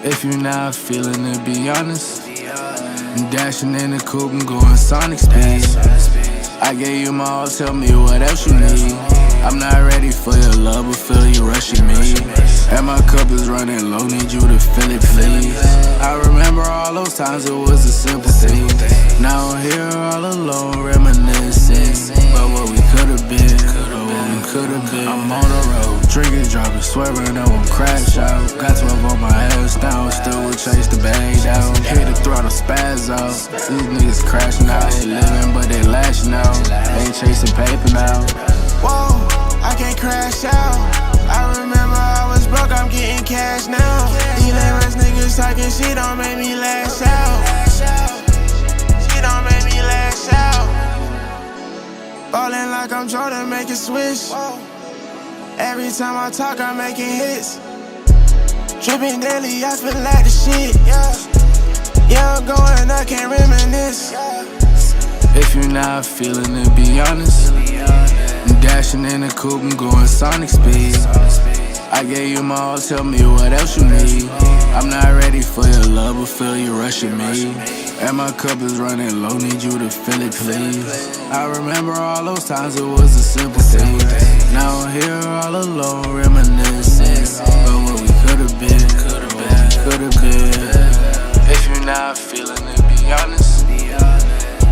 If you're not feeling it, be honest. I'm dashing in the coupe and going Sonic speed. I gave you my all, tell me what else you need. I'm not ready for your love, but feel you rushing me. And my cup is running low, need you to fill it, please. I remember all those times it was a simple thing. Now I'm here all alone, reminiscing about what we could've been, I'm on the road, drinking, driving, swerving, I won't crash out. Got 12 on my ass down, still would chase the bag down. Hit the throttle, spaz out. These niggas crashing out, they living but they lashing out. Ain't chasing paper now. Whoa, I can't crash out. I remember I was broke, I'm getting cash now. These lame-ass niggas talking shit don't make me lash out. Shit don't make me lash out. Ballin' like I'm Jordan, make it switch. Every time I talk, I'm making hits. Trippin' daily, I feel like the shit. Yeah, I'm going, I can't reminisce. If you're not feeling it, be honest. I'm dashing in the coupe and going Sonic speed. I gave you my all, tell me what else you need. I'm not ready for your love, but feel you rushing me. And my cup is running low, need you to fill it, please. I remember all those times it was a simple thing. Now I'm here all alone, reminiscing about what we could've been, If you're not feeling it, be honest.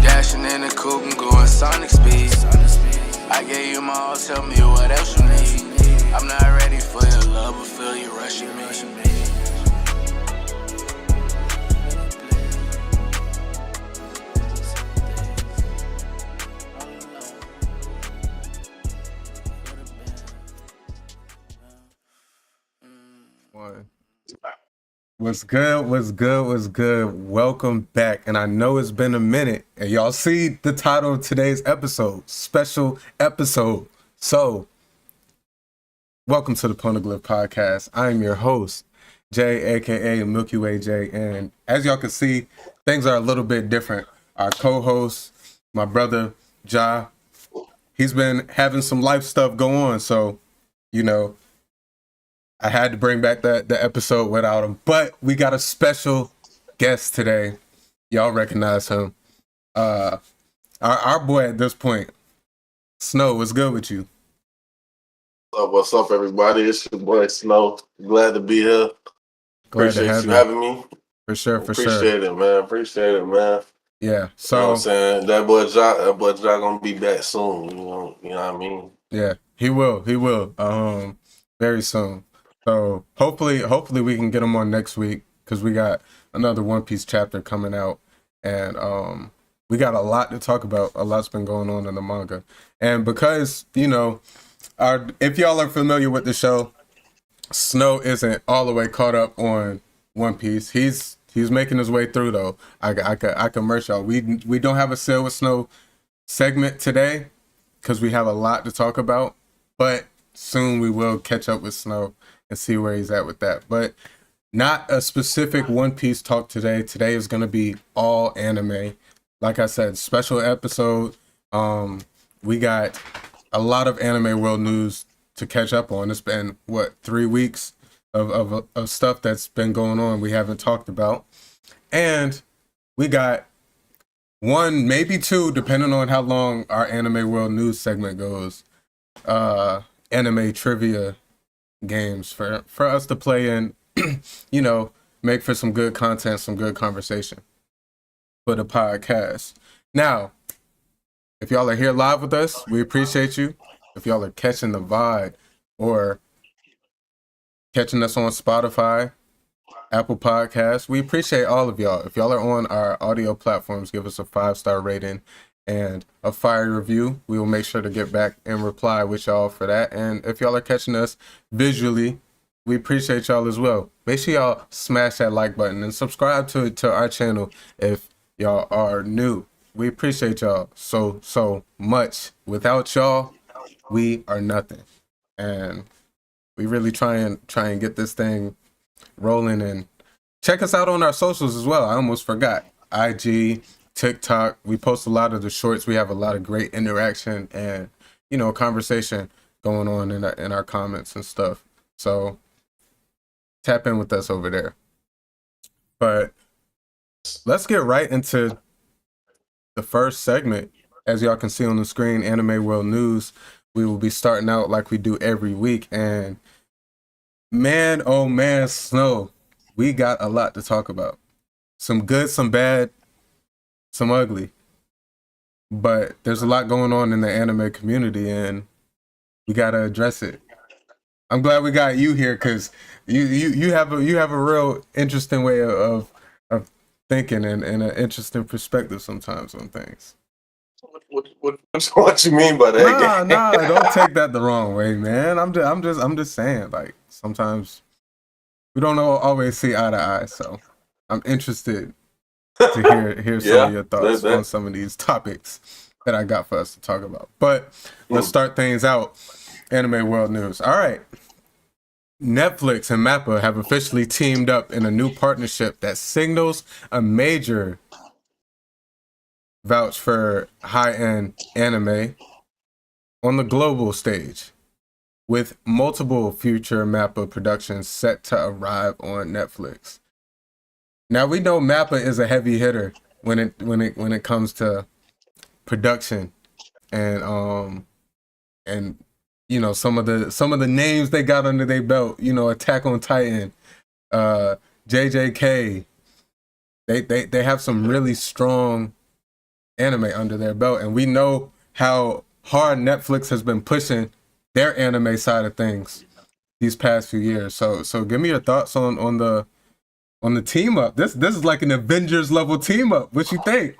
Dashing in the coupe and going Sonic speed. I gave you my all, tell me what else you need. I'm not ready for your love, but feel you rushing me. What's good? Welcome back. And I know it's been a minute, and y'all see the title of today's episode, special episode. So, welcome to the Poneglyph podcast. I am your host, Jay, aka Milky Way Jay, and as y'all can see, things are a little bit different. Our co-host, my brother, Ja, he's been having some life stuff go on, so, you know, I had to bring back the episode without him. But we got a special guest today. Y'all recognize him. Our boy at this point, Snow, what's good with you? What's up, everybody? It's your boy Snow. Glad to be here. Appreciate you having me. For sure. Appreciate it, man. Yeah. So you know what I'm saying, that boy Ja gonna be back soon. You know what I mean? Yeah, he will. Very soon. So hopefully we can get him on next week, because we got another One Piece chapter coming out, and we got a lot to talk about. A lot's been going on in the manga, and because, you know, if y'all are familiar with the show, Snow isn't all the way caught up on One Piece. He's making his way through though. I can merch y'all. We don't have a Sail with Snow segment today because we have a lot to talk about, but soon we will catch up with Snow and see where he's at with that. But not a specific One Piece talk today. Today is going to be all anime. Like I said, special episode. We got a lot of anime world news to catch up on. It's been, 3 weeks of stuff that's been going on we haven't talked about. And we got one, maybe two, depending on how long our anime world news segment goes, anime trivia games for us to play and you know, make for some good content, some good conversation for the podcast. Now, if y'all are here live with us, we appreciate you. If y'all are catching the vibe or catching us on Spotify, Apple Podcasts, we appreciate all of y'all. If y'all are on our audio platforms, give us a 5-star rating and a fire review. We will make sure to get back and reply with y'all for that. And if y'all are catching us visually, we appreciate y'all as well. Make sure y'all smash that like button and subscribe to our channel if y'all are new. We appreciate y'all so much. Without y'all, we are nothing. And we really try and get this thing rolling. And check us out on our socials as well. I almost forgot. IG, TikTok. We post a lot of the shorts. We have a lot of great interaction and, you know, conversation going on in our comments and stuff. So tap in with us over there. But let's get right into the first segment. As y'all can see on the screen, Anime World News. We will be starting out like we do every week. And man, oh man, Snow, we got a lot to talk about. Some good, some bad, some ugly. But there's a lot going on in the anime community, and we gotta address it. I'm glad we got you here because you have a real interesting way of thinking and an interesting perspective sometimes on things. What you mean by that? Nah, don't take that the wrong way, man. I'm just saying, like, sometimes we don't always see eye to eye, so I'm interested to hear some of your thoughts on some of these topics that I got for us to talk about. But let's start things out. Anime World News. All right. Netflix and MAPPA have officially teamed up in a new partnership that signals a major vouch for high-end anime on the global stage, with multiple future MAPPA productions set to arrive on Netflix. Now we know MAPPA is a heavy hitter when it comes to production, and you know, some of the names they got under their belt. You know, Attack on Titan, JJK. They have some really strong anime under their belt, and we know how hard Netflix has been pushing their anime side of things these past few years. So give me your thoughts on the team up. This is like an Avengers level team up. What you think?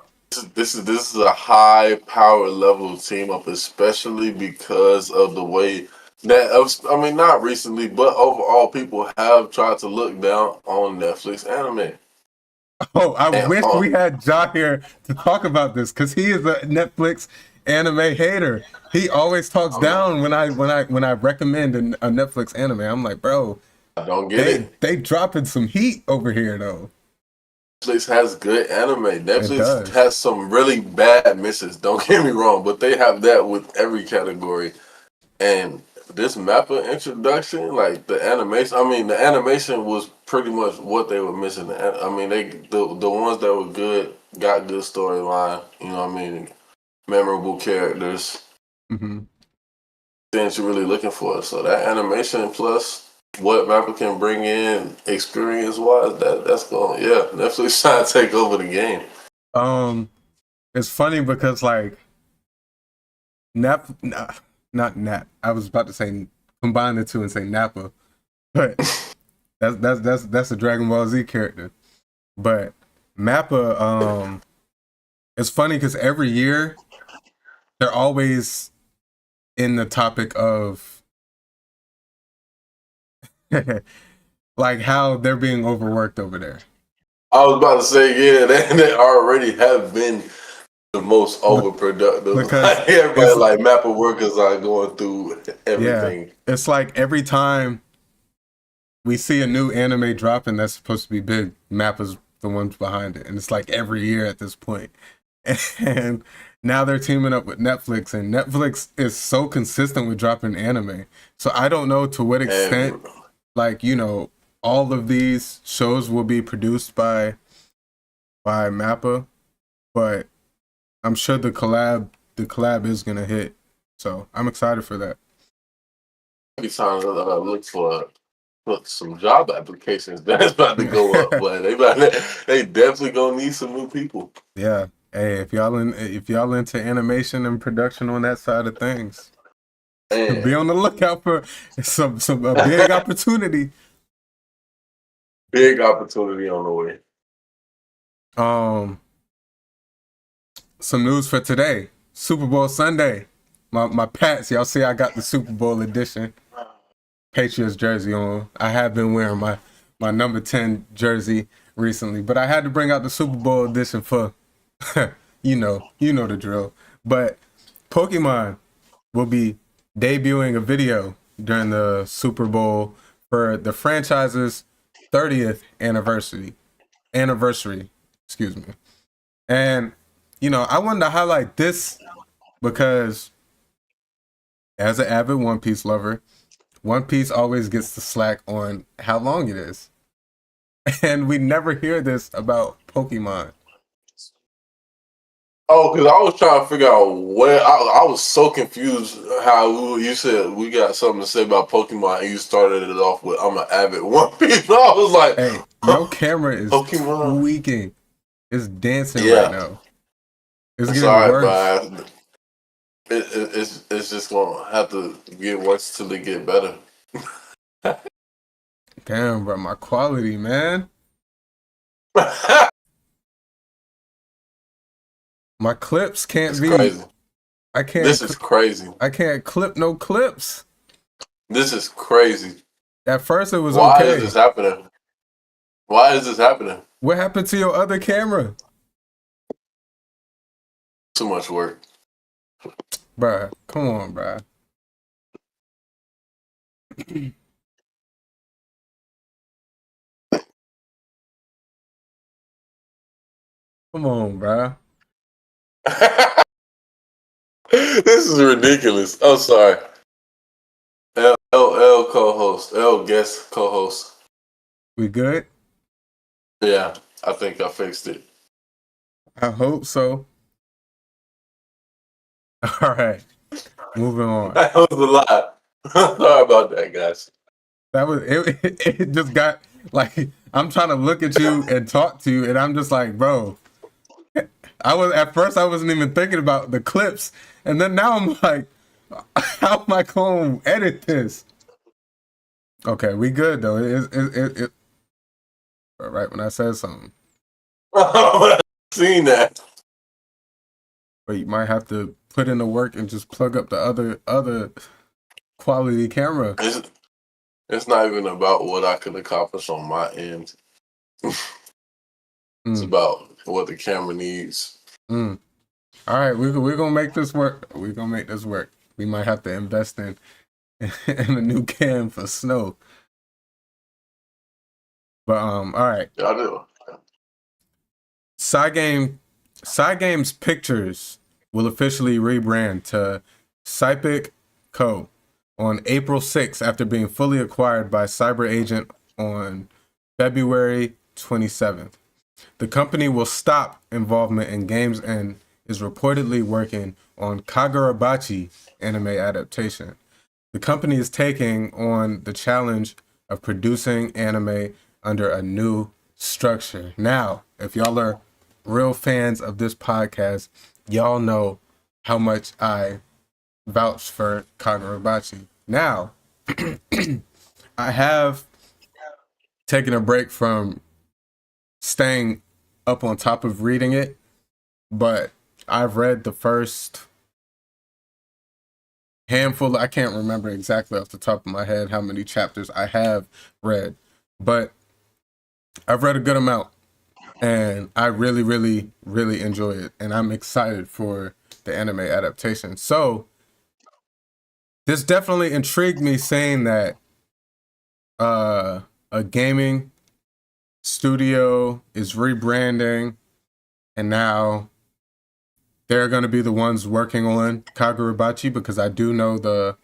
This is a high power level team up, especially because of the way that, I mean, not recently, but overall, people have tried to look down on Netflix anime. Oh, I wish we had Ja here to talk about this, because he is a Netflix anime hater. He always talks down when I recommend a Netflix anime. I'm like, bro, I don't get it. They dropping some heat over here though. Netflix has good anime. Netflix has some really bad misses. Don't get me wrong, but they have that with every category. And this MAPPA introduction, like the animation, I mean, the animation was pretty much what they were missing. I mean, the ones that were good got good storyline. You know what I mean? Memorable characters. Mm-hmm. Things you're really looking for. So that animation plus what MAPPA can bring in experience wise, that's going, Netflix trying to take over the game. It's funny because like not Nap. I was about to say combine the two and say Nappa, but that's a Dragon Ball Z character. But MAPPA, it's funny because every year they're always in the topic of like how they're being overworked over there. I was about to say, yeah, they already have been the most overproductive. Because everybody like MAPPA workers are going through everything. Yeah, it's like every time we see a new anime dropping that's supposed to be big, MAPPA's the ones behind it. And it's like every year at this point. And now they're teaming up with Netflix, and Netflix is so consistent with dropping anime. So I don't know to what extent, like, you know, all of these shows will be produced by MAPPA, but I'm sure the collab is gonna hit. So I'm excited for that. Be trying to look for some job applications that's about to go up, but they definitely gonna need some new people. Yeah. Hey, if y'all into animation and production on that side of things, be on the lookout for a big opportunity. Big opportunity on the way. Some news for today. Super Bowl Sunday. My Pats, y'all see I got the Super Bowl edition Patriots jersey on. I have been wearing my number 10 jersey recently, but I had to bring out the Super Bowl edition for you know the drill. But Pokemon will be debuting a video during the Super Bowl for the franchise's 30th anniversary. Excuse me. And you know, I wanted to highlight this because as an avid One Piece lover, One Piece always gets the slack on how long it is. and we never hear this about Pokemon. Oh, because I was trying to figure out where I was so confused how you said we got something to say about Pokemon and you started it off with I'm an avid One Piece. I was like, Hey, your camera is Pokemon tweaking. It's dancing right now. It's getting alright, worse. but it's just gonna have to get worse till it get better. Damn, bro, my quality, man. My clips can't It's be. crazy. I can't. This is crazy. I can't clip no clips. This is crazy. At first, it was Why okay. is this happening? Why is this happening? What happened to your other camera? Too much work. Bruh, come on, bruh. Come on, bruh. This is ridiculous. I'm sorry. L co-host. L guest co-host. We good? Yeah, I think I fixed it. I hope so. All right, moving on. That was a lot. Sorry about that, guys. That was it. It just got like I'm trying to look at you and talk to you, and I'm just like, bro. At first I wasn't even thinking about the clips, and then now I'm like, how am I going to edit this? Okay, we good though. It right when I said something. I've seen that. But you might have to put in the work and just plug up the other quality camera. It's not even about what I can accomplish on my end. It's about what the camera needs. All right, we're gonna make this work. We're gonna make this work. We might have to invest in a new cam for snow. But all right. Yeah, I do. Cygames Pictures will officially rebrand to Cypic Co. on April 6th after being fully acquired by CyberAgent on February 27th. The company will stop involvement in games and is reportedly working on Kagurabachi anime adaptation. The company is taking on the challenge of producing anime under a new structure. Now, if y'all are real fans of this podcast, y'all know how much I vouch for Kagurabachi. Now, I have taken a break from staying up on top of reading it, but I've read the first handful. I can't remember exactly off the top of my head how many chapters I have read, but I've read a good amount, and I really, really, really enjoy it, and I'm excited for the anime adaptation. So this definitely intrigued me, saying that a gaming studio is rebranding, and now they're going to be the ones working on Kagurabachi, because I do know the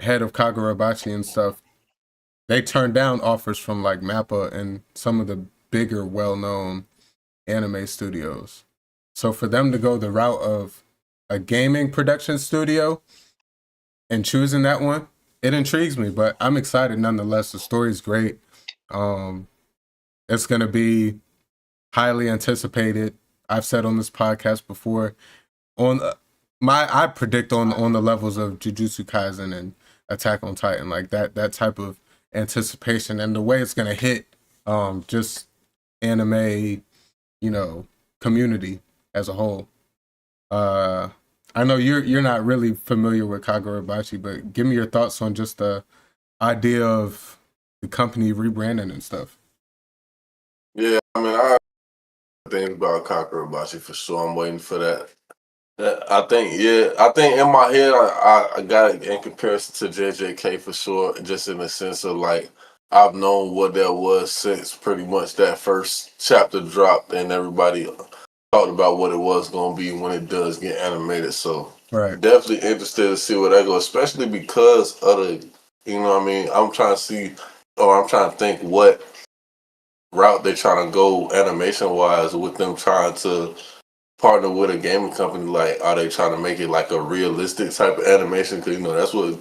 head of Kagurabachi and stuff. They turned down offers from like Mappa and some of the bigger, well-known anime studios. So for them to go the route of a gaming production studio and choosing that one, it intrigues me, but I'm excited nonetheless. The story's great. It's going to be highly anticipated. I've said on this podcast before, I predict on the levels of Jujutsu Kaisen and Attack on Titan, like that type of anticipation, and the way it's going to hit just anime, community as a whole. I know you're not really familiar with Kagurabachi, but give me your thoughts on just the idea of the company rebranding and stuff. Yeah, I mean, I think about Kagurabachi for sure. I'm waiting for that. I think in my head, I got it in comparison to JJK for sure, just in the sense of like, I've known what that was since pretty much that first chapter dropped, and everybody talked about what it was going to be when it does get animated. So Right. Definitely interested to see where that goes, especially because of the, I'm trying to see or I'm trying to think what route they're trying to go animation wise with them trying to partner with a gaming company. Like, are they trying to make it like a realistic type of animation? Because that's what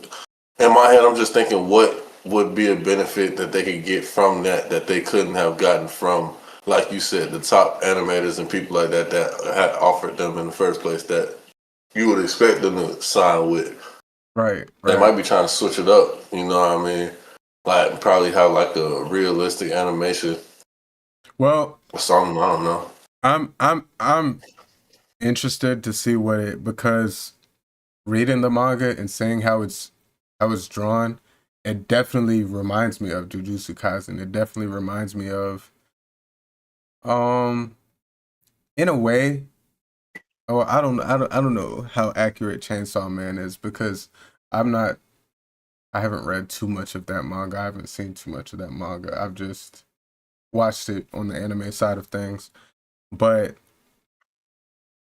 in my head I'm just thinking what would be a benefit that they could get from that they couldn't have gotten from, like you said, the top animators and people like that had offered them in the first place that you would expect them to sign with. Right. They might be trying to switch it up. You know what I mean? Like probably have like a realistic animation. Well, or something. I don't know. I'm interested to see what it, because reading the manga and seeing how it's drawn, it definitely reminds me of Jujutsu Kaisen. It definitely reminds me of, in a way. Oh, I don't know how accurate Chainsaw Man is, because I haven't read too much of that manga. I haven't seen too much of that manga. I've just watched it on the anime side of things. But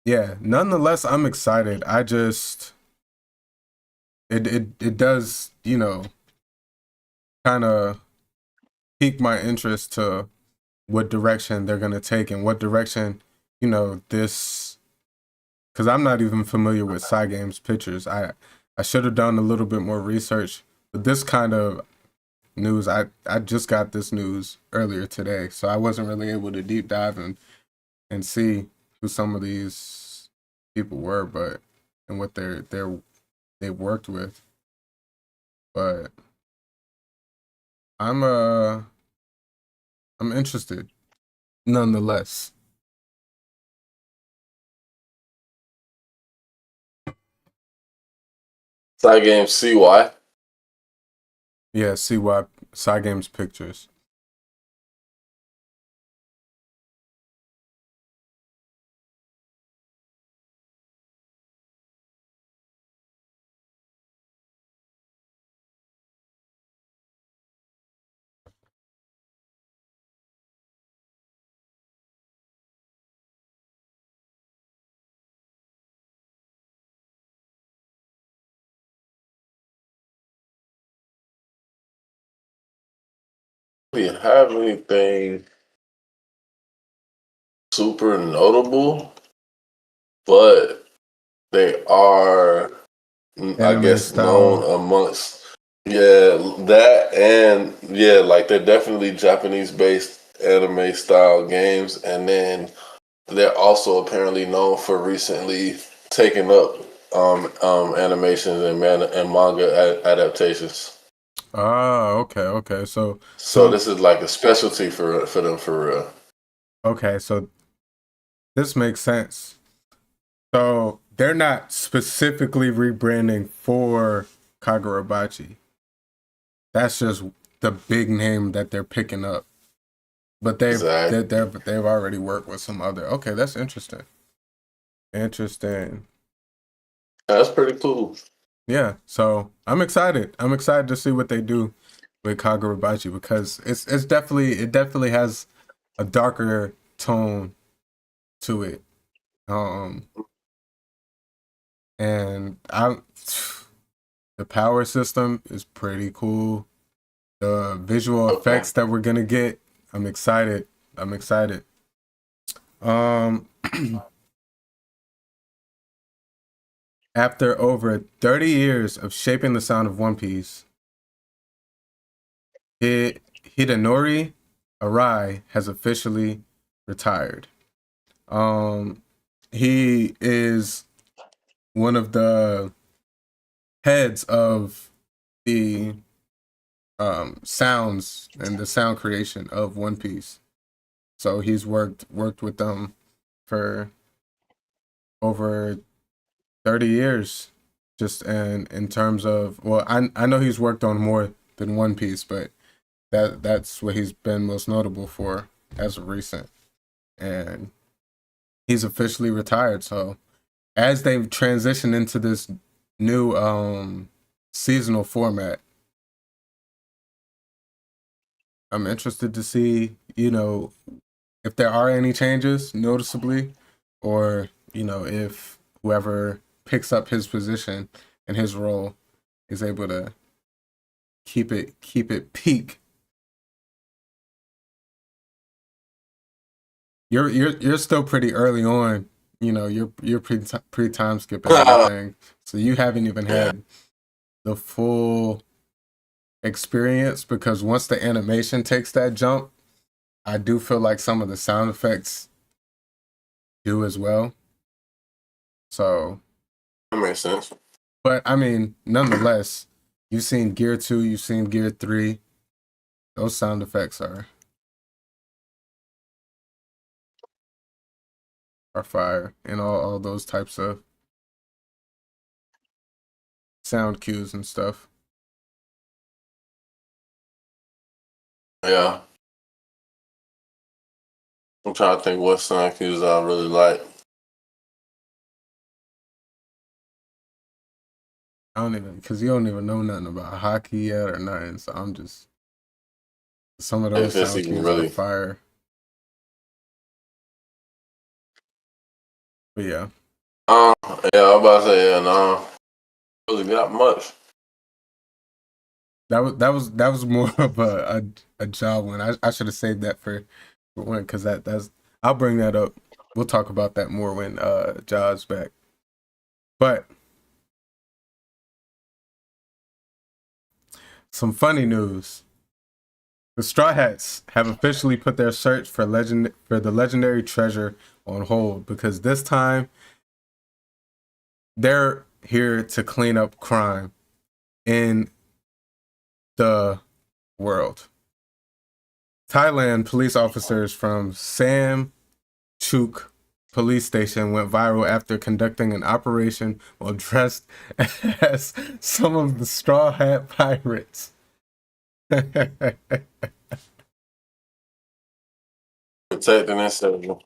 yeah, nonetheless, I'm excited. I just it does, kind of pique my interest to what direction they're gonna take and what direction, this, because I'm not even familiar with Cygame's pictures. I should have done a little bit more research, but this kind of news, I just got this news earlier today, so I wasn't really able to deep dive and see who some of these people were, and what they worked with. But I'm interested nonetheless. Side game CY. Yeah, see why Cygame's pictures. Do you have anything super notable? But they are, I Anime guess, known style. amongst that and like they're definitely Japanese based anime style games, and then they're also apparently known for recently taking up animations and manga adaptations. Ah, okay. So this is like a specialty for them for real. Okay, so this makes sense. So they're not specifically rebranding for Kagurabachi. That's just the big name that they're picking up. But Exactly. they've already worked with some other. Okay, that's interesting. Interesting. That's pretty cool. Yeah, so I'm excited. I'm excited to see what they do with Kagurabachi, because it definitely has a darker tone to it. Um, and the power system is pretty cool. The visual Okay. effects that we're gonna get, I'm excited. I'm excited. After over 30 years of shaping the sound of One Piece, Hidenori Arai has officially retired. He is one of the heads of the sounds and the sound creation of One Piece. So he's worked with them for over 30 years, just in terms of, well, I know he's worked on more than One Piece, but that's what he's been most notable for as of recent. And he's officially retired. So as they've transitioned into this new seasonal format, I'm interested to see, if there are any changes noticeably, or, if whoever picks up his position and his role is able to keep it peak you're still pretty early on. You know, you're pre time skipping everything, so you haven't even had the full experience. Because once the animation takes that jump, I do feel like some of the sound effects do as well. So that makes sense. But I mean, nonetheless, you've seen Gear 2, you've seen Gear 3. Those sound effects are fire, and all those types of sound cues and stuff. Yeah. I'm trying to think what sound cues I really like. I don't even, because you don't even know nothing about hockey yet or nothing. So I'm just, some of those sound cues are fire. But yeah. Yeah, I'm about to say, no, really got much. That was more of a job one. I should have saved that for one, because that's I'll bring that up. We'll talk about that more when Jaw's back. But some funny news. The Straw Hats have officially put their search for the legendary treasure on hold, because this time they're here to clean up crime in the world. Thailand police officers from Sam Chuk police station went viral after conducting an operation while dressed as some of the Straw Hat pirates. Protecting and serving.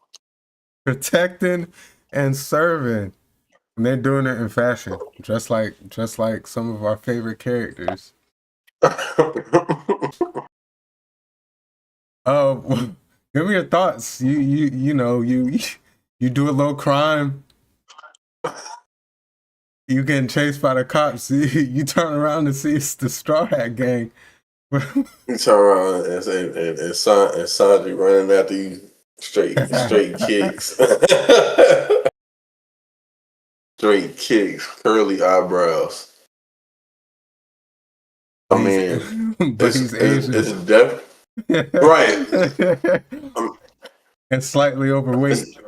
Protecting and serving. And they're doing it in fashion, just like some of our favorite characters. Give me your thoughts. You know, you do a little crime. You getting chased by the cops. You turn around and see it's the Straw Hat gang. You turn around and Sanji running after you, straight kicks. Straight kicks, curly eyebrows. I mean, but he's Asian. It's right. And slightly overweight.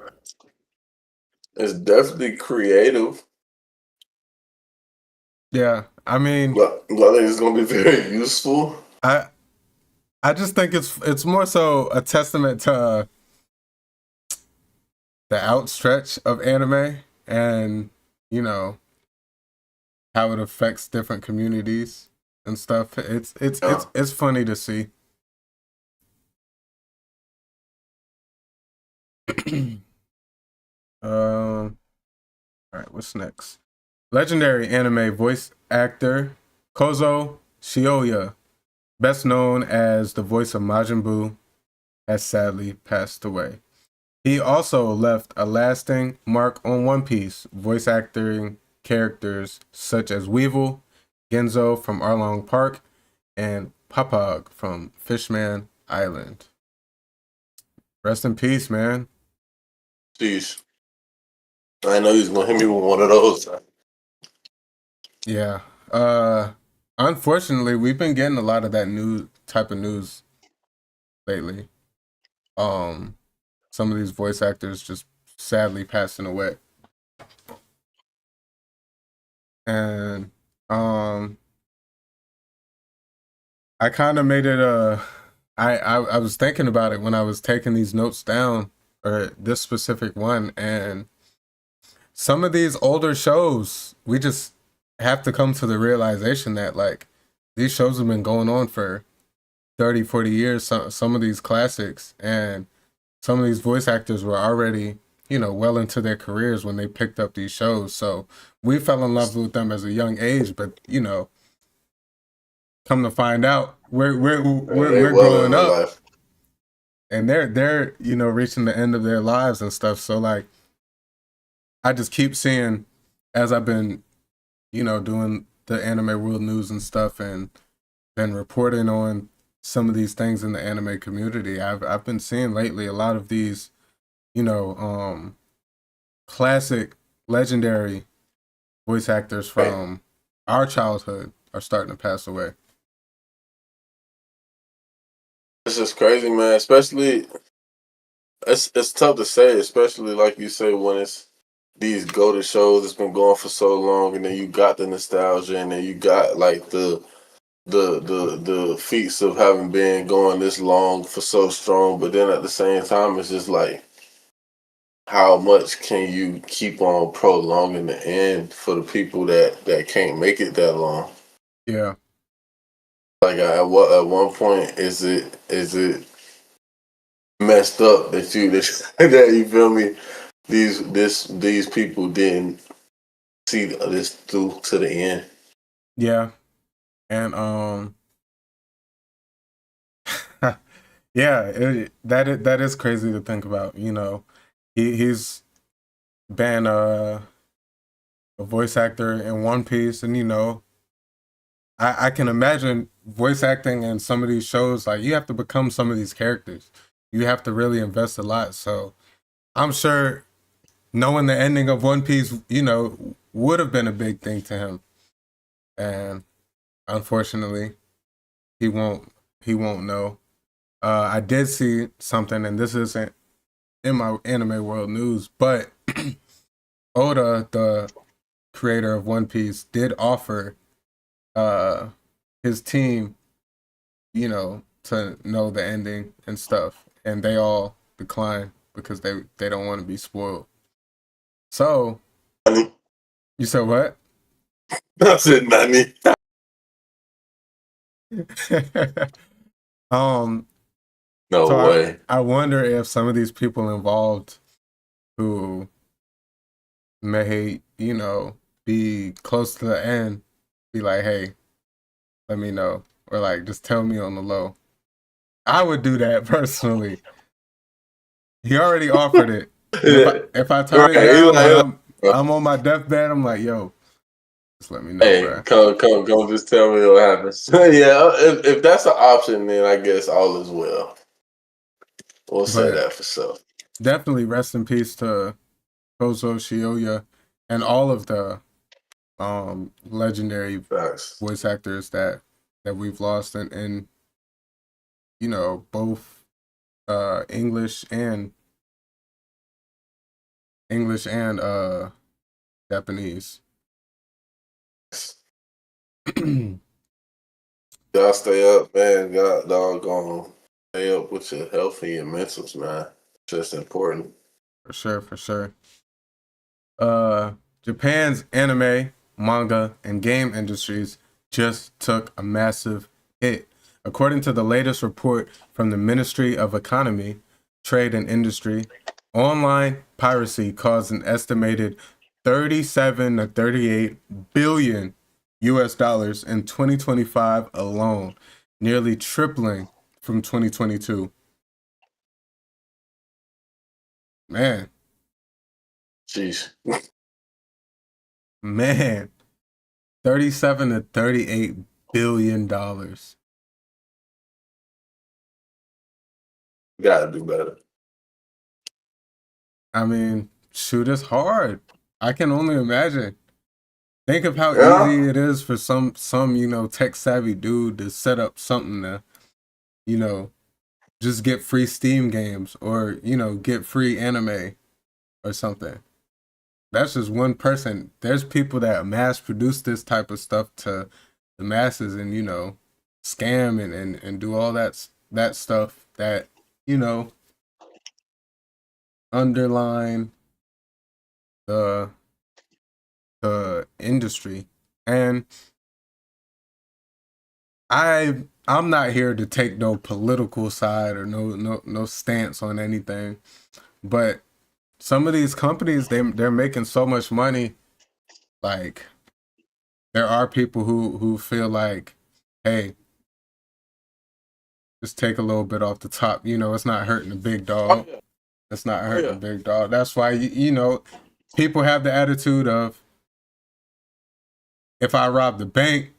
It's definitely creative. Yeah, I mean, but I think it's gonna be very useful. I just think it's more so a testament to the outstretch of anime, and you know how it affects different communities and stuff. It's funny to see. All right, what's next? Legendary anime voice actor Kozo Shioya, best known as the voice of Majin Buu, has sadly passed away. He also left a lasting mark on One Piece, voice acting characters such as Weevil, Genzo from Arlong Park, and Papag from Fishman Island. Rest in peace, man. Jeez. I know he's gonna hit me with one of those. Yeah. Unfortunately, we've been getting a lot of that type of news lately. Some of these voice actors just sadly passing away. And I kind of made it I was thinking about it when I was taking these notes down, or this specific one, and some of these older shows, we just have to come to the realization that like these shows have been going on for 30, 40 years, some of these classics, and some of these voice actors were already, well into their careers when they picked up these shows. So we fell in love with them as a young age, but come to find out, we're growing up, and they're reaching the end of their lives and stuff. So like, I just keep seeing, as I've been, doing the anime world news and stuff, and been reporting on some of these things in the anime community, I've been seeing lately a lot of these classic, legendary voice actors from our childhood are starting to pass away. It's just crazy, man. Especially, it's tough to say, especially like you say when it's these go-to shows that's been going for so long, and then you got the nostalgia, and then you got like the feats of having been going this long for so strong. But then at the same time, it's just like, how much can you keep on prolonging the end for the people that can't make it that long? Yeah. Like at one point is it messed up that that you feel me? These people didn't see this through to the end. Yeah. And yeah, that is crazy to think about. He's been a voice actor in One Piece, and I can imagine voice acting in some of these shows. Like, you have to become some of these characters. You have to really invest a lot. So I'm sure knowing the ending of One Piece, would have been a big thing to him. And unfortunately, he won't know. I did see something, and this isn't in my anime world news, but Oda, the creator of One Piece, did offer his team, to know the ending and stuff, and they all declined because they don't want to be spoiled. So, you said what? I said Nani. No So way. I wonder if some of these people involved who may, be close to the end, be like, hey, let me know. Or like, just tell me on the low. I would do that personally. He already offered it. If I turn it down when I'm on my deathbed, I'm like, yo, just let me know, hey, bro. Come, just tell me what happens. Yeah, if that's an option, then I guess all is well. We'll say that for sure. Definitely rest in peace to Kozo Shioya and all of the legendary voice actors that we've lost in both English and Japanese. Y'all stay up, man. God doggone, stay up with your health and your mentals, man. Just important. For sure. Japan's anime, manga, and game industries just took a massive hit. According to the latest report from the Ministry of Economy, Trade and Industry, online piracy caused an estimated 37 to 38 billion US dollars in 2025 alone, nearly tripling from 2022. Man. Jeez. Man. 37 to 38 billion dollars. Gotta do better. I mean, shoot, it's hard. I can only imagine. Think of how easy it is for some tech savvy dude to set up something to, just get free Steam games or, get free anime or something. That's just one person. There's people that mass produce this type of stuff to the masses and, scam and do all that stuff that, underline the industry. And I'm not here to take no political side or no stance on anything, but some of these companies, they're making so much money. Like, there are people who feel like, hey, just take a little bit off the top. It's not hurting the big dog. It's not hurting the big dog. That's why people have the attitude of, if I rob the bank,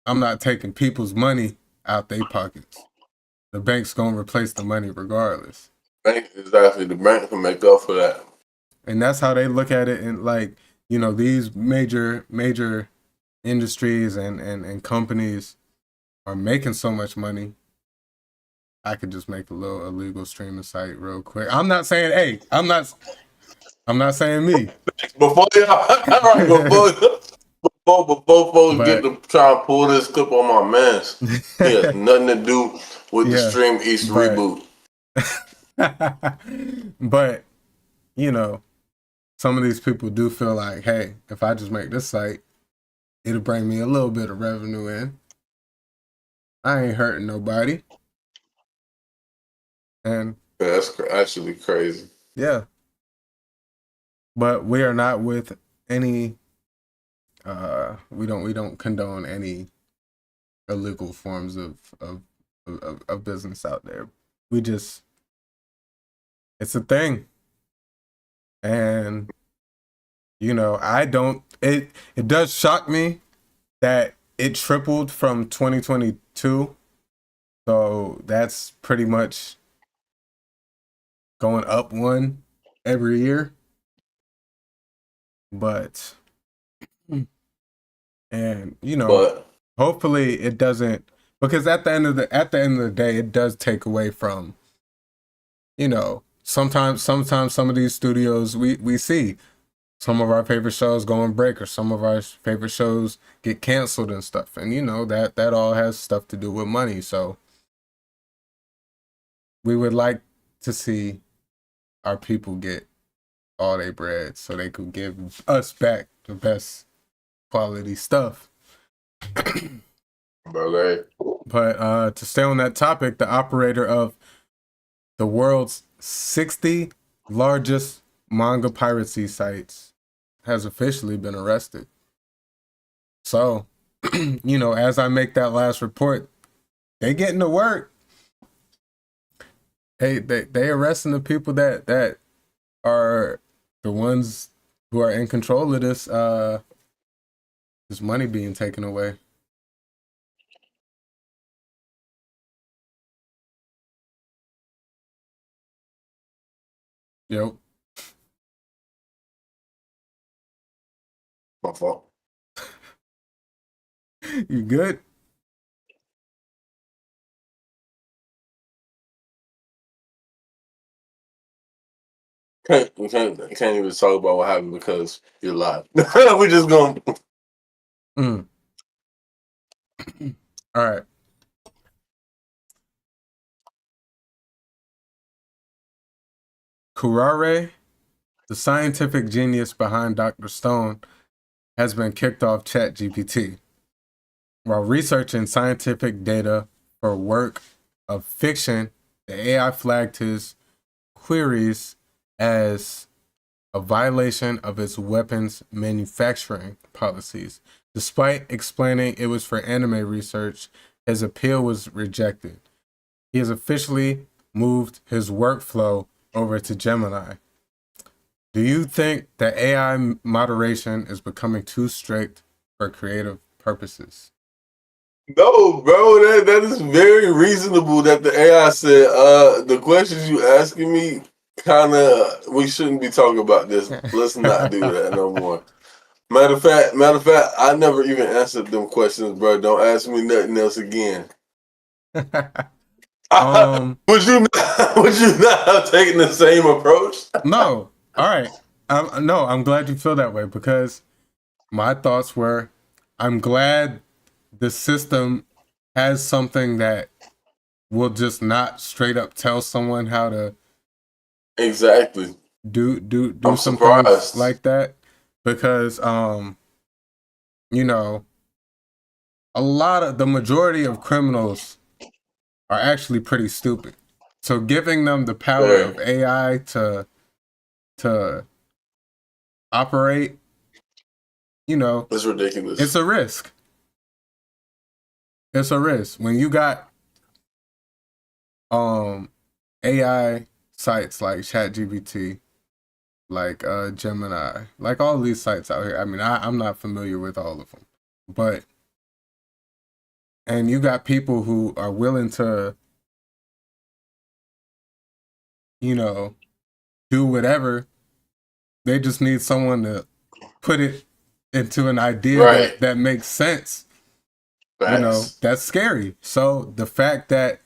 I'm not taking people's money out their pockets. The bank's gonna replace the money regardless. Exactly, the bank can make up for that. And that's how they look at it. And like, you know, these major industries and companies are making so much money. I could just make a little illegal streaming site real quick. I'm not saying, hey, I'm not saying me. Before folks get But to try and pull this clip on my man's, he has nothing to do with the Stream East reboot. But, you know, some of these people do feel like, hey, if I just make this site, it'll bring me a little bit of revenue in. I ain't hurting nobody. And that's actually crazy. Yeah. But we are not with any we don't condone any illegal forms of business out there. We just, it's a thing. And you know, it does shock me that it tripled from 2022. So that's pretty much going up one every year. But and you know, hopefully it doesn't, because at the end of the day, it does take away from, you know, sometimes some of these studios we see some of our favorite shows go on break, or some of our favorite shows get canceled and stuff, and you know that all has stuff to do with money. So we would like to see our people get all their bread so they could give us back the best quality stuff. But to stay on that topic, the operator of the world's 60 largest manga piracy sites has officially been arrested. So, you know, as I make that last report, they getting to work. They arresting the people that are the ones who are in control of this money being taken away. Yep. My fault. You good? We can't even talk about what happened because you're live. We just gonna. All right. Kurare, the scientific genius behind Dr. Stone, has been kicked off ChatGPT. While researching scientific data for a work of fiction, the AI flagged his queries as a violation of its weapons manufacturing policies. Despite explaining it was for anime research, his appeal was rejected. He has officially moved his workflow over to Gemini. Do you think that AI moderation is becoming too strict for creative purposes? No, bro, that is very reasonable that the AI said, the questions you asking me, we shouldn't be talking about this. Let's not do that no more. Matter of fact, I never even answered them questions, bro. Don't ask me nothing else again. Would you not have taken the same approach? No. All right. No, I'm glad you feel that way, because my thoughts were, I'm glad the system has something that will just not straight up tell someone how to exactly do some things like that, because you know, the majority of criminals are actually pretty stupid. So giving them the power of AI to operate, you know, it's ridiculous. It's a risk. It's a risk. When you got AI sites like ChatGPT, like Gemini, like all these sites out here. I mean, I'm not familiar with all of them, but and you got people who are willing to do whatever. They just need someone to put it into an idea that makes sense. Facts. That's scary. So the fact that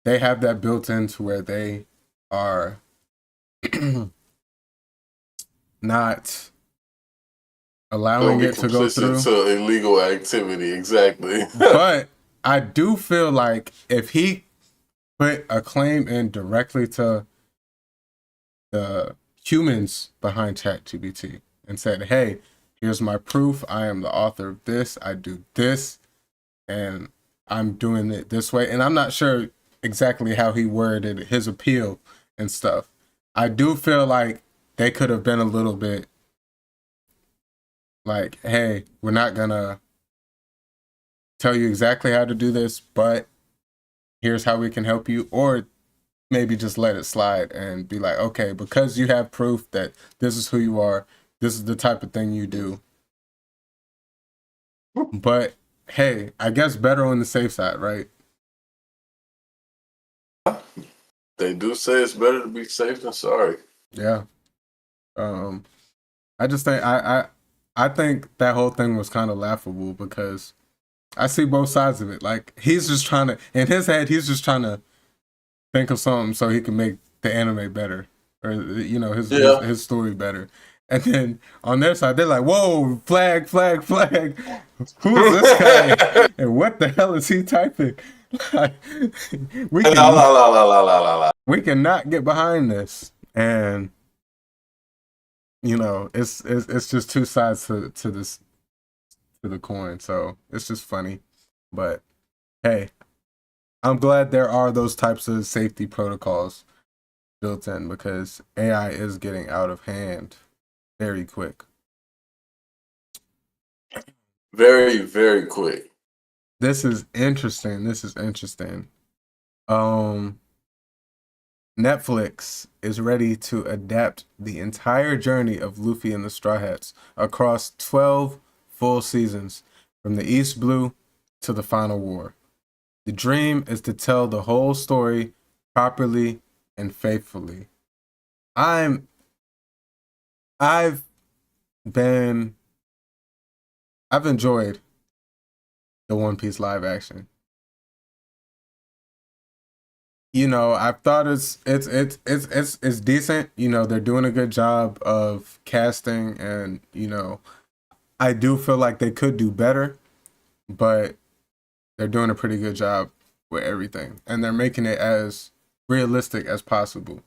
they have that built into where they are not allowing it to go through to illegal activity, exactly. But I do feel like if he put a claim in directly to the humans behind ChatGPT and said, hey, here's my proof, I am the author of this, I do this, and I'm doing it this way. And I'm not sure exactly how he worded his appeal and stuff. I do feel like they could have been a little bit like, hey, we're not gonna tell you exactly how to do this, but here's how we can help you. Or maybe just let it slide and be like, okay, because you have proof that this is who you are, this is the type of thing you do. But hey, I guess better on the safe side, right? They do say it's better to be safe than sorry. Yeah. I just think I think that whole thing was kind of laughable because I see both sides of it. Like he's just trying to, in his head, he's just trying to think of something so he can make the anime better, or his story better. And then on their side, they're like, "Whoa, flag, flag, flag! Who's this guy? And what the hell is he typing?" We cannot get behind this, and it's just two sides to the coin. So it's just funny, but hey, I'm glad there are those types of safety protocols built in because AI is getting out of hand very quick. Very, very quick. This is interesting. Netflix is ready to adapt the entire journey of Luffy and the Straw Hats across 12 full seasons, from the East Blue to the Final War. The dream is to tell the whole story properly and faithfully. I've enjoyed the One Piece live action. I thought it's decent. They're doing a good job of casting, and I do feel like they could do better, but they're doing a pretty good job with everything, and they're making it as realistic as possible.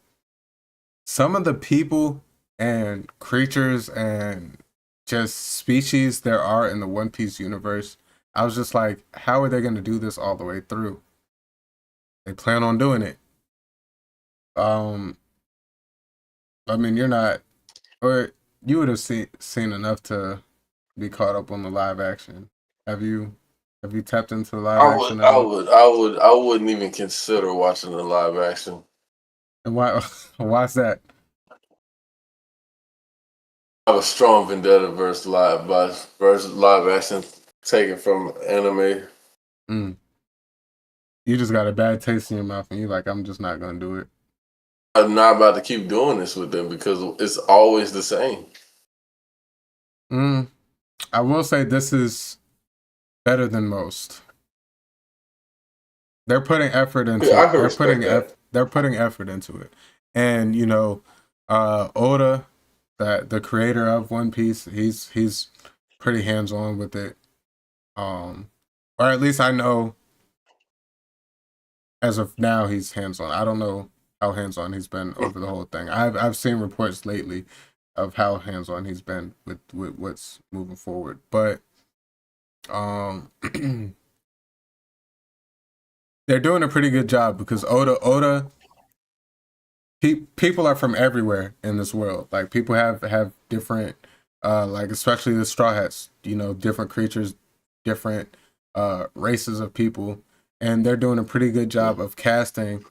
Some of the people and creatures and just species there are in the One Piece universe, I was just like, how are they going to do this all the way through? They plan on doing it. I mean, you're not, or you would have seen enough to be caught up on the live action. Have you tapped into the live action? I wouldn't even consider watching the live action. And why's that? I have a strong vendetta versus live action taken from anime. You just got a bad taste in your mouth, and you're like, I'm just not gonna do it. I'm not about to keep doing this with them because it's always the same. I will say this is better than most. They're putting effort into it. They're putting effort into it. And Oda, the creator of One Piece, he's pretty hands-on with it. Or at least I know as of now he's hands-on. I don't know how hands-on he's been over the whole thing. I've seen reports lately of how hands-on he's been with what's moving forward. But they're doing a pretty good job because Oda people are from everywhere in this world. Like people have different like especially the Straw Hats, different creatures, different races of people, and they're doing a pretty good job of casting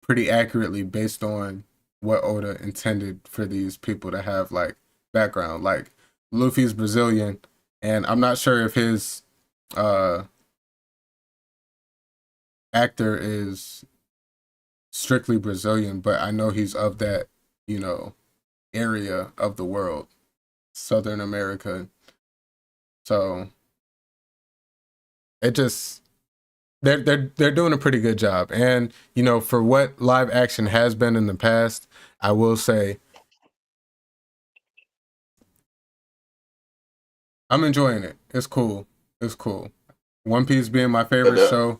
pretty accurately based on what Oda intended for these people to have like background. Like Luffy's Brazilian, and I'm not sure if his actor is strictly Brazilian, but I know he's of that, you know, area of the world, Southern America. So it just they're doing a pretty good job. And, you know, for what live action has been in the past, I will say I'm enjoying it. It's cool. It's cool. One Piece being my favorite show.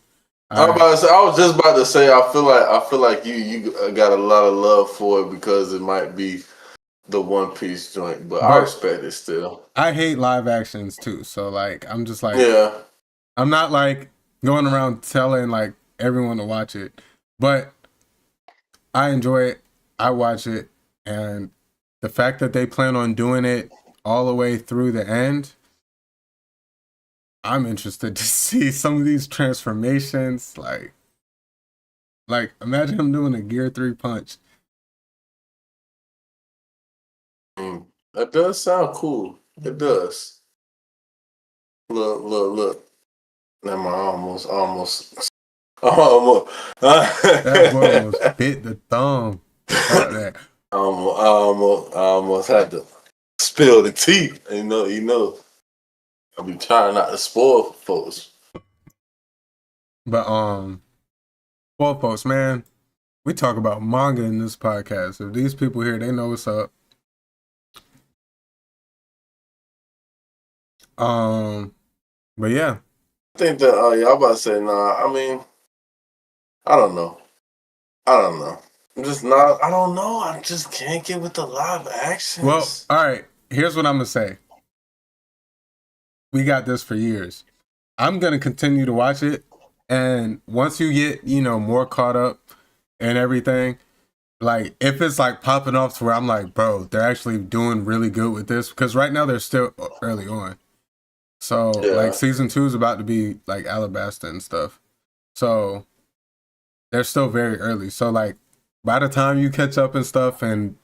I was just about to say I feel like you got a lot of love for it because it might be the One Piece joint, but I respect it still. I hate live actions too, so like I'm just like, yeah, I'm not like going around telling like everyone to watch it, but I enjoy it. I watch it, and the fact that they plan on doing it all the way through the end, I'm interested to see some of these transformations. Like imagine him doing a Gear 3 punch. That does sound cool. It does. Look. That my almost. That boy almost bit the thumb. That. I almost had to spill the tea. You know. I be trying not to spoil folks. But well, folks, man, we talk about manga in this podcast. If these people here, they know what's up. But yeah. I think that I'm about to say nah. I mean, I don't know. I'm just not. I don't know. I just can't get with the live actions. Well, all right. Here's what I'm gonna say. We got this for years. I'm gonna continue to watch it, and once you get, you know, more caught up and everything, like if it's like popping off to where I'm like, bro, they're actually doing really good with this, because right now they're still early on. So like season 2 is about to be like Alabasta and stuff. So they're still very early. So like by the time you catch up and stuff, and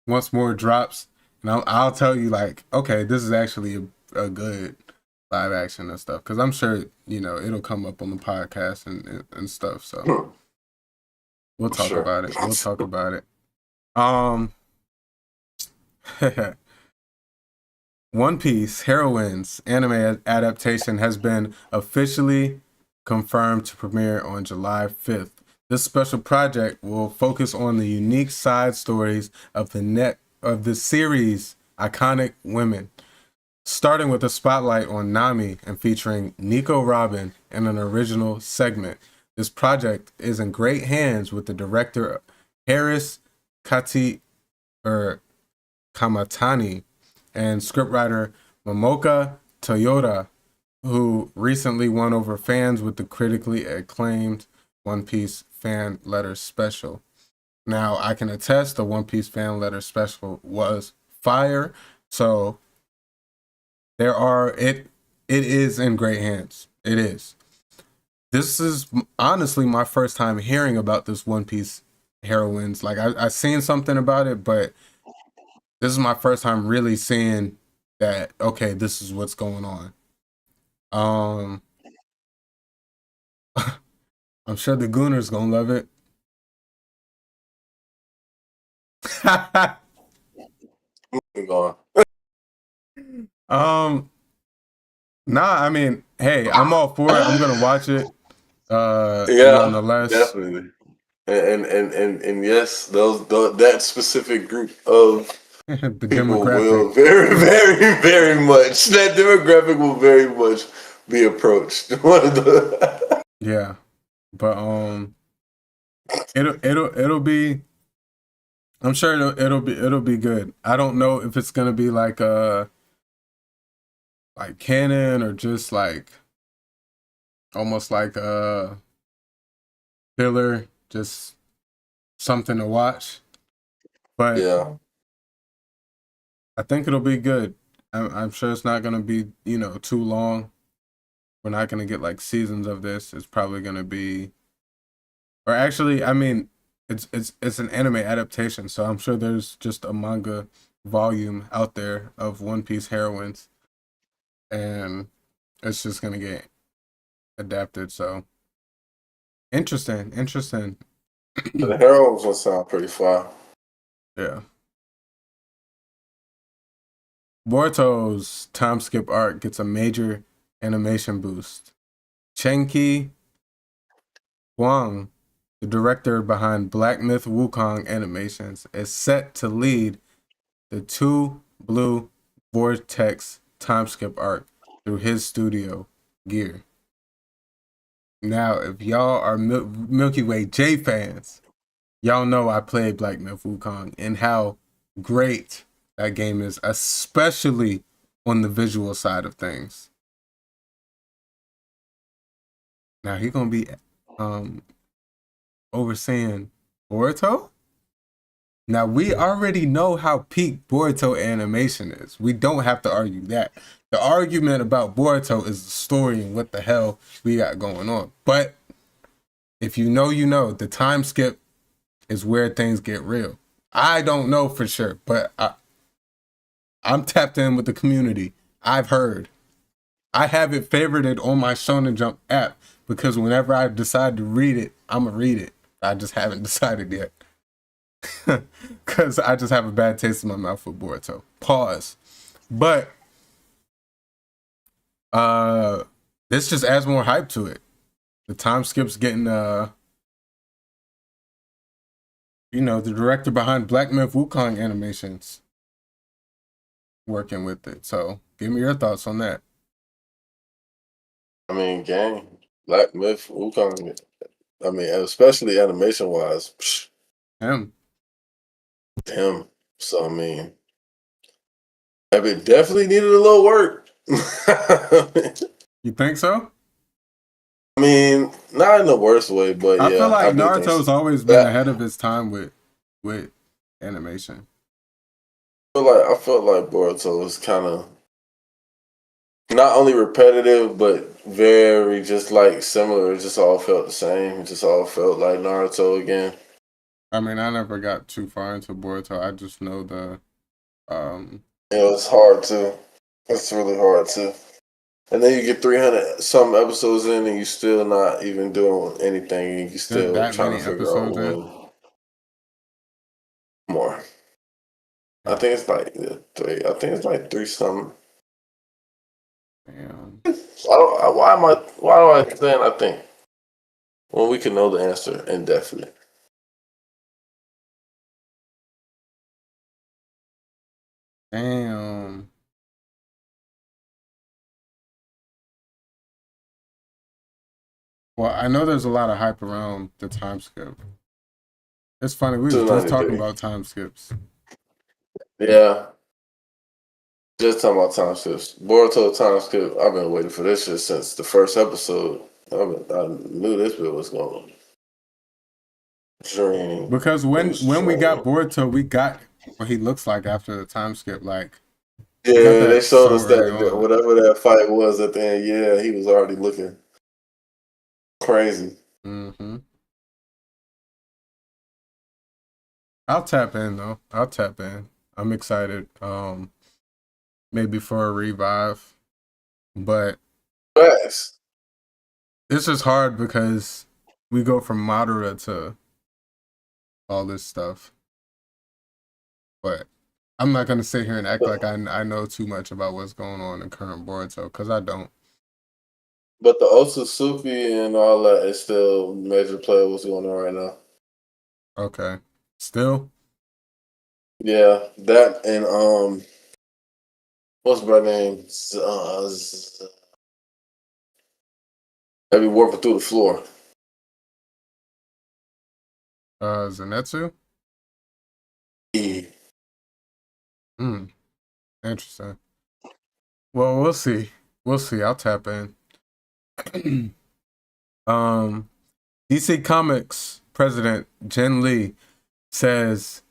once more drops, and I'll tell you like, okay, this is actually a good live action and stuff, because I'm sure, you know, it'll come up on the podcast and stuff. So we'll talk about it. We'll talk about it. One Piece Heroines anime adaptation has been officially confirmed to premiere on July 5th. This special project will focus on the unique side stories of the series' iconic women, starting with a spotlight on Nami and featuring Nico Robin in an original segment. This project is in great hands with the director Haris Kamatani and scriptwriter Momoka Toyota, who recently won over fans with the critically acclaimed One Piece fan letter special. Now, I can attest the One Piece fan letter special was fire, so it is in great hands. It is. This is honestly my first time hearing about this One Piece heroines. Like I seen something about it, but this is my first time really seeing that, okay, this is what's going on. I'm sure the Gooners gonna love it. Nah, I mean, hey, I'm all for it. I'm gonna watch it. Nonetheless, definitely. And yes, that specific group of the people demographic will very, very, very much. That demographic will very much be approached. Yeah, but it'll be. I'm sure it'll be good. I don't know if it's gonna be like canon or just like almost like a filler, just something to watch. But yeah, I think it'll be good. I'm sure it's not gonna be, you know, too long. We're not gonna get like seasons of this. It's probably gonna be, or actually, I mean, it's an anime adaptation, so I'm sure there's just a manga volume out there of One Piece heroines, and it's just gonna get adapted. So interesting. The heroes will sound pretty fun. Yeah. Boruto's time skip arc gets a major animation boost. Chenki Huang, the director behind Black Myth Wukong Animations, is set to lead the Two Blue Vortex time skip arc through his studio, Gear. Now, if y'all are Milky Way J fans, y'all know I played Black Myth Wukong and how great that game is, especially on the visual side of things. Now he's gonna be overseeing Boruto. Now we already know how peak Boruto animation is. We don't have to argue that. The argument about Boruto is the story and what the hell we got going on. But if you know, you know. The time skip is where things get real. I don't know for sure, but I'm tapped in with the community. I've heard. I have it favorited on my Shonen Jump app because whenever I decide to read it, I'm going to read it. I just haven't decided yet. Because I just have a bad taste in my mouth with Boruto. Pause. But this just adds more hype to it. The time skip's getting, the director behind Black Myth Wukong Animations working with it. So give me your thoughts on that. I mean, gang, Black Myth, Wukong. I mean, especially animation wise, Him. So I mean, it definitely needed a little work. You think so? I mean, not in the worst way, but I yeah, feel like Naruto's always been ahead of his time with animation. I felt like Boruto was kind of not only repetitive, but very just like similar. It just all felt the same. It just all felt like Naruto again. I mean, I never got too far into Boruto. I just know the. It's hard to. It's really hard to. And then you get 300 some episodes in, and you still not even doing anything. And you still trying to figure out when. More. I think it's like 3. I think it's like 3 something. Damn. Why do I saying I think when we can know the answer indefinitely? Damn. Well, I know there's a lot of hype around the time skip. It's funny, we were just talking about time skips. Yeah. Just talking about time skips. Boruto time skip, I've been waiting for this shit since the first episode. I knew this bit was going to dream. Because when we got Boruto, we got what he looks like after the time skip. Like, yeah, they showed us that whatever that fight was at the end. Yeah, he was already looking crazy. Mm-hmm. I'll tap in though. I'll tap in. I'm excited. Maybe for a revive, but Fast. It's just hard because we go from Madara to all this stuff. But I'm not gonna sit here and act like I know too much about what's going on in current Boruto because I don't. But the Otsutsuki and all that is still major player what's going on right now. Okay. Still? Yeah, that and what's my name? Heavy warping through the floor. Zenitsu? Yeah. Interesting. Well, we'll see. We'll see. I'll tap in. DC Comics president Jen Lee says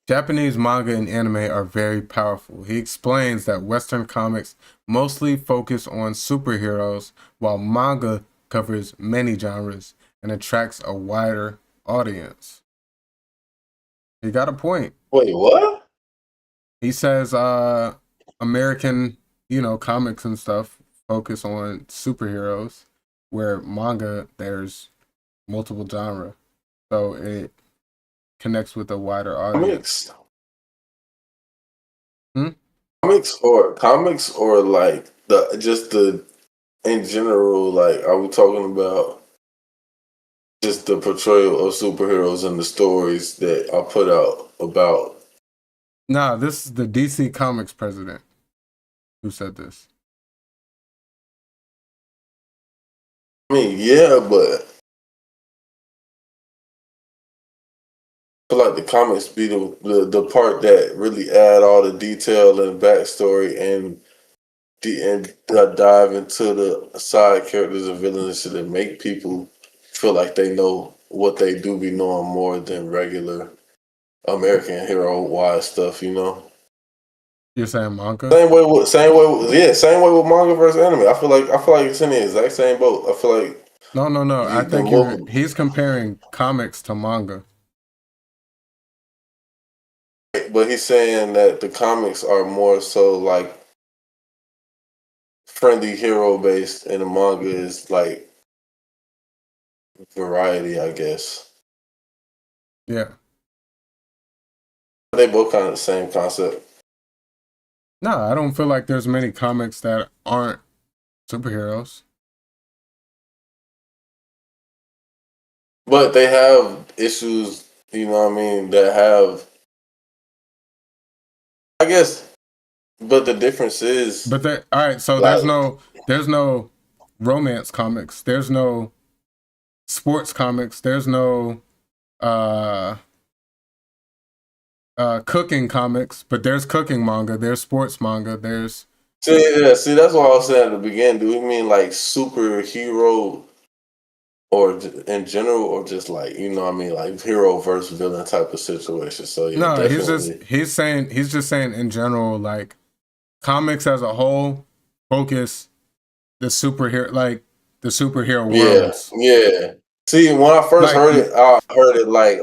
Japanese manga and anime are very powerful. He explains that Western comics mostly focus on superheroes, while manga covers many genres and attracts a wider audience. He got a point. Wait, what? He says American, comics and stuff focus on superheroes, where manga, there's multiple genre. so it connects with a wider audience. Comics or like the in general, like are we talking about just the portrayal of superheroes and the stories that are put out about? Nah, this is the DC Comics president who said this. I mean, yeah, but I feel like the comics be the part that really add all the detail and backstory and dive into the side characters and villains that make people feel like they know what they do be knowing more than regular American hero wise stuff, you know. You're saying manga? Same way with manga versus anime. I feel like it's in the exact same boat. I feel like No. I think he's comparing comics to manga. but he's saying that the comics are more so like friendly hero based and the manga is like variety, I guess. Yeah. They both kind of the same concept. No, I don't feel like there's many comics that aren't superheroes. But they have issues, you know what I mean, that have I guess but the difference is But all right, so like, there's no romance comics, there's no sports comics, there's no cooking comics, but there's cooking manga, there's sports manga, there's see that's what I was saying at the beginning. Do we mean like superhero or in general, or just like, you know what I mean, like hero versus villain type of situation? So yeah, no, definitely. he's just saying in general, like comics as a whole focus the superhero worlds. Yeah. See, when I first heard it, I heard it like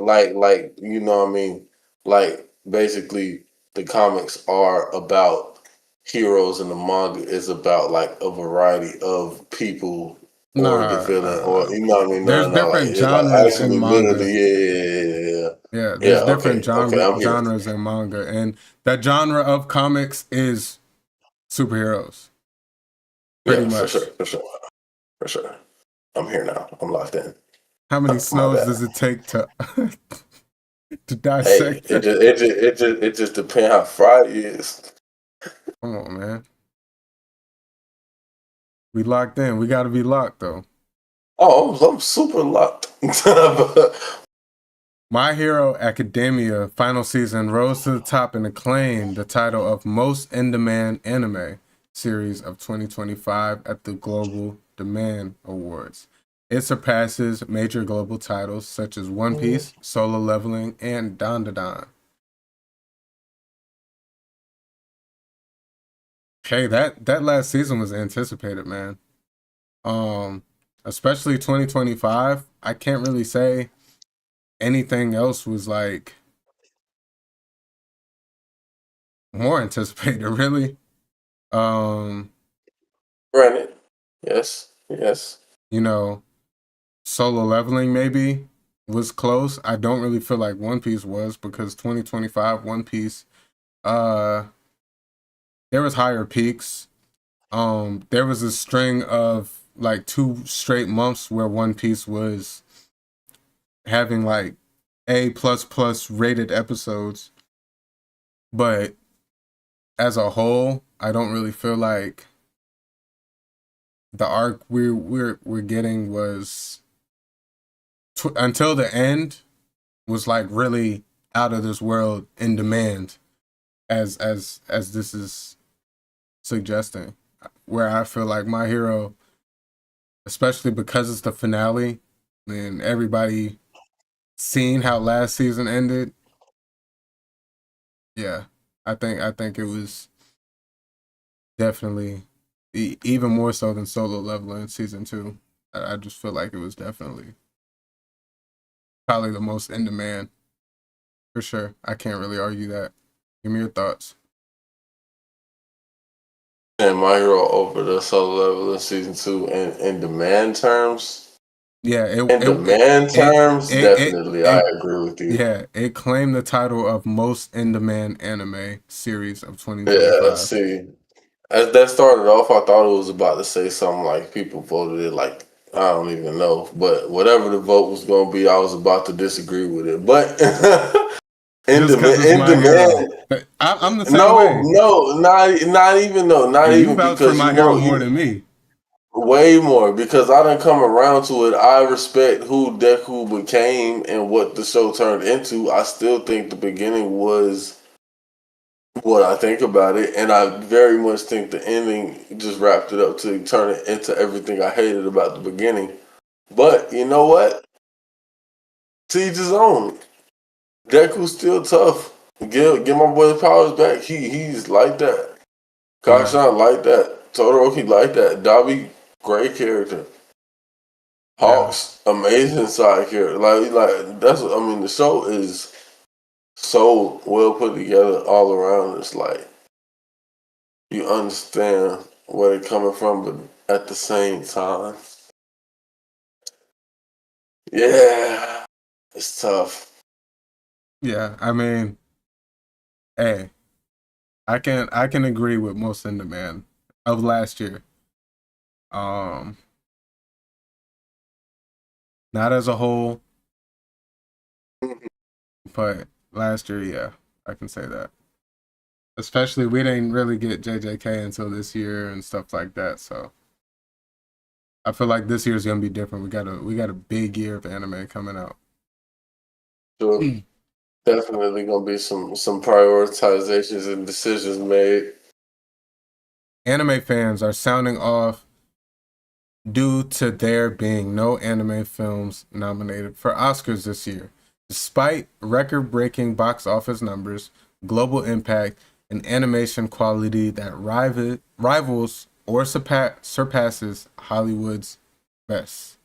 you know what I mean, like basically the comics are about heroes and the manga is about like a variety of people or the villain or you know what I mean. There's different genres in manga. Yeah. There's different Okay, genres in manga, and that genre of comics is superheroes. Pretty much. For sure. I'm here now. I'm locked in. How many snows does it take to dissect? Hey, it just depends how fried it is. Come on, man. We locked in. We got to be locked though. Oh, I'm super locked. My Hero Academia final season rose to the top and acclaimed the title of Most In-Demand Anime Series of 2025 at the Global Demand Awards. It surpasses major global titles such as One Piece, Solo Leveling, and Dan Da Dan. Okay, that last season was anticipated, man. Especially 2025. I can't really say anything else was like more anticipated, really. Granted. Yes. You know, Solo Leveling maybe was close. I don't really feel like One Piece was because 2025 One Piece, there was higher peaks. There was a string of like 2 straight months where One Piece was having like A++ rated episodes. But as a whole, I don't really feel like the arc we're getting was until the end was like really out of this world in demand as this is suggesting, where I feel like My Hero, especially because it's the finale and everybody seen how last season ended, yeah, I think it was definitely even more so than Solo Leveling season 2. I just feel like it was definitely probably the most in demand for sure. I can't really argue that. Give me your thoughts. And My Hero over the Solo Leveling season 2 in demand terms. Yeah, In demand terms, it, definitely, I it, agree with you. yeah, it claimed the title of most in-demand anime series of Yeah, 2025. see, as that started off, I thought it was about to say something like people voted it like I don't even know, but whatever the vote was going to be, I was about to disagree with it. But Just because it's in My Hero. demand, But I'm the same no, way. no, not even though, not And you even vouch for because My you Hero know more you than me. way more because I didn't come around to it. I respect who Deku became and what the show turned into. I still think the beginning was what I think about it, and I very much think the ending just wrapped it up to turn it into everything I hated about the beginning. But you know what? To each his own. Deku's still tough. Give my boy the powers back. He's like that. Yeah. Kashan like that. Todoroki like that. Dabi, great character. Yeah. Hawks, amazing side character. Like that's I mean the show is so well put together all around. It's like you understand where they're coming from, but at the same time, yeah, it's tough. Yeah. I mean, hey, I can agree with most in demand of last year. Um Not as a whole, but last year, yeah, I can say that. Especially we didn't really get JJK until this year and stuff like that. So I feel like this year's gonna be different. We got a big year of anime coming out. So definitely gonna be some prioritizations and decisions made. Anime fans are sounding off due to there being no anime films nominated for Oscars this year. Despite record breaking box office numbers, global impact, and animation quality that rivals or surpasses Hollywood's best.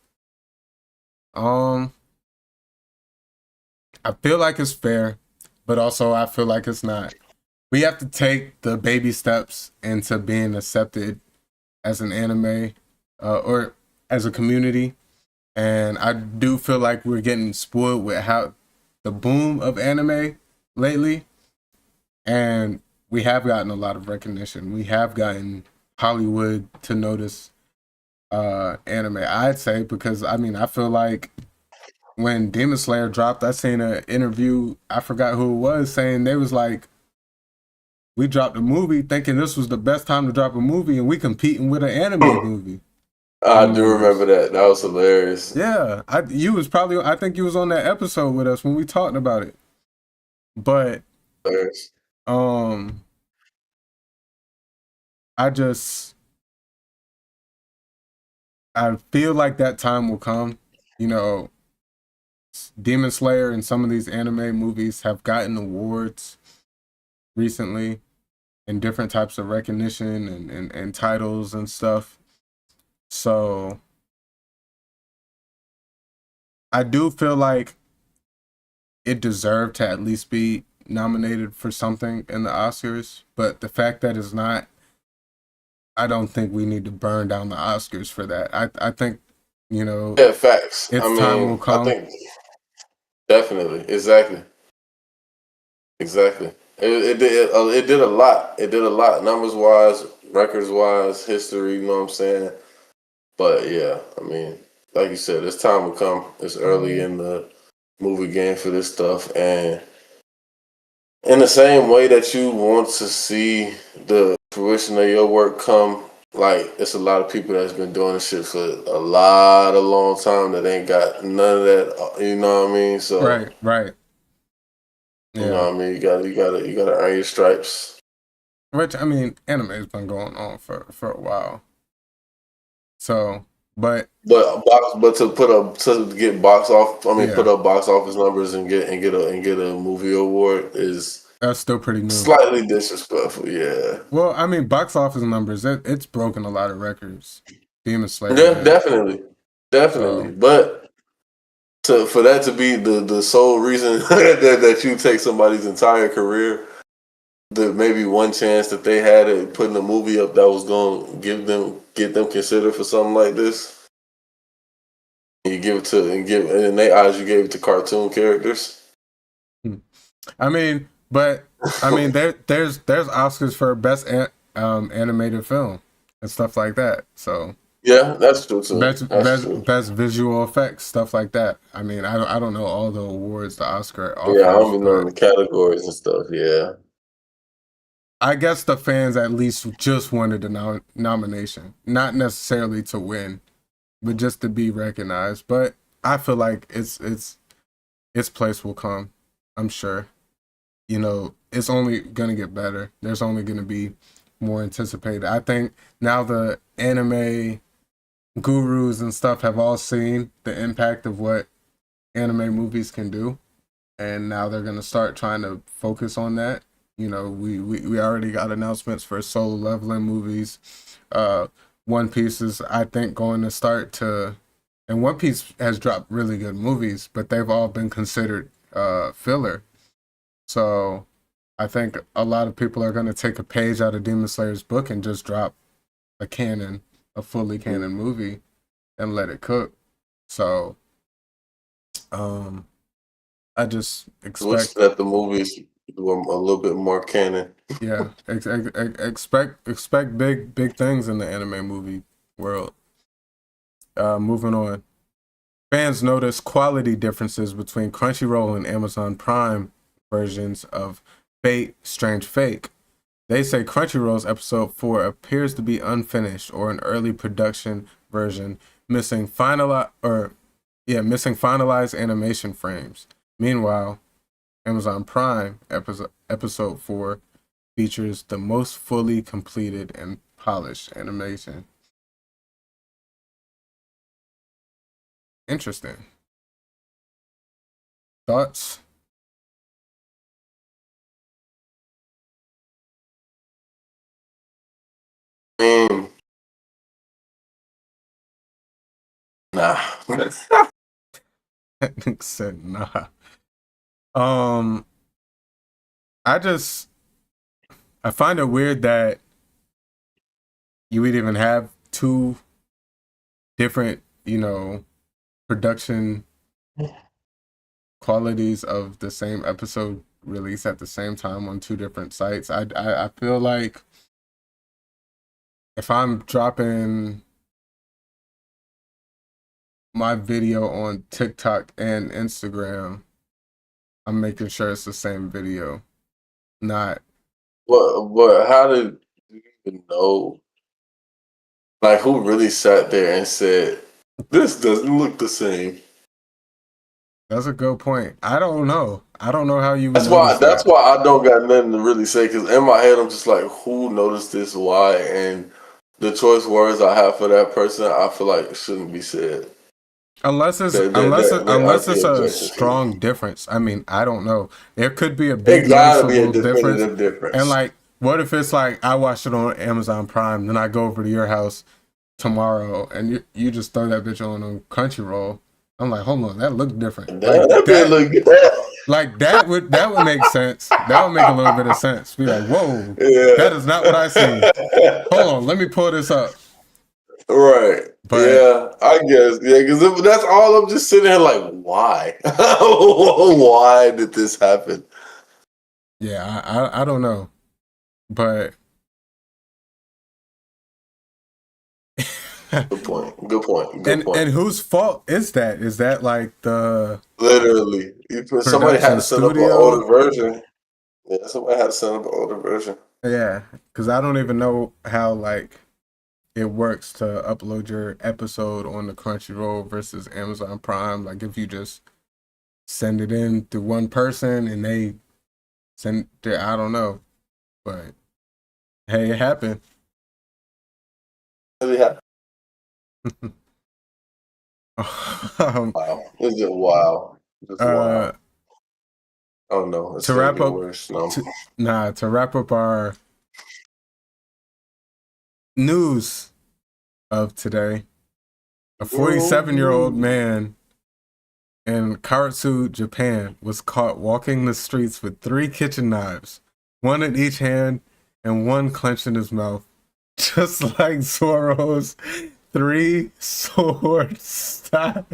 Um, I feel like it's fair, but also I feel like it's not. We have to take the baby steps into being accepted as an anime or as a community. And I do feel like we're getting spoiled with how the boom of anime lately. And we have gotten a lot of recognition. We have gotten Hollywood to notice anime, I'd say, because I mean, I feel like when Demon Slayer dropped, I seen an interview, I forgot who it was, saying they was like, we dropped a movie thinking this was the best time to drop a movie, and we competing with an anime movie. I In do numbers. remember that. That was hilarious. Yeah, I think you was on that episode with us when we talked about it. But Hilarious. um I just I feel like that time will come. You know, Demon Slayer and some of these anime movies have gotten awards recently and different types of recognition and titles and stuff. So I do feel like it deserved to at least be nominated for something in the Oscars, but the fact that it's not, I don't think we need to burn down the Oscars for that. I think, you know, Yeah, facts. I its time will mean, I come. think definitely, exactly. It did a lot. It did a lot, numbers wise, records wise, history. You know what I'm saying? But yeah, I mean, like you said, this time will come. It's early in the movie game for this stuff, and in the same way that you want to see the fruition of your work come, like it's a lot of people that's been doing this shit for a lot of long time that ain't got none of that. You know what I mean? So Right, right. you know Yeah. what I mean? You gotta earn your stripes. Which, I mean, anime has been going on for a while. So, but But to get box off, I mean, put yeah, up box office numbers and get a movie award is that's still pretty new. slightly disrespectful. Yeah, Well, I mean, box office numbers, it's broken a lot of records. Demon Slayer yeah, did. definitely. So, But for that to be the sole reason that you take somebody's entire career, the maybe one chance that they had at putting a movie up that was going to get them considered for something like this, You give it to and in their eyes, you gave it to cartoon characters. I mean, there's Oscars for best animated film and stuff like that. So yeah, that's true too. Best visual effects, stuff like that. I mean, I don't know all the awards the Oscar offers. Yeah, I don't even know the categories and stuff. Yeah, I guess the fans at least just wanted a nomination, not necessarily to win, but just to be recognized. But I feel like its place will come. I'm sure. You know, it's only gonna get better. There's only gonna be more anticipated. I think now the anime gurus and stuff have all seen the impact of what anime movies can do, and now they're gonna start trying to focus on that. You know, we already got announcements for Solo Leveling movies. One Piece is, I think, going to start to, and One Piece has dropped really good movies, but they've all been considered filler. So I think a lot of people are going to take a page out of Demon Slayer's book and just drop a fully canon movie and let it cook. So I just expect that the movies were a little bit more canon. Yeah, expect big things in the anime movie world. Moving on. Fans notice quality differences between Crunchyroll and Amazon Prime versions of Fate Strange Fake. They say Crunchyroll's episode 4 appears to be unfinished or an early production version, missing finalized animation frames. Meanwhile, Amazon Prime episode 4 features the most fully completed and polished animation. Interesting. Thoughts? Nah. Nick said nah. I find it weird that you would even have two different, production qualities of the same episode released at the same time on two different sites. I feel like if I'm dropping my video on TikTok and Instagram, I'm making sure it's the same video, not. But how did you even know? Like, who really sat there and said, "This doesn't look the same"? That's a good point. I don't know. I don't know how you. That's why I don't got nothing to really say. Because in my head, I'm just like, who noticed this? Why? And the choice words I have for that person, I feel like it shouldn't be said. Unless it's a strong difference. I mean, I don't know. There could be a big noticeable difference. And like, what if it's like I watched it on Amazon Prime, then I go over to your house tomorrow, and you just throw that bitch on Crunchyroll? I'm like, hold on, that looked different. Like that would make sense. That would make a little bit of sense. Be like, whoa, that is not what I see. Hold on, let me pull this up. Right. But, yeah, I guess. Yeah, because that's all. I'm just sitting here like, why? Why did this happen? Yeah, I don't know. But Good point. And whose fault is that? Is that like the literally somebody had to set up an older version? Yeah, somebody had to set up an older version. Yeah, because I don't even know how like it works to upload your episode on the Crunchyroll versus Amazon Prime. Like if you just send it in to one person and they send it, I don't know. But hey, it happened. It happened. Wow. It's just wow. Wow. Oh no. To wrap up our news of today, a 47-year-old man in Karatsu, Japan was caught walking the streets with 3 kitchen knives, one in each hand and one clenched in his mouth, just like Zoro's three sword style.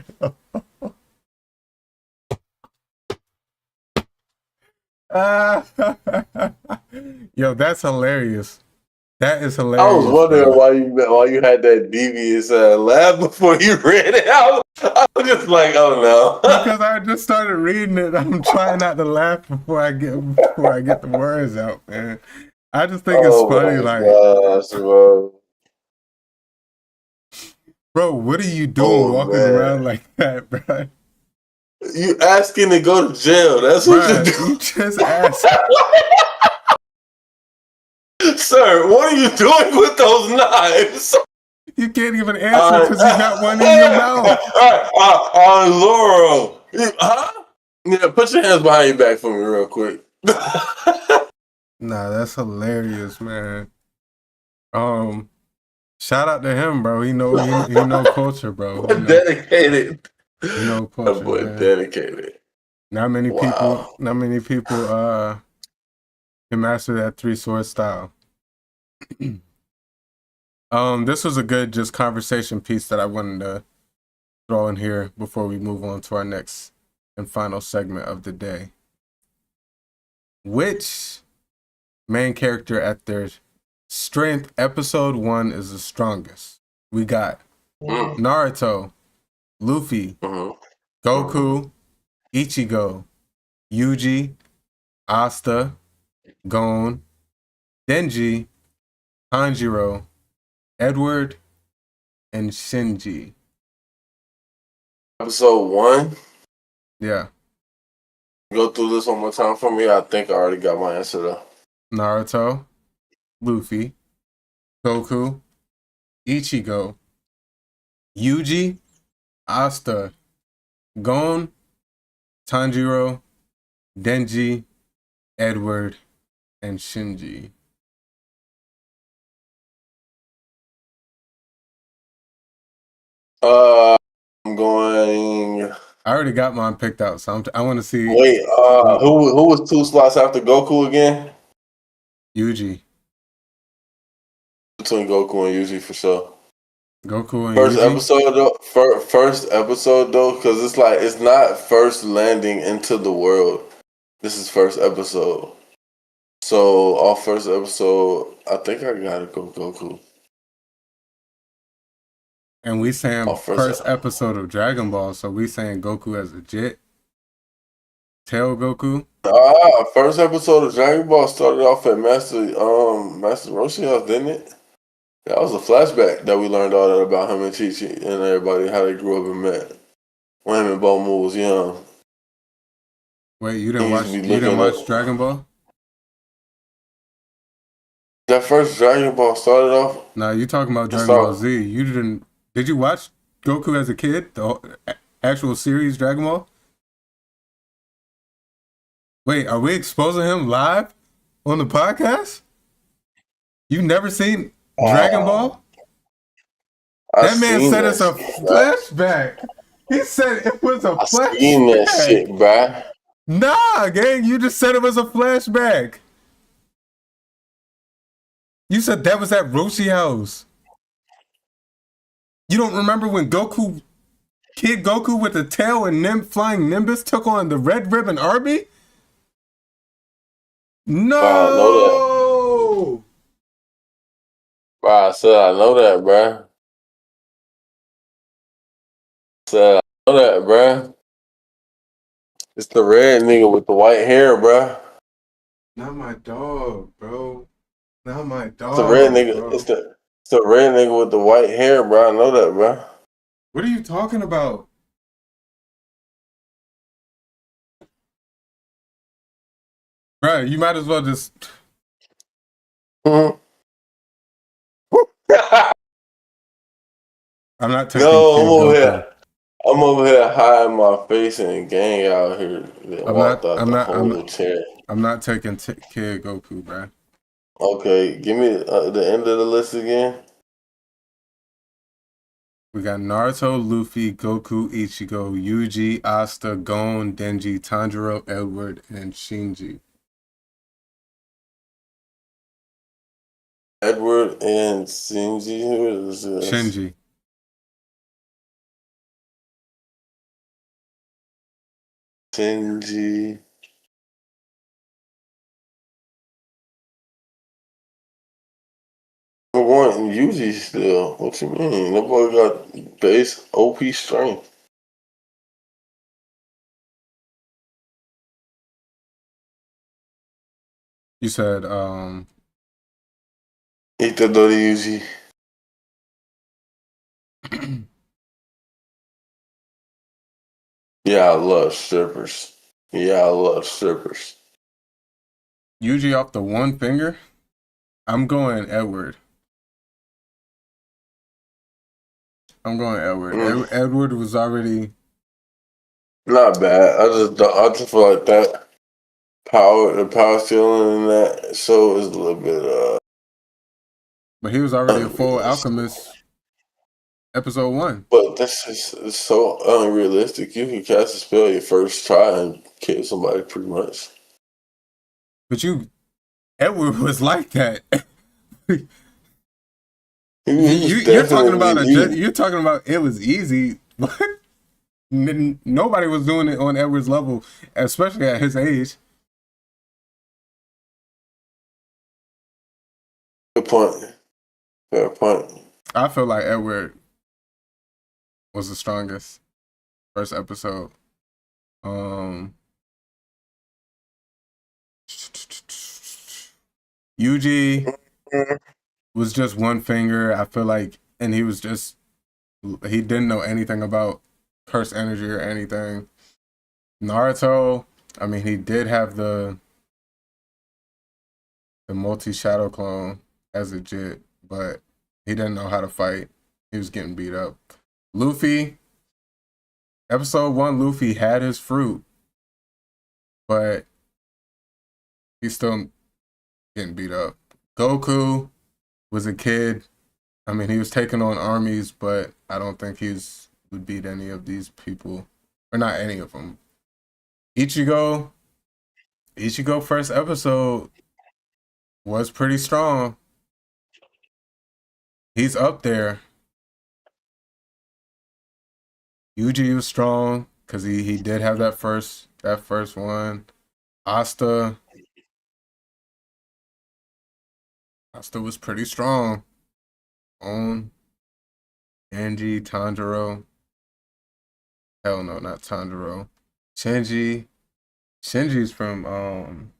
Yo, that's hilarious. That is hilarious. I was wondering bro. why you had that devious laugh before you read it. I was just like, oh no. Because I just started reading it. I'm trying not to laugh before I get the words out, man. I just think it's funny, like, gosh, bro, what are you doing walking around like that, bro? You asking to go to jail. That's what Bruh, you do. you just asked. Sir, what are you doing with those knives? You can't even answer because you got one in your mouth. Laurel. Huh? Yeah, put your hands behind your back for me real quick. Nah, that's hilarious, man. Shout out to him, bro. He know culture, bro. Dedicated. You know culture, That boy man. dedicated. Not many people can master that three sword style. This was a good just conversation piece that I wanted to throw in here before we move on to our next and final segment of the day. Which main character at their strength episode 1 is the strongest? We got Naruto, Luffy, Goku, Ichigo, Yuji, Asta, Gon, Denji, Tanjiro, Edward, and Shinji. Episode 1. Yeah. Go through this one more time for me. I think I already got my answer though. Naruto, Luffy, Goku, Ichigo, Yuji, Asta, Gon, Tanjiro, Denji, Edward, and Shinji. I'm going. I already got mine picked out, so I want to see. Wait, who was 2 slots after Goku again? Yuji. Between Goku and Yuji for sure. Goku and First Yuji? episode though. First episode though, because it's not first landing into the world. This is first episode. So off first episode, I think I gotta go Goku. And we saying first episode of Dragon Ball, so we saying Goku as a jet. Tail Goku. First episode of Dragon Ball started off at Master Roshi House, didn't it? That was a flashback that we learned all that about him and Chi-Chi and everybody, how they grew up and met. When him and Bomu was young. Wait, you didn't watch Dragon Ball? That first Dragon Ball started off? No, you talking about Dragon Ball Z. You didn't. Did you watch Goku as a kid? The actual series Dragon Ball? Wait, are we exposing him live on the podcast? You never seen Dragon Ball? That man said it's a flashback. He said it was a flashback. I seen that shit, bruh. Nah, gang, you just said it was a flashback. You said that was at Roshi House. You don't remember when Kid Goku with the tail and flying Nimbus took on the Red Ribbon Army? No! I know that. Bro, I said I know that, bro. It's the red nigga with the white hair, bro. Not my dog, bro. Not my dog. It's the red nigga. Bro. It's the red nigga with the white hair, bro. I know that, bro. What are you talking about? Bro, you might as well just. I'm not taking. No, I'm over here hiding my face and gang out here. I'm not taking Kid Goku, bro. Okay, give me the end of the list again. We got Naruto, Luffy, Goku, Ichigo, Yuji, Asta, Gon, Denji, Tanjiro, Edward, and Shinji. Edward and Shinji. Who is this? Shinji. Shinji. I'm wanting Yuji still. What you mean? That boy got base OP strength. You said Itadori Yuji. Yeah, I love strippers. Yeah, I love strippers. Yuji off the one finger? I'm going Edward. Edward was already not bad. I just feel like that the power ceiling in that show is a little bit but he was already a full alchemist episode 1. But this is so unrealistic. You can cast a spell your first try and kill somebody pretty much. But Edward was like that. You're talking about it was easy. Nobody was doing it on Edward's level, especially at his age. Good point. Fair point. I feel like Edward was the strongest first episode. Yuji was just one finger. I feel like, and he didn't know anything about curse energy or anything. Naruto, I mean, he did have the multi-shadow clone as a jit, but he didn't know how to fight. He was getting beat up. Luffy, episode 1, Luffy had his fruit, but he's still getting beat up. Goku was a kid. I mean, he was taking on armies, but I don't think would beat any of these people, or not any of them. Ichigo first episode was pretty strong. He's up there. Yuji was strong because he did have that first one. Asta was pretty strong. On Angie, Tanjiro. Hell no, not Tanjiro. Shinji's from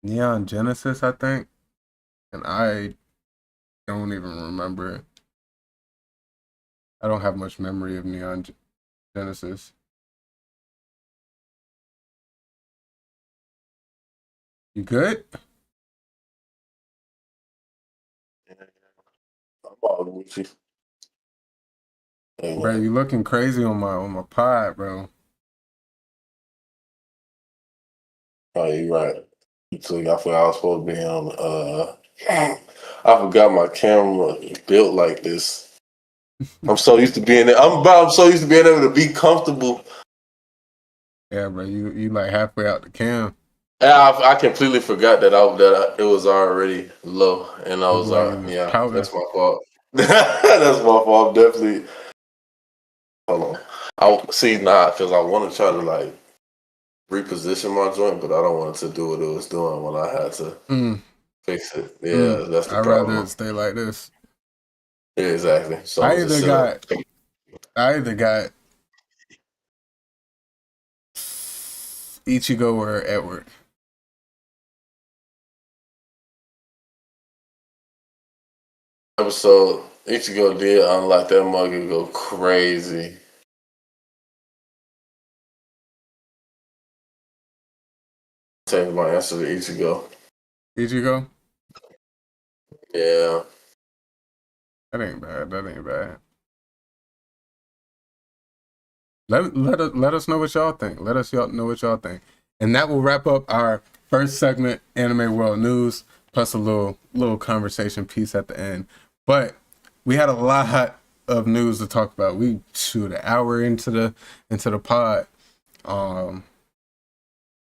Neon Genesis, I think. And I don't even remember it. I don't have much memory of Neon Genesis. You good? I'm all with you. Bro, you looking crazy on my pod, bro. Oh, you're right. So I forgot I was supposed to be on. I forgot my camera built like this. I'm so used to being there. I'm so used to being able to be comfortable. Yeah, bro, you like halfway out the cam. I completely forgot that it was already low, and I was like, yeah, that's my fault. That's my fault. Definitely. Hold on. Because I want to try to like reposition my joint, but I don't want it to do what it was doing when I had to fix it. Yeah, that's the problem. I'd rather stay like this. Yeah, exactly. So I either got Ichigo or Edward. Episode Ichigo did unlock that mug and go crazy. Change my answer to Ichigo. Ichigo? Yeah. That ain't bad. Let us know what y'all think. Let us know what y'all think. And that will wrap up our first segment, Anime World News, plus a little conversation piece at the end. But we had a lot of news to talk about. We shoot an hour into the pod.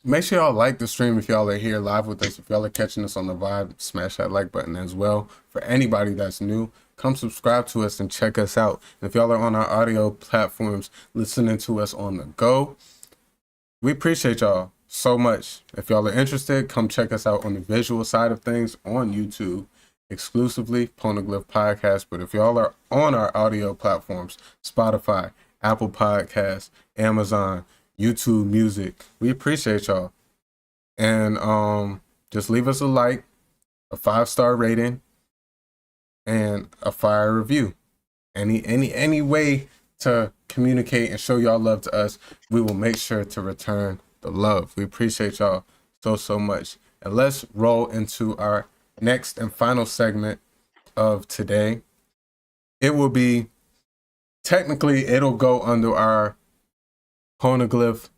Make sure y'all like the stream if y'all are here live with us. If y'all are catching us on the vibe, smash that like button as well. For anybody that's new, come subscribe to us and check us out. And if y'all are on our audio platforms listening to us on the go, we appreciate y'all so much. If y'all are interested, come check us out on the visual side of things on YouTube, exclusively Poneglyph Podcast. But if y'all are on our audio platforms, Spotify, Apple Podcasts, Amazon, YouTube Music, we appreciate y'all. And just leave us a like, a 5-star rating, and a fire review. Any way to communicate and show y'all love to us, we will make sure to return the love. We appreciate y'all so much. And let's roll into our next and final segment of today. It will be, technically, it'll go under our Poneglyph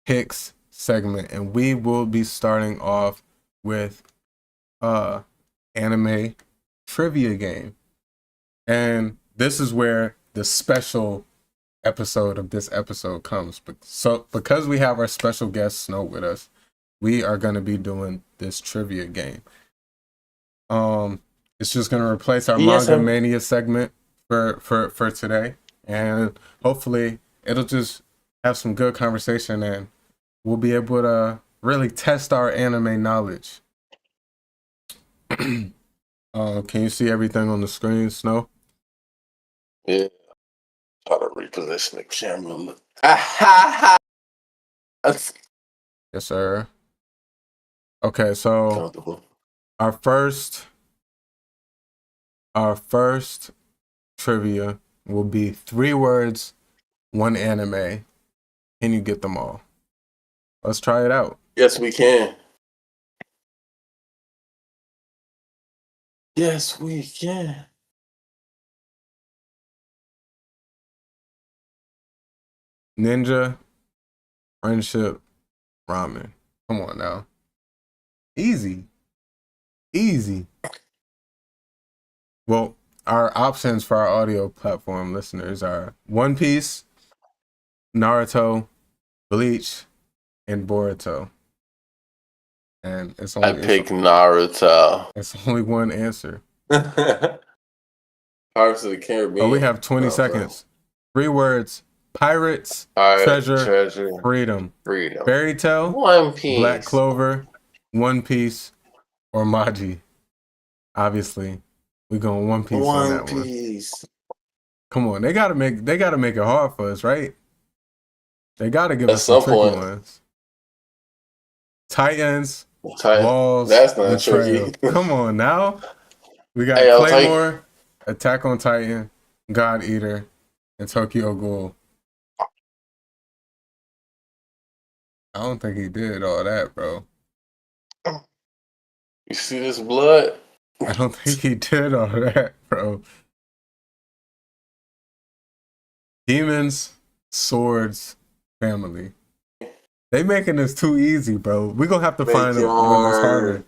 Picks segment, and we will be starting off with anime trivia game. And this is where the special episode of this episode comes. So because we have our special guest Snow with us, we are going to be doing this trivia game. It's just going to replace our Manga Mania segment for today, and hopefully it'll just have some good conversation, and we'll be able to really test our anime knowledge. Can you see everything on the screen, Snow? Yeah. Try to reposition the camera. Yes, sir. Okay, so our first trivia will be 3 words, 1 anime. Can you get them all? Let's try it out. Yes, we can. Yes, we can. Ninja, friendship, ramen. Come on now. Easy. Well, our options for our audio platform listeners are One Piece, Naruto, Bleach, and Boruto. And it's only Naruto. It's only one answer. Pirates of the Caribbean. Oh, we have 20 seconds. 3 words. Pirates, treasure, freedom. Fairy Tale, One Piece, Black Clover, One Piece, or Maji. Obviously, we're going One Piece on that one. Come on, they gotta make it hard for us, right? They gotta give us some tricky ones. Titans, Walls, that's not Betrayal. tricky. Come on now. We got Claymore, Attack on Titan, God Eater, and Tokyo Ghoul. I don't think he did all that, bro. You see this blood? I don't think he did all that, bro. Demons, Swords, Family. They making this too easy, bro. We're going to have to find one that's harder.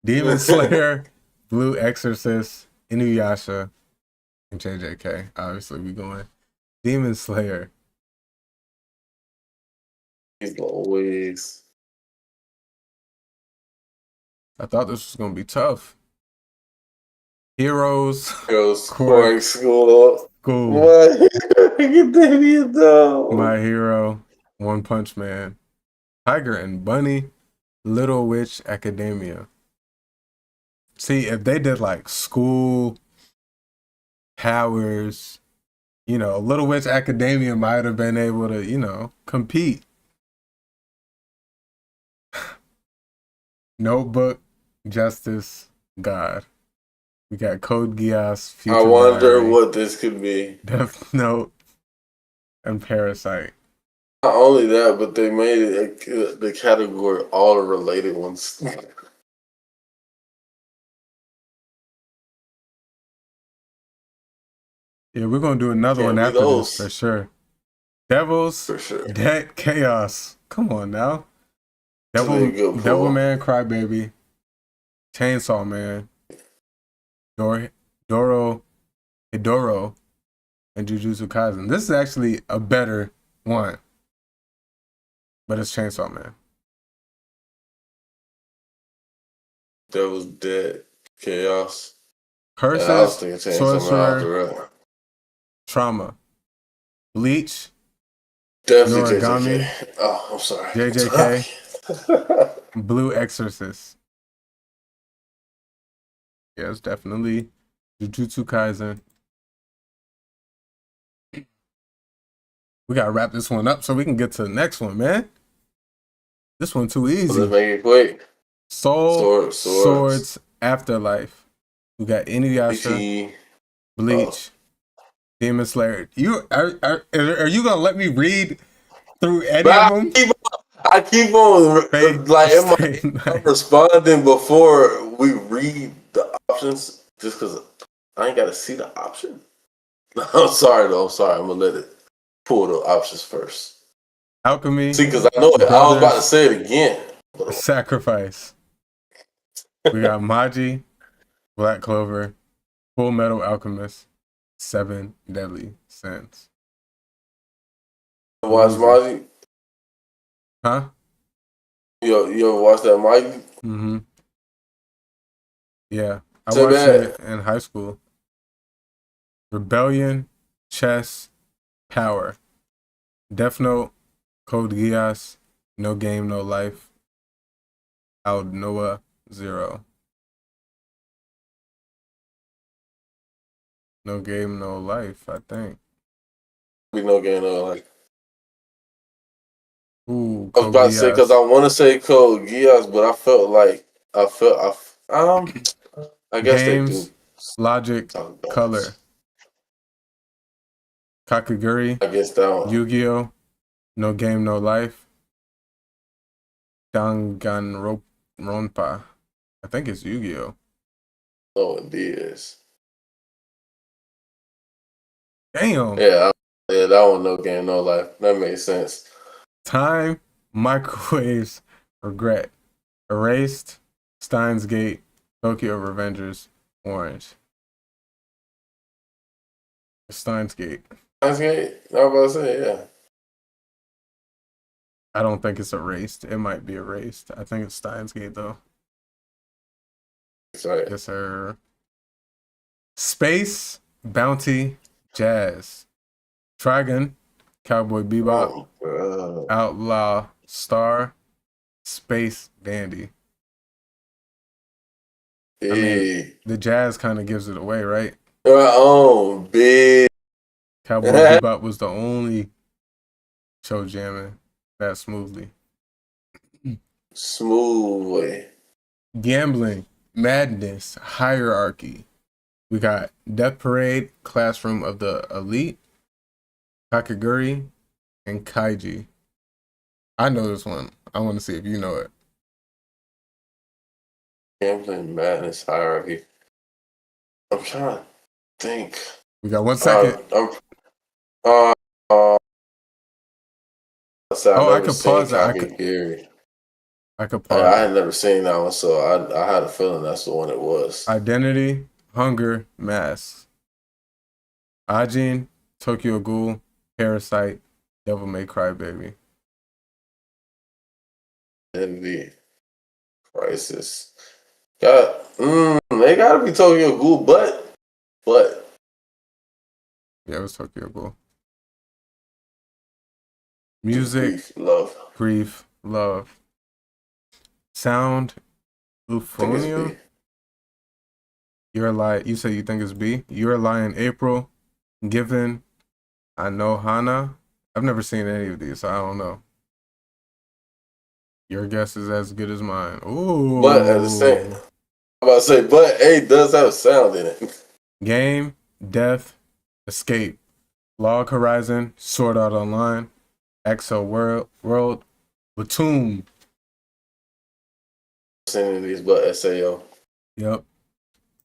Demon Slayer, Blue Exorcist, Inuyasha, and JJK. Obviously, we going Demon Slayer. He's always. I thought this was going to be tough. Heroes, Quark School. My My Hero, One Punch Man, Tiger and Bunny, Little Witch Academia. See, if they did like School, Powers, Little Witch Academia might have been able to, compete. Notebook, Justice, God. We got Code Geass, Future I wonder Diary, what this could be. Death Note, and Parasite. Not only that, but they made it the category all the related ones. Yeah, we're gonna do another one after this for sure. Devils, for sure. Dead Chaos. Come on now. Devilman Crybaby, Chainsaw Man, Hidoro, and Jujutsu Kaisen. This is actually a better one, but it's Chainsaw Man. Devil's Dead Chaos. Curses, Sorcerer, Trauma, Bleach, Definitely Noragami, JJK. Oh, I'm sorry. JJK, Blue Exorcist. Yeah, it's definitely Jujutsu Kaisen. We gotta wrap this one up so we can get to the next one, man. This one too easy. Let's make it quick. Swords, Afterlife. We got Inuyasha, Bleach, Demon Slayer. Are you gonna let me read through any of them? I keep on I'm responding before we read the options, just because I ain't got to see the option. I'm sorry though. I'm sorry. I'm gonna let it pull the options first. Alchemy. See, because I know it. I was about to say it again. Sacrifice. We got Maji, Black Clover, Full Metal Alchemist, 7 Deadly Sins. Watch Maji? Huh? You ever watch that Maji? Mm-hmm. Yeah. I watched it in high school. Rebellion, Chess, Power. Death Note, Code Geass, No Game, No Life. Noah 0. No Game, No Life, I think. No Game, No Life. Ooh, I was about to say, because I want to say Code Geass, but I guess Games, they do. Logic, Color. Kakaguri, I guess that one. Yu-Gi-Oh, No Game, No Life. Danganronpa. I think it's Yu-Gi-Oh. Oh, it is. Damn. Yeah, that one, No Game, No Life. That makes sense. Time, Microwaves, Regret. Erased, Steins Gate, Tokyo Revengers, Orange. Steins Gate. Steins Gate? I was about to say, yeah. I don't think it's erased. It might be erased. I think it's Steins Gate, though. Sorry. Yes, sir. Space, Bounty, Jazz. Trigun, Cowboy Bebop, Outlaw Star, Space Dandy. Big. I mean, the jazz kind of gives it away, right? Big. Cowboy Bebop was the only show jamming that smoothly. Smoothly. Gambling, Madness, Hierarchy. We got Death Parade, Classroom of the Elite, Kakaguri, and Kaiji. I know this one. I want to see if you know it. Gambling, Madness, Hierarchy. I'm trying to think. We got 1 second. I could pause it. I could pause I had never seen that one, so I had a feeling that's the one it was. Identity, Hunger, Mask. Ajin, Tokyo Ghoul, Parasite, Devil May Cry Baby. Identity, Crisis. They gotta be Tokyo Ghoul, but. Yeah, it was Tokyo Ghoul. Music, Grief, Love. Sound, Euphonia. You're a Lie. You say you think it's B. You're a Lie in April. Given, I Know Hana. I've never seen any of these, so I don't know. Your guess is as good as mine. Ooh. But at the same, I'm about to say, but A does have sound in it. Game, Death, Escape, Log Horizon, Sword Art Online, Exo World, Platoon. Seen these, but SAO. Yep.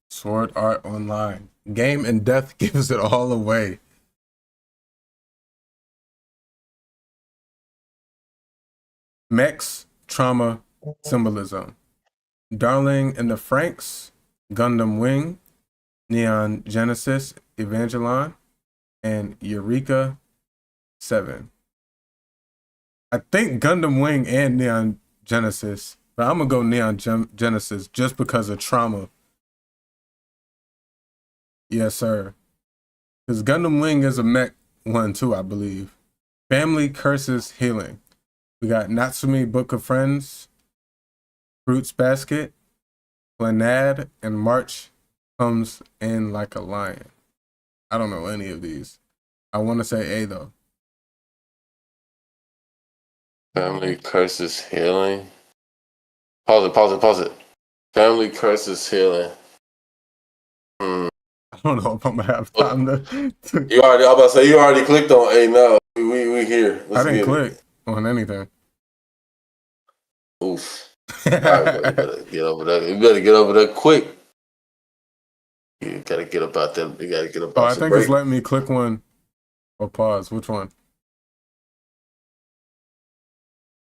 Sword Art Online. Game and Death gives it all away. Mechs, Trauma, Symbolism. Darling in the Franxx, Gundam Wing, Neon Genesis, Evangelion, and Eureka 7. I think Gundam Wing and Neon Genesis, but I'm going to go Neon Genesis just because of Trauma. Yes, sir. Because Gundam Wing is a mech one too, I believe. Family Curses Healing. We got Natsumi Book of Friends, Fruits Basket, Glenad, and March Comes In Like a Lion. I don't know any of these. I want to say A though. Family Curses Healing. Pause it. Family Curses Healing. I don't know if I'm gonna have time to. You already. I'm about to say you already clicked on A now. We here. I didn't click on anything. Oof. All right, bro, you better get over that. You better get over that quick. You gotta get up out there. You gotta get up out. I think it's letting me click one or pause. Which one?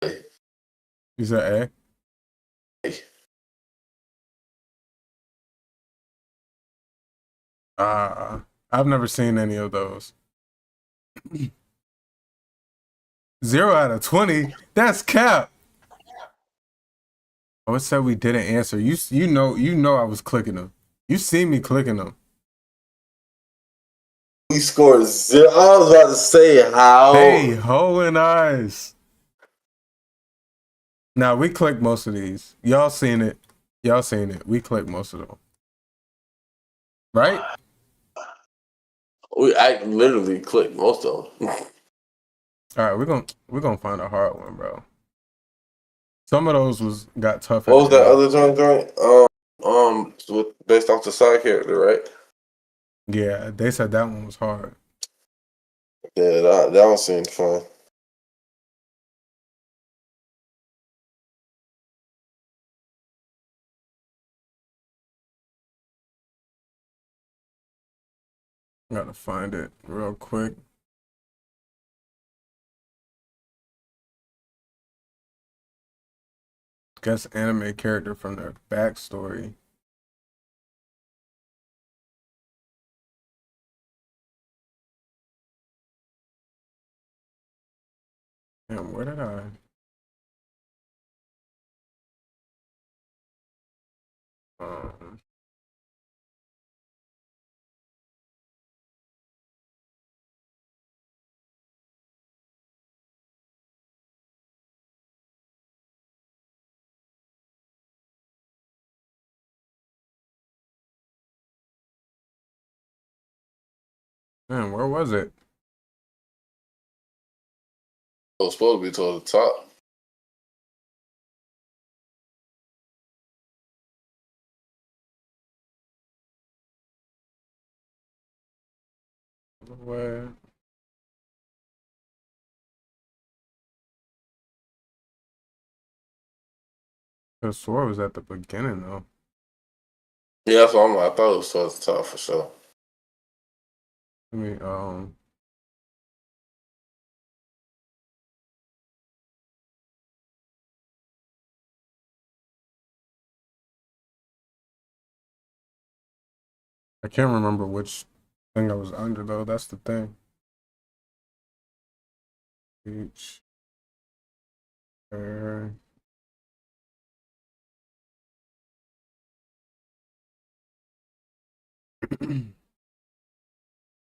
You said A? I've never seen any of those. 0 out of 20? That's cap. Oh, it said we didn't answer. You know I was clicking them. You see me clicking them. We scored 0. I was about to say how. Hey, ho and eyes. Now we clicked most of these. Y'all seen it. We clicked most of them. Right? I literally clicked most of them. All right, we're gonna find a hard one, bro. Some of those got tough. What was that other joint? Based off the side character, right? Yeah, they said that one was hard. Yeah, that one seemed fun. Gotta find it real quick. Guess anime character from their backstory. Damn, where did I? Man, where was it? It was supposed to be toward the top. Where? I swore it was at the beginning though. Yeah, that's what I thought it was toward the top for sure. Let me I can't remember which thing I was under though. That's the thing. Each.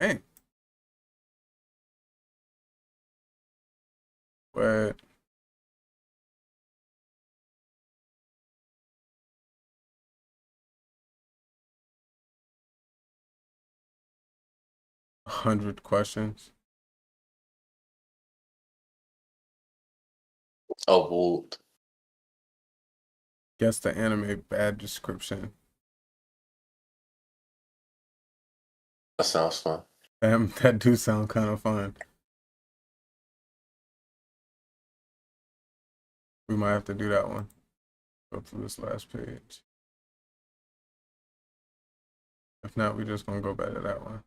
Hey. What? $100 questions. Oh, Guess the anime bad description. that sounds fun. That do sound kind of fun. We might have to do that one. Go through this last page. If not, we're just gonna go back to that one.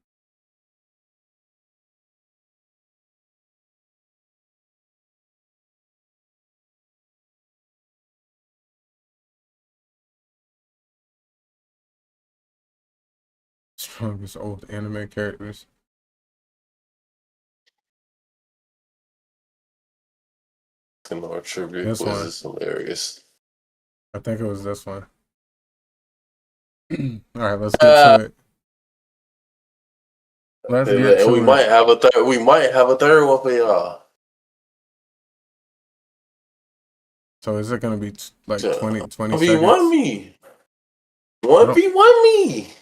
Strongest old anime characters. Our tribute This quiz is hilarious. I think it was this one. All right, let's get to it. We might have a third one for y'all. So is it gonna be like 20 1v1 seconds? me. 1v1 me.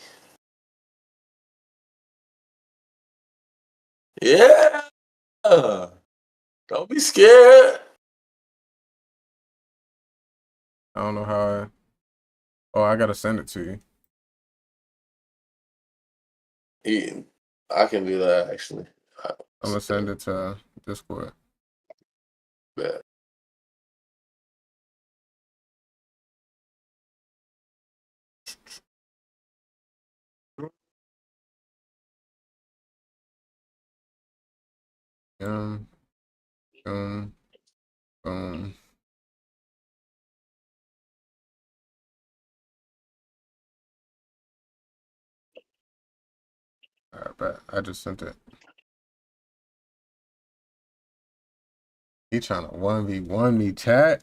Yeah. Don't be scared. I don't know how I gotta send it to you. Yeah, I can do that actually. I'm gonna send it to Discord. Yeah. Boom, boom, boom. Alright, bet. I just sent it. He trying to 1v1 me, chat.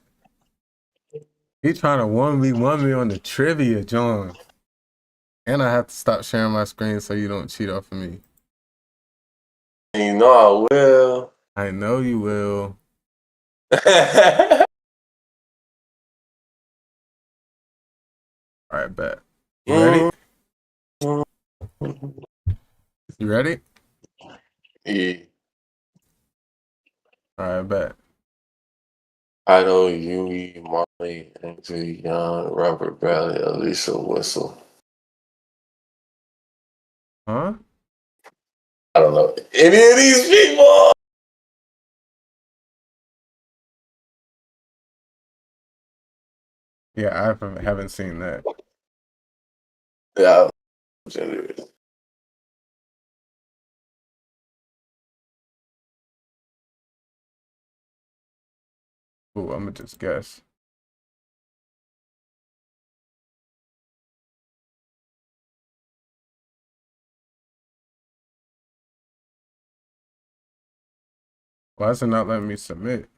He trying to 1v1 me on the trivia, John. And I have to stop sharing my screen so you don't cheat off of me. You know I will. I know you will. Alright, bet. You ready? You ready? Yeah. Alright, bet. I know Yui, Marley, Andrew Young, Robert Bradley, Alicia Whistle. Huh? I don't know any of these people. Yeah, I haven't seen that. Yeah. Ooh, I'm gonna just guess. Why is it not letting me submit?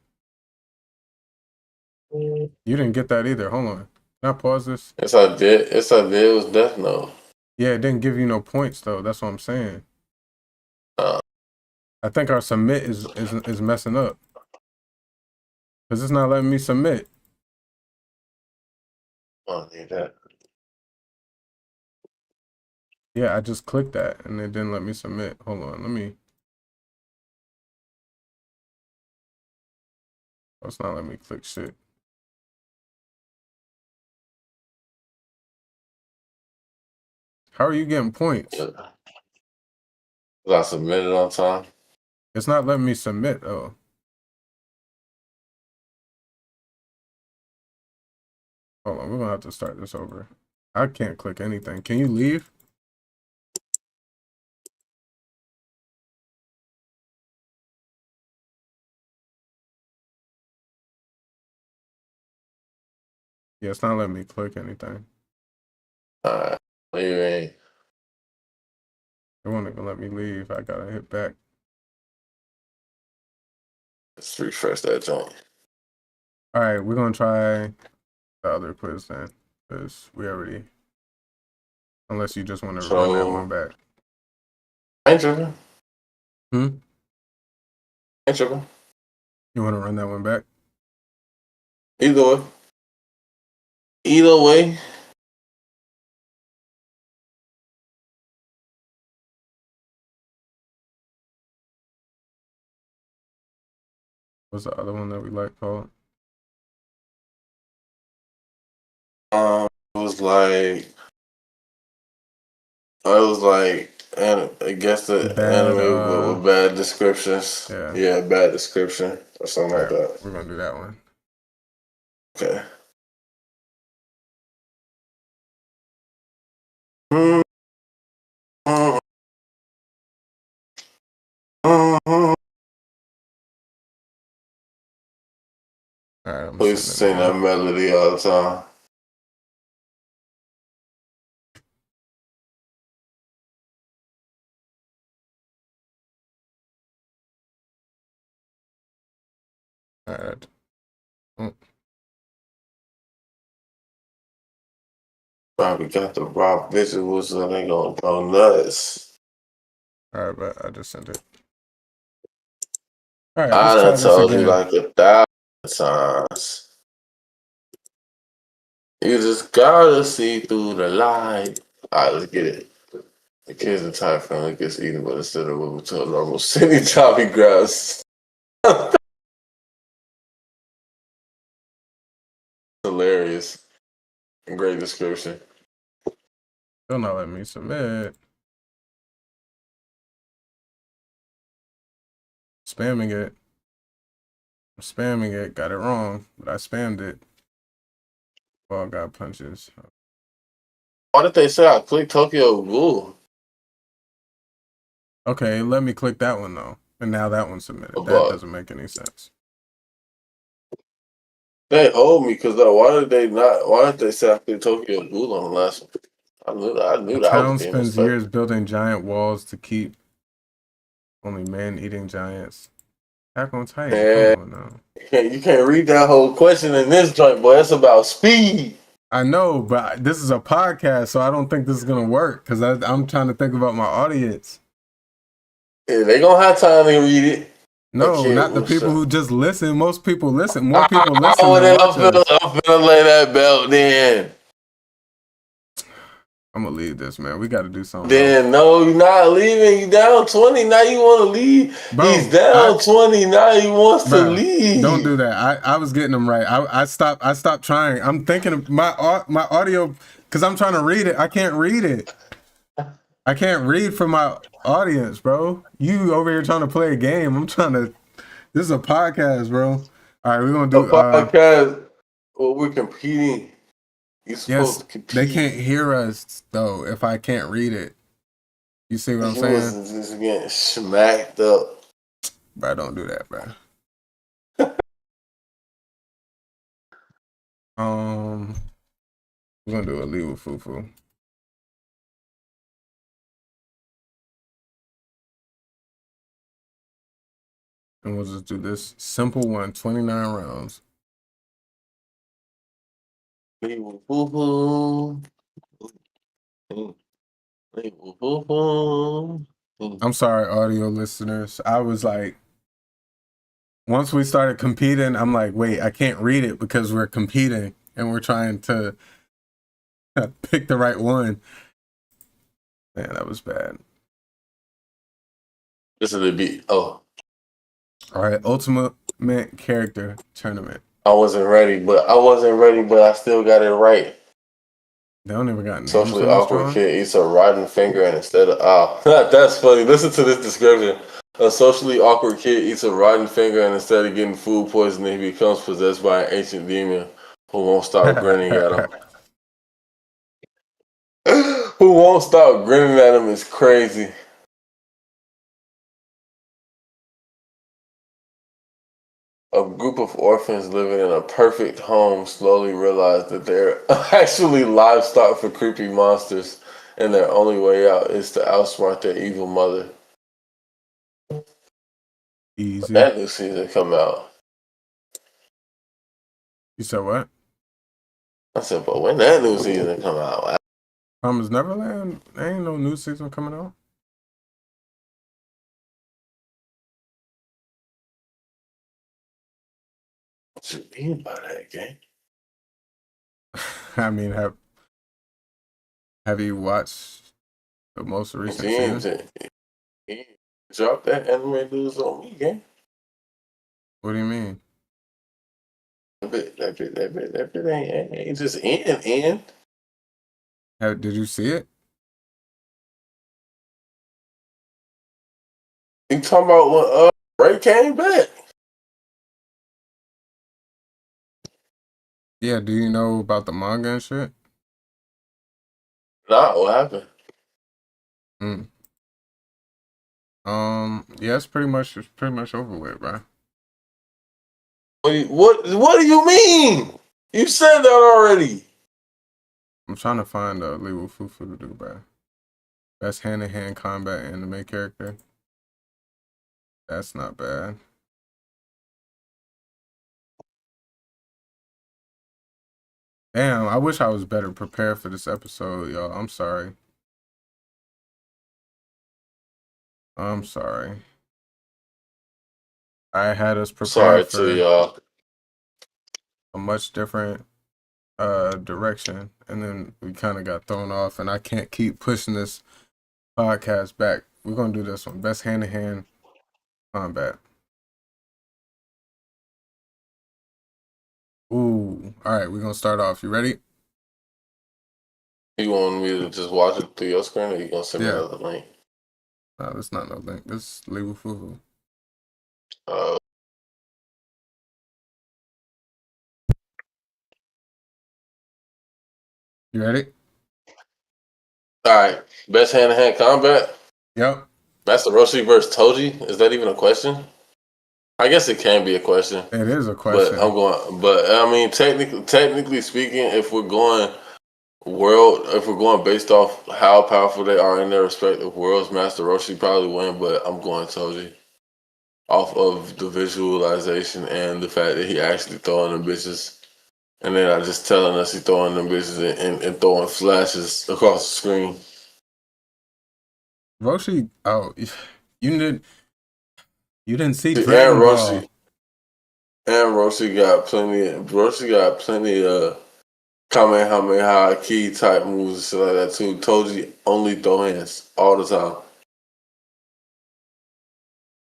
You didn't get that either. Hold on. Can I pause this? Yes, I did. Yes, I did. It was Death Note. Yeah, it didn't give you no points though. That's what I'm saying. I think our submit is messing up. Cause it's not letting me submit. I don't need that. Yeah, I just clicked that and it didn't let me submit. Hold on, let me. Oh, it's not letting me click shit. How are you getting points? Was I submitted on time? It's not letting me submit though. Hold on, we're gonna have to start this over. I can't click anything. Can you leave? Yeah, it's not letting me click anything. Alright. Leaving. It won't even let me leave. I gotta hit back. Let's refresh that joint. All right, we're gonna try the other quiz then, because we already. Unless you just want to run that one back. I ain't tripping. Hmm. Ain't tripping. You want to run that one back? Either way. Either way. What's the other one that we like called? It was like. And I guess the Bad, anime with bad descriptions. Yeah, bad description or something like that. We're gonna do that one. Okay. All right, I'm We used to sing that melody all the time. All right. Oh. Probably got the raw visuals, so they gonna go nuts. All right, but I just sent it. All right, I let's try done this told you again. like 1,000 times. You just gotta see through the light. Alright, let's get it. The kids are tired from it gets eaten, but instead of moving to a normal city, choppy grass. Hilarious. Great description. Still not letting me submit. Spamming it. I'm spamming it. Got it wrong, but I spammed it. Ball got punches. Why did they say I clicked Tokyo Ghoul? Okay, let me click that one though. And now that one's submitted. That doesn't make any sense. They hold me because why did they not? Why did they say I clicked Tokyo Ghoul on the last one? I knew The that town was spends years building giant walls to keep only man-eating giants. Attack on Titan. Yeah. Come on now. You can't read that whole question in this joint, boy. It's about speed. I know, but this is a podcast, so I don't think this is gonna work because I'm trying to think about my audience. Yeah, they gonna have time to read it. No, not the people who just listen. Most people listen. More people listen than watch us. I'm finna lay that belt then. I'm gonna leave this, man. We got to do something. Then else. No, you're not leaving. You down 20. Now you want to leave. Bro, he's down 20. Now he wants to leave. Don't do that. I was getting them right. I stopped trying. I'm thinking of my audio because I'm trying to read it. I can't read it. I can't read for my audience, bro. You over here trying to play a game. I'm trying to. This is a podcast, bro. All right, we're gonna do a podcast. Well, we're competing. You're supposed to compete. They can't hear us though if I can't read it. You see what I'm saying? Just getting smacked up. Bro, don't do that, bro. We're gonna do a lead with Fufu. And we'll just do this simple one, 29 rounds. Lead with Fufu. I'm sorry, audio listeners. I was like, once we started competing, I'm like, wait, I can't read it because we're competing and we're trying to pick the right one. Man, that was bad. This is the beat. Oh. All right, Ultimate Character Tournament. I wasn't ready, but I still got it right. They don't even got names. Socially awkward kid eats a rotten finger and instead of that's funny. Listen to this description. A socially awkward kid eats a rotten finger and instead of getting food poisoning, he becomes possessed by an ancient demon who won't stop grinning at him. Who won't stop grinning at him is crazy. A group of orphans living in a perfect home slowly realize that they're actually livestock for creepy monsters, and their only way out is to outsmart their evil mother. Easy. That new season come out. You said what? I said, but when that new season come out? Promise Neverland? There ain't no new season coming out. What you mean by that, gang? I mean, have you watched the most recent season? He dropped that anime news on me, gang. What do you mean? That bit ain't just end. Did you see it? You talking about when Ray came back? Yeah, do you know about the manga and shit? Nah, what happened? Yeah, it's pretty much over with, bro. What do you mean? You said that already. I'm trying to find a legal Fufu to do, bro. Best hand-to-hand combat anime character. That's not bad. Damn, I wish I was better prepared for this episode, y'all. I'm sorry. I had us prepared for y'all. a much different direction, and then we kind of got thrown off, and I can't keep pushing this podcast back. We're gonna do this one. Best hand-to-hand combat. Ooh, all right. We're gonna start off. You ready? You want me to just watch it through your screen, or you gonna send me another link? No, that's not no link. This is legal fufu. You ready? All right. Best hand-to-hand combat. Yep. Master Roshi versus Toji. Is that even a question? I guess it can be a question. It is a question. But I'm going. But I mean, technically speaking, if we're going based off how powerful they are in their respective worlds, Master Roshi probably win. But I'm going Toji off of the visualization and the fact that he actually throwing them bitches. And then I just telling us he throwing them bitches and throwing flashes across the screen. Roshi, you didn't see Dragon Ball. And Roshi got plenty of Kamehameha key type moves and shit like that too. Toji only throw hands all the time.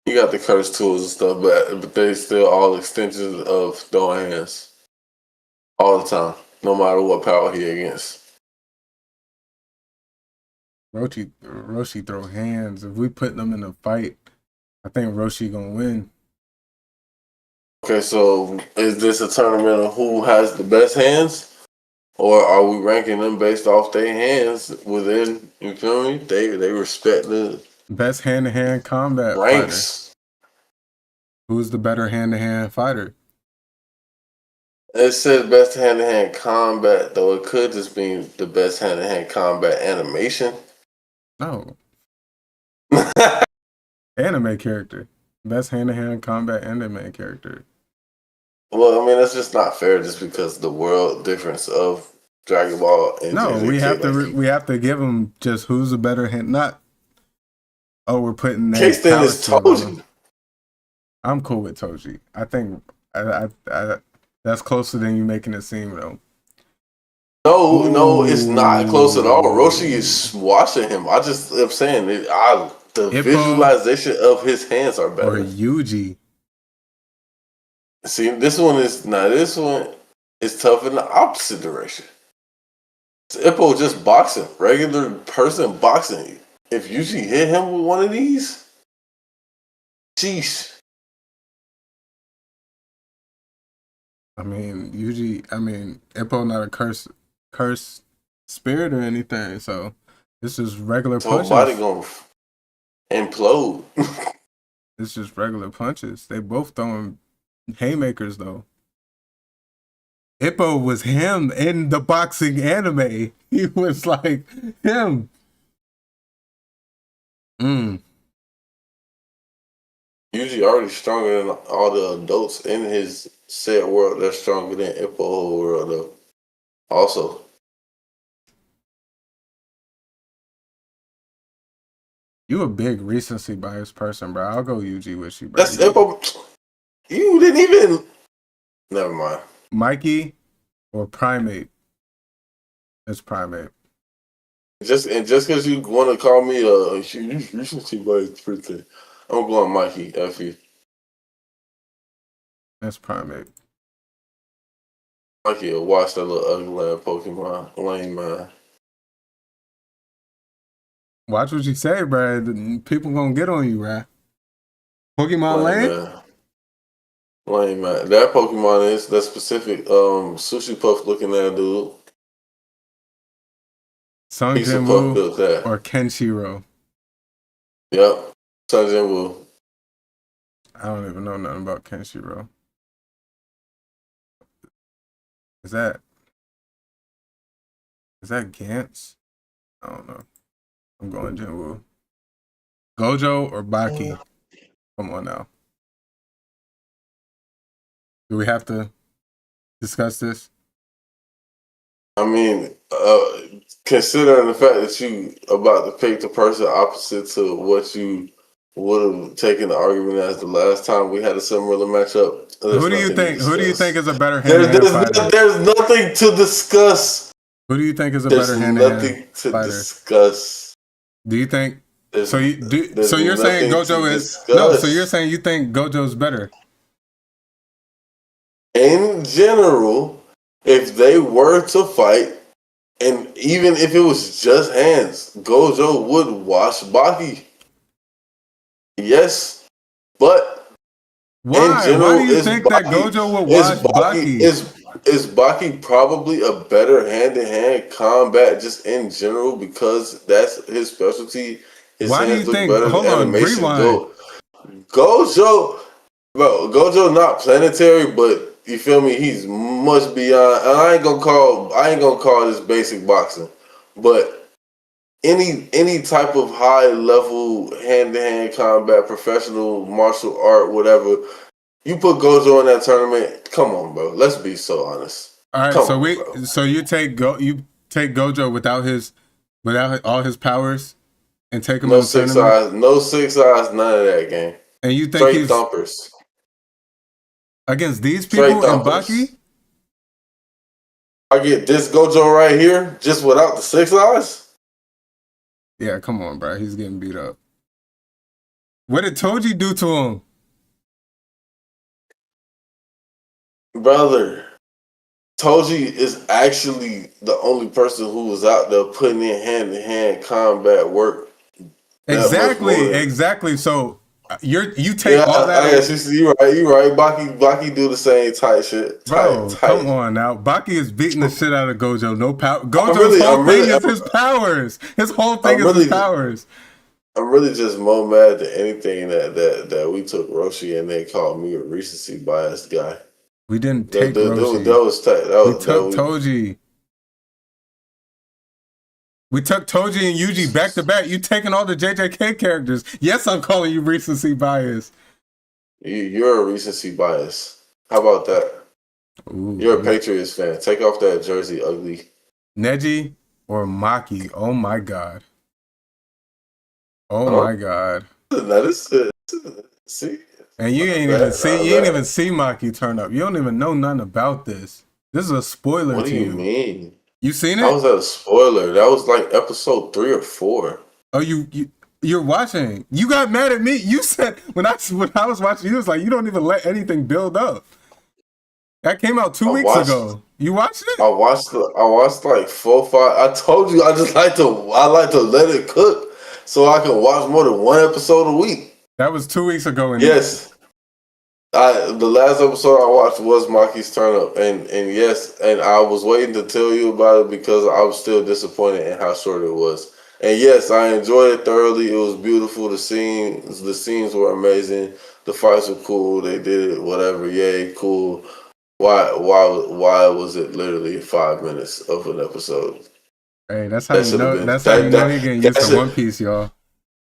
He got the curse tools and stuff, but they still all extensions of throwing hands. All the time, no matter what power he against. Roshi throw hands. If we put them in a fight, I think Roshi gonna win. Okay, so is this a tournament of who has the best hands? Or are we ranking them based off their hands within, you feel me? They respect the best hand-to-hand combat ranks. Fighter. Who's the better hand-to-hand fighter? It says best hand-to-hand combat, though it could just be the best hand-to-hand combat animation. No. Anime character. Best hand-to-hand combat anime character. Well, I mean, that's just not fair just because the world difference of Dragon Ball and no, we have to give them just who's the better hand. Not, we're putting that. K-Stan is Toji. I'm cool with Toji. I think I that's closer than you making it seem, though. No, it's not close at all. Roshi is watching him. I'm saying the visualization of his hands are better. Or Yuji. See, this one is tough in the opposite direction. It's Ippo just boxing, regular person boxing. If Yuji hit him with one of these, sheesh. I mean, Ippo not a curse spirit or anything, so this is regular punches. So body gonna implode. It's just regular punches. They both throwing haymakers, though. Ippo was him in the boxing anime. He was like him. Yuji already stronger than all the adults in his said world. They're stronger than Ippo whole world, though. Also. You a big recency bias person, bro. I'll go Yuji with you, bro. That's Ippo. You didn't even. Never mind. Mikey or Primate? It's Primate. Just because you want to call me a recency bias person, I'm going Mikey. F you. That's Primate. Mikey will watch that little ugly Pokemon. Lame man. Watch what you say, bro. People gonna get on you, bro. Pokemon lame? Lame man. That Pokemon is that specific sushi puff looking at dude. Sung Jinwoo or Kenshiro? Yep. Sung Jinwoo. I don't even know nothing about Kenshiro. Is that Gantz? I don't know. I'm going Jinwoo. Gojo or Baki? Come on now. Do we have to discuss this? I mean, considering the fact that you about to pick the person opposite to what you would have taken the argument as the last time we had a similar matchup. Who do you think is a better hand-to-hand fighter? There's nothing to discuss. Who do you think is a better hand-to-hand There's nothing to fighter? Discuss. Do you think? There's, so you're saying Gojo is discuss. no? So you're saying you think Gojo's better? In general, if they were to fight, and even if it was just hands, Gojo would wash Baki. Yes, but why? In general, Why do you think that Gojo would wash Baki? Is Baki probably a better hand-to-hand combat just in general because that's his specialty? His Why do you think? Hold on, rewind. Gojo, bro. Gojo not planetary, but you feel me? He's much beyond. And I ain't gonna call this basic boxing, but any type of high level hand-to-hand combat, professional martial art, whatever. You put Gojo in that tournament. Come on, bro. Let's be so honest. All right, so you take Gojo without all his powers and take him no in the six tournament? eyes, no 6 eyes, none of that game. And you think straight he's thumpers against these people and Baki? I get this Gojo right here just without the 6 eyes. Yeah, come on, bro. He's getting beat up. What did Toji do to him? Brother, Toji is actually the only person who was out there putting in hand-to-hand combat work. Exactly. So you take all that. I guess you're right. Baki do the same tight shit. Bro, come on now. Baki is beating the shit out of Gojo. No power. Gojo's whole thing is his powers. His whole thing is his powers. I'm really just more mad than anything that we took Roshi and they called me a recency bias guy. We didn't take Roshi. We took Toji. We took Toji and Yuji back to back. You taking all the JJK characters. Yes, I'm calling you recency bias. You're a recency bias. How about that? Ooh, you're a Patriots fan. Take off that jersey, ugly. Neji or Maki? Oh my god. Oh my god. That is see. And you ain't even see Maki turn up. You don't even know nothing about this. This is a spoiler to you. What do you mean? You seen it? How was that a spoiler? That was like episode 3 or 4. Oh, you're watching. You got mad at me. You said when I was watching, you was like, you don't even let anything build up. That came out 2 weeks ago. You watched it? I watched like 4 or 5. I told you I like to let it cook so I can watch more than one episode a week. That was 2 weeks ago. Yes. The last episode I watched was Maki's turn up, and yes, and I was waiting to tell you about it because I was still disappointed in how short it was. And yes, I enjoyed it thoroughly. It was beautiful. The scenes were amazing. The fights were cool. They did it, whatever. Yay, cool. Why was it literally 5 minutes of an episode? Hey, that's how you know. That's how you know you're getting used to One Piece, y'all.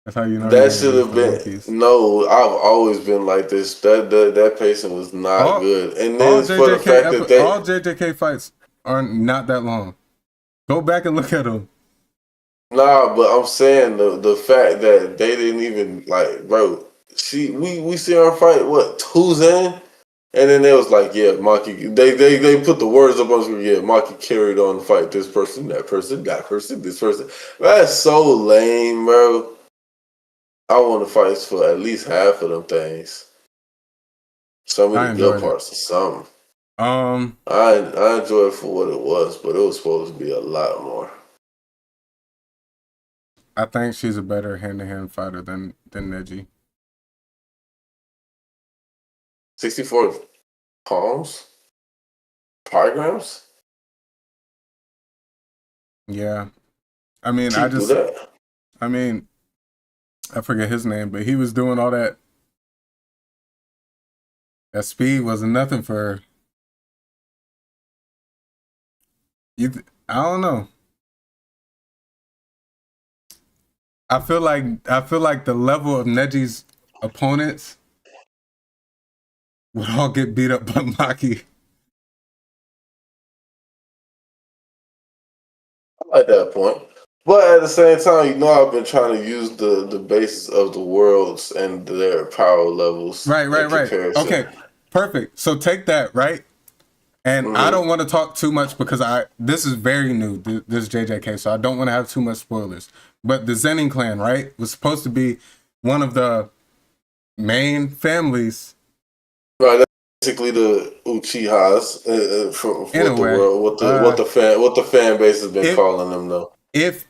That's how you know. That should have been. No, I've always been like this. That pacing was not good. And then for the fact that all JJK fights are not that long. Go back and look at them. Nah, but I'm saying the fact that they didn't even like, bro. We see her fight what 2's in, and then they was like, yeah, Maki. They put the words up on screen. Yeah, Maki carried on the fight. This person, that person, this person. That's so lame, bro. I want to fight for at least half of them things. Some of the good parts or something. I enjoyed it for what it was, but it was supposed to be a lot more. I think she's a better hand-to-hand fighter than Neji. 64 palms? Trigrams? Yeah. I mean, I forget his name, but he was doing all that. That speed wasn't nothing for her. I don't know. I feel like the level of Neji's opponents would all get beat up by Maki. I like that point. But at the same time, I've been trying to use the basis of the worlds and their power levels in Right. comparison. Okay, perfect. So take that, right? And I Mm-hmm. don't want to talk too much because this is very new, this JJK, so I don't want to have too much spoilers. But the Zenin clan, right, was supposed to be one of the main families. Right, that's basically the Uchihas for In what a the way, world, what the fan base has been if calling them though. if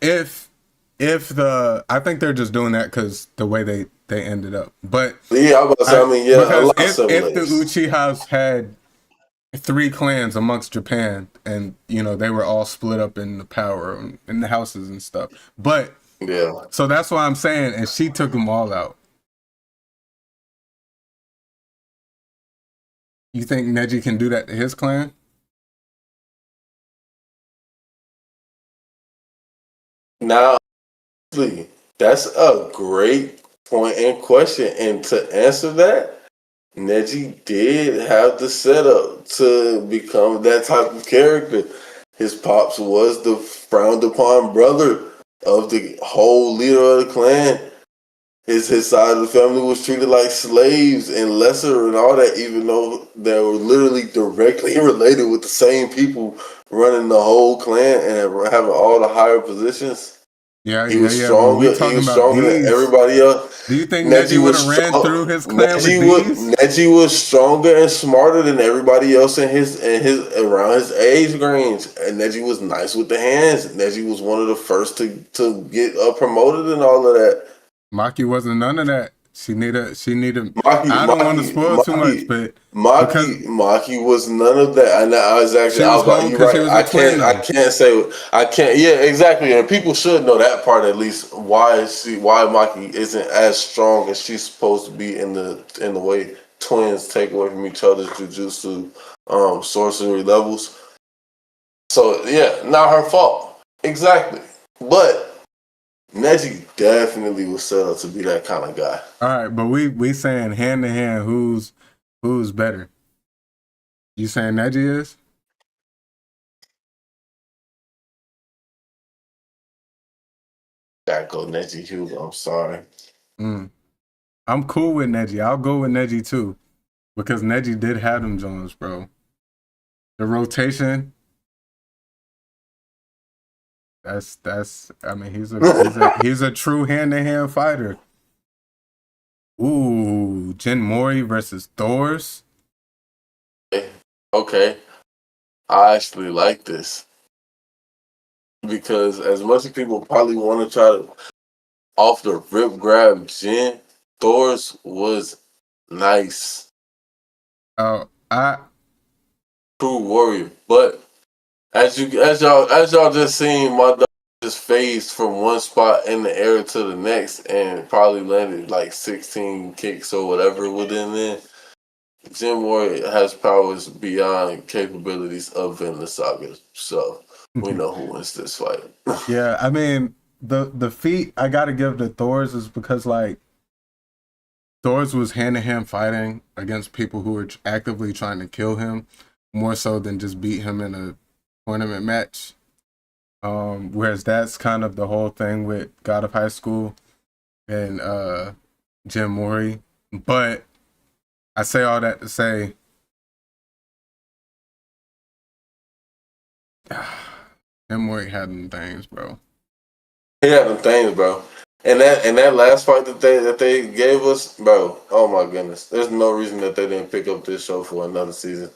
I think they're just doing that because the way they ended up. But Yeah, I was about to say, a because lot of if the siblings. Uchihas had 3 clans amongst Japan, and they were all split up in the power in the houses and stuff. But Yeah. so that's why I'm saying, and she took them all out. You think Neji can do that to his clan? Now, actually, that's a great point and question. And to answer that, Neji did have the setup to become that type of character. His pops was the frowned upon brother of the whole leader of the clan. His side of the family was treated like slaves and lesser and all that, even though they were literally directly related with the same people running the whole clan and having all the higher positions. Yeah. He was But we stronger. He talking was about stronger than these. everybody else. Do you think Neji Neji would was have ran strong. through his clan with these? Neji was stronger and smarter than everybody else in his around his age range. And Neji was nice with the hands. Neji was one of the first to get promoted and all of that. Maki wasn't none of that. She needed. Maki, I don't want to Maki, spoil too much, Maki, but because Maki was none of that. I was actually, she I was was like, home you're because she right. was a twin, though. I can't. Yeah, exactly. And people should know that part at least. Why Maki isn't as strong as she's supposed to be in the way twins take away from each other's jujutsu, sorcery levels. So yeah, not her fault. Exactly. But Neji definitely was set up to be that kind of guy. All right, but we saying hand to hand, who's better? You saying Neji is? Gotta go Neji Hugo. I'm sorry. I'm cool with Neji. I'll go with Neji too, because Neji did have them Jones, bro. The rotation. That's. I mean, he's a true hand to hand fighter. Ooh, Jin Mori versus Thors. Okay. I actually like this because as much as people probably want to try to off the rip grab Jin, Thor's was nice. Oh, True warrior. But as y'all just seen, my dog just phased from one spot in the air to the next and probably landed like 16 kicks or whatever within there. Jim Warrior has powers beyond capabilities of Vinland Saga, so we know who wins this fight. yeah. I mean, the feat I gotta give to Thors is because like Thors was hand to hand fighting against people who were actively trying to kill him, more so than just beat him in a tournament match. Whereas that's kind of the whole thing with God of High School and Jim Mori. But I say all that to say Jim Mori had them things, bro. He had them things, bro. And that last fight that they gave us, bro. Oh my goodness, there's no reason that they didn't pick up this show for another season.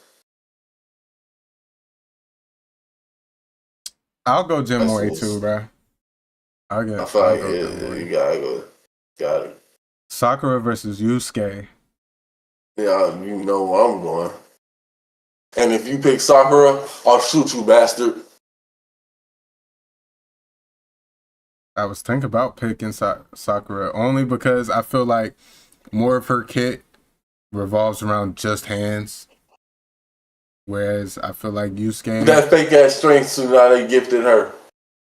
I'll go Jim That's Mori what's. too, bro. I feel I'll like go Jim Mori. you gotta go. Got it. Sakura versus Yusuke. Yeah, you know where I'm going. And if you pick Sakura, I'll shoot you, bastard. I was thinking about picking Sakura only because I feel like more of her kit revolves around just hands. Whereas I feel like Yusuke, That fake ass strength suit now they gifted her.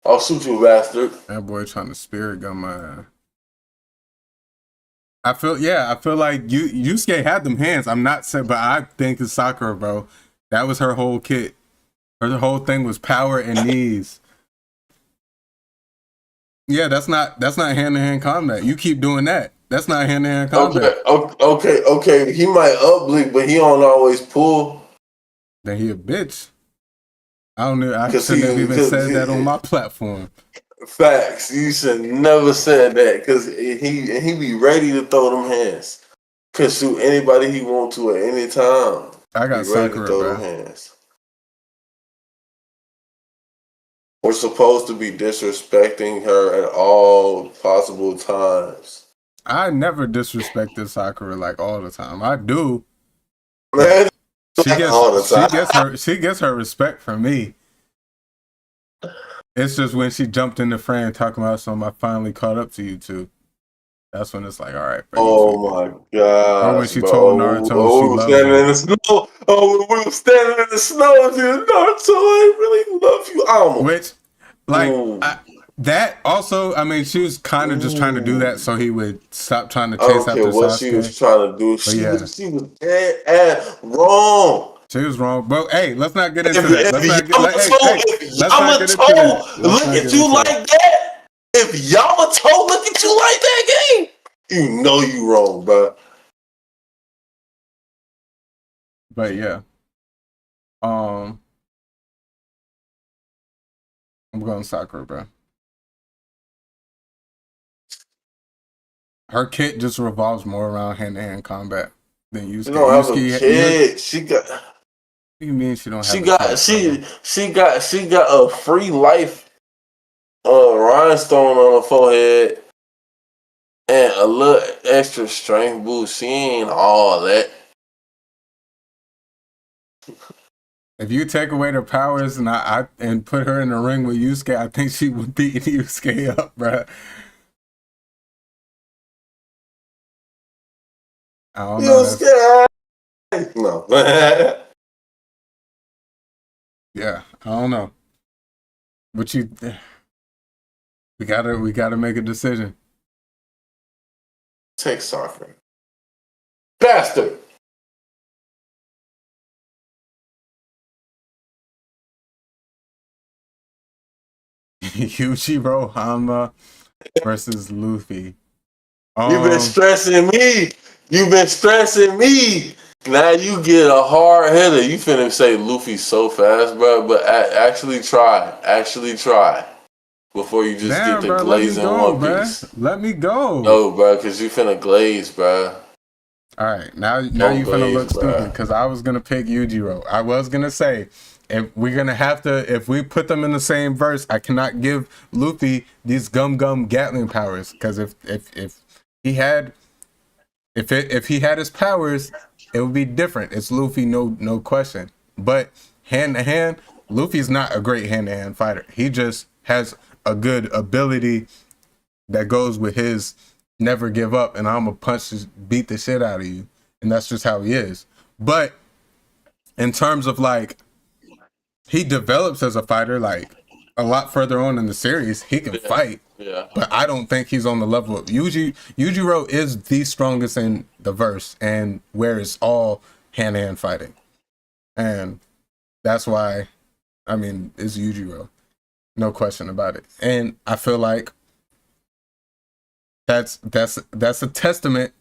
I'll shoot you, bastard. that boy trying to spirit gun my ass. I feel like Yusuke had them hands. I'm not saying, but I think it's Sakura, bro. That was her whole kit. Her whole thing was power and knees. Yeah, that's not hand-to-hand combat. You keep doing that. That's not hand-to-hand combat. Okay. He might uplick, but he don't always pull. Then he a bitch. I don't know. I shouldn't have even said that on my platform. Facts. You should never said that because he be ready to throw them hands. Could shoot anybody he want to at any time. I got Sakura, bro. Them hands. We're supposed to be disrespecting her at all possible times. I never disrespected Sakura like all the time. I do. Man, she gets her respect from me. It's just when she jumped in the frame talking about something I finally caught up to you two. That's when it's like, all right, bro. Oh my god! Or when she told Naruto she loved him. In the snow. Oh, we were standing in the snow. Dude, Naruto, I really love you. Which, like, that also, I mean, she was kind of just trying to do that so he would stop trying to chase after what Sasuke. She was trying to do. She was dead wrong. She was wrong, but hey, let's not get into that. Let's not get look at you like that. If Yamato look at you like that, game, you know you wrong, bro. But yeah, I'm going Sakura, bro. Her kit just revolves more around hand-to-hand combat than Yusuke. She don't have a kid. She got. What do you mean she don't have? She got a free life, rhinestone on her forehead, and a little extra strength boost. She ain't all that. If you take away her powers and put her in the ring with Yusuke, I think she would beat Yusuke up, bro. I don't know. No. Yeah, I don't know. But we gotta make a decision. Take Sakura. Bastard. Yuichiro Hanma versus Luffy. You've been stressing me. Now you get a hard hitter. You finna say Luffy so fast, bro. But actually try before you just get the glaze in one piece. Let me go. No, bro, because you finna glaze, bro. All right, now you finna look stupid because I was gonna pick Yujiro. I was gonna say if we put them in the same verse, I cannot give Luffy these gum Gatling powers because if he had his powers, it would be different. It's Luffy, no question. But hand to hand, Luffy's not a great hand to hand fighter. He just has a good ability that goes with his never give up, and I'm gonna beat the shit out of you, and that's just how he is. But in terms of like, he develops as a fighter like a lot further on in the series. He can fight. Yeah. But I don't think he's on the level of Yujiro is the strongest in the verse and where it's all hand-to-hand fighting. And that's why, I mean, it's Yujiro. No question about it. And I feel like that's a testament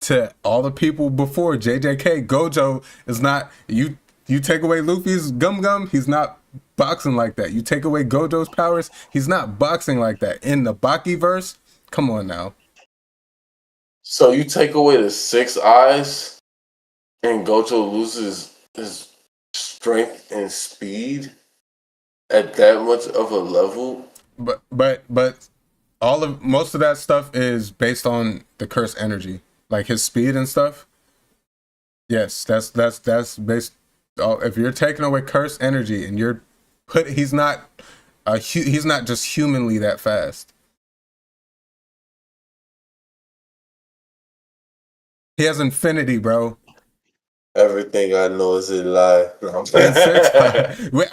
to all the people before JJK. Gojo is not, you take away Luffy's gum, he's not boxing like that. You take away Gojo's powers, he's not boxing like that. In the Baki verse, come on now. So you take away the 6 eyes and Gojo loses his strength and speed at that much of a level? But most of that stuff is based on the curse energy. Like his speed and stuff. Yes, that's based. If you're taking away curse energy and he's not just humanly that fast. He has infinity, bro. Everything I know is a lie. No,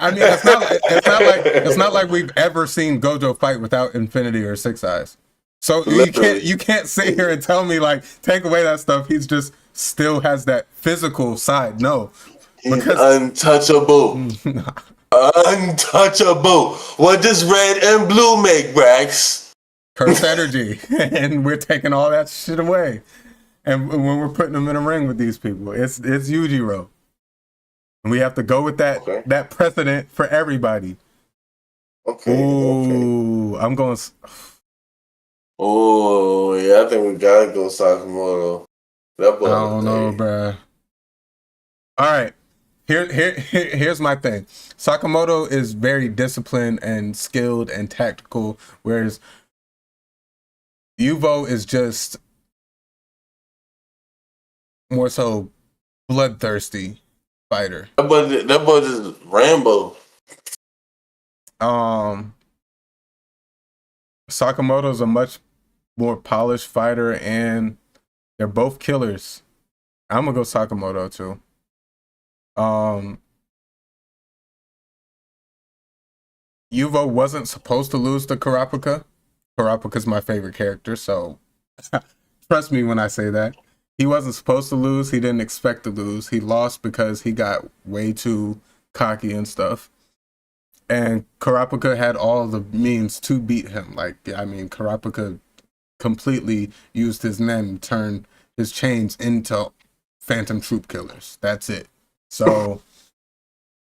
I mean, it's not like we've ever seen Gojo fight without infinity or 6 eyes. So you can't sit here and tell me like take away that stuff. He's just still has that physical side. No, he's untouchable. Untouchable. What does red and blue make, Brax? cursed energy, and we're taking all that shit away. And when we're putting them in a ring with these people, it's Yujiro. And we have to go with that precedent for everybody. Okay. Ooh, I'm going. Oh, yeah, I think we gotta go Sakamoto. That boy, I don't know, bruh. All right. Here's my thing. Sakamoto is very disciplined and skilled and tactical, whereas Yuvo is just more so bloodthirsty fighter. That boy just Rambo. Sakamoto's a much more polished fighter, and they're both killers. I'm gonna go Sakamoto too. Yuvo wasn't supposed to lose to Kurapika. Kurapika's my favorite character, so trust me when I say that. He wasn't supposed to lose. He didn't expect to lose. He lost because he got way too cocky and stuff. And Kurapika had all the means to beat him. Kurapika completely used his men to turn his chains into phantom troop killers. That's it. So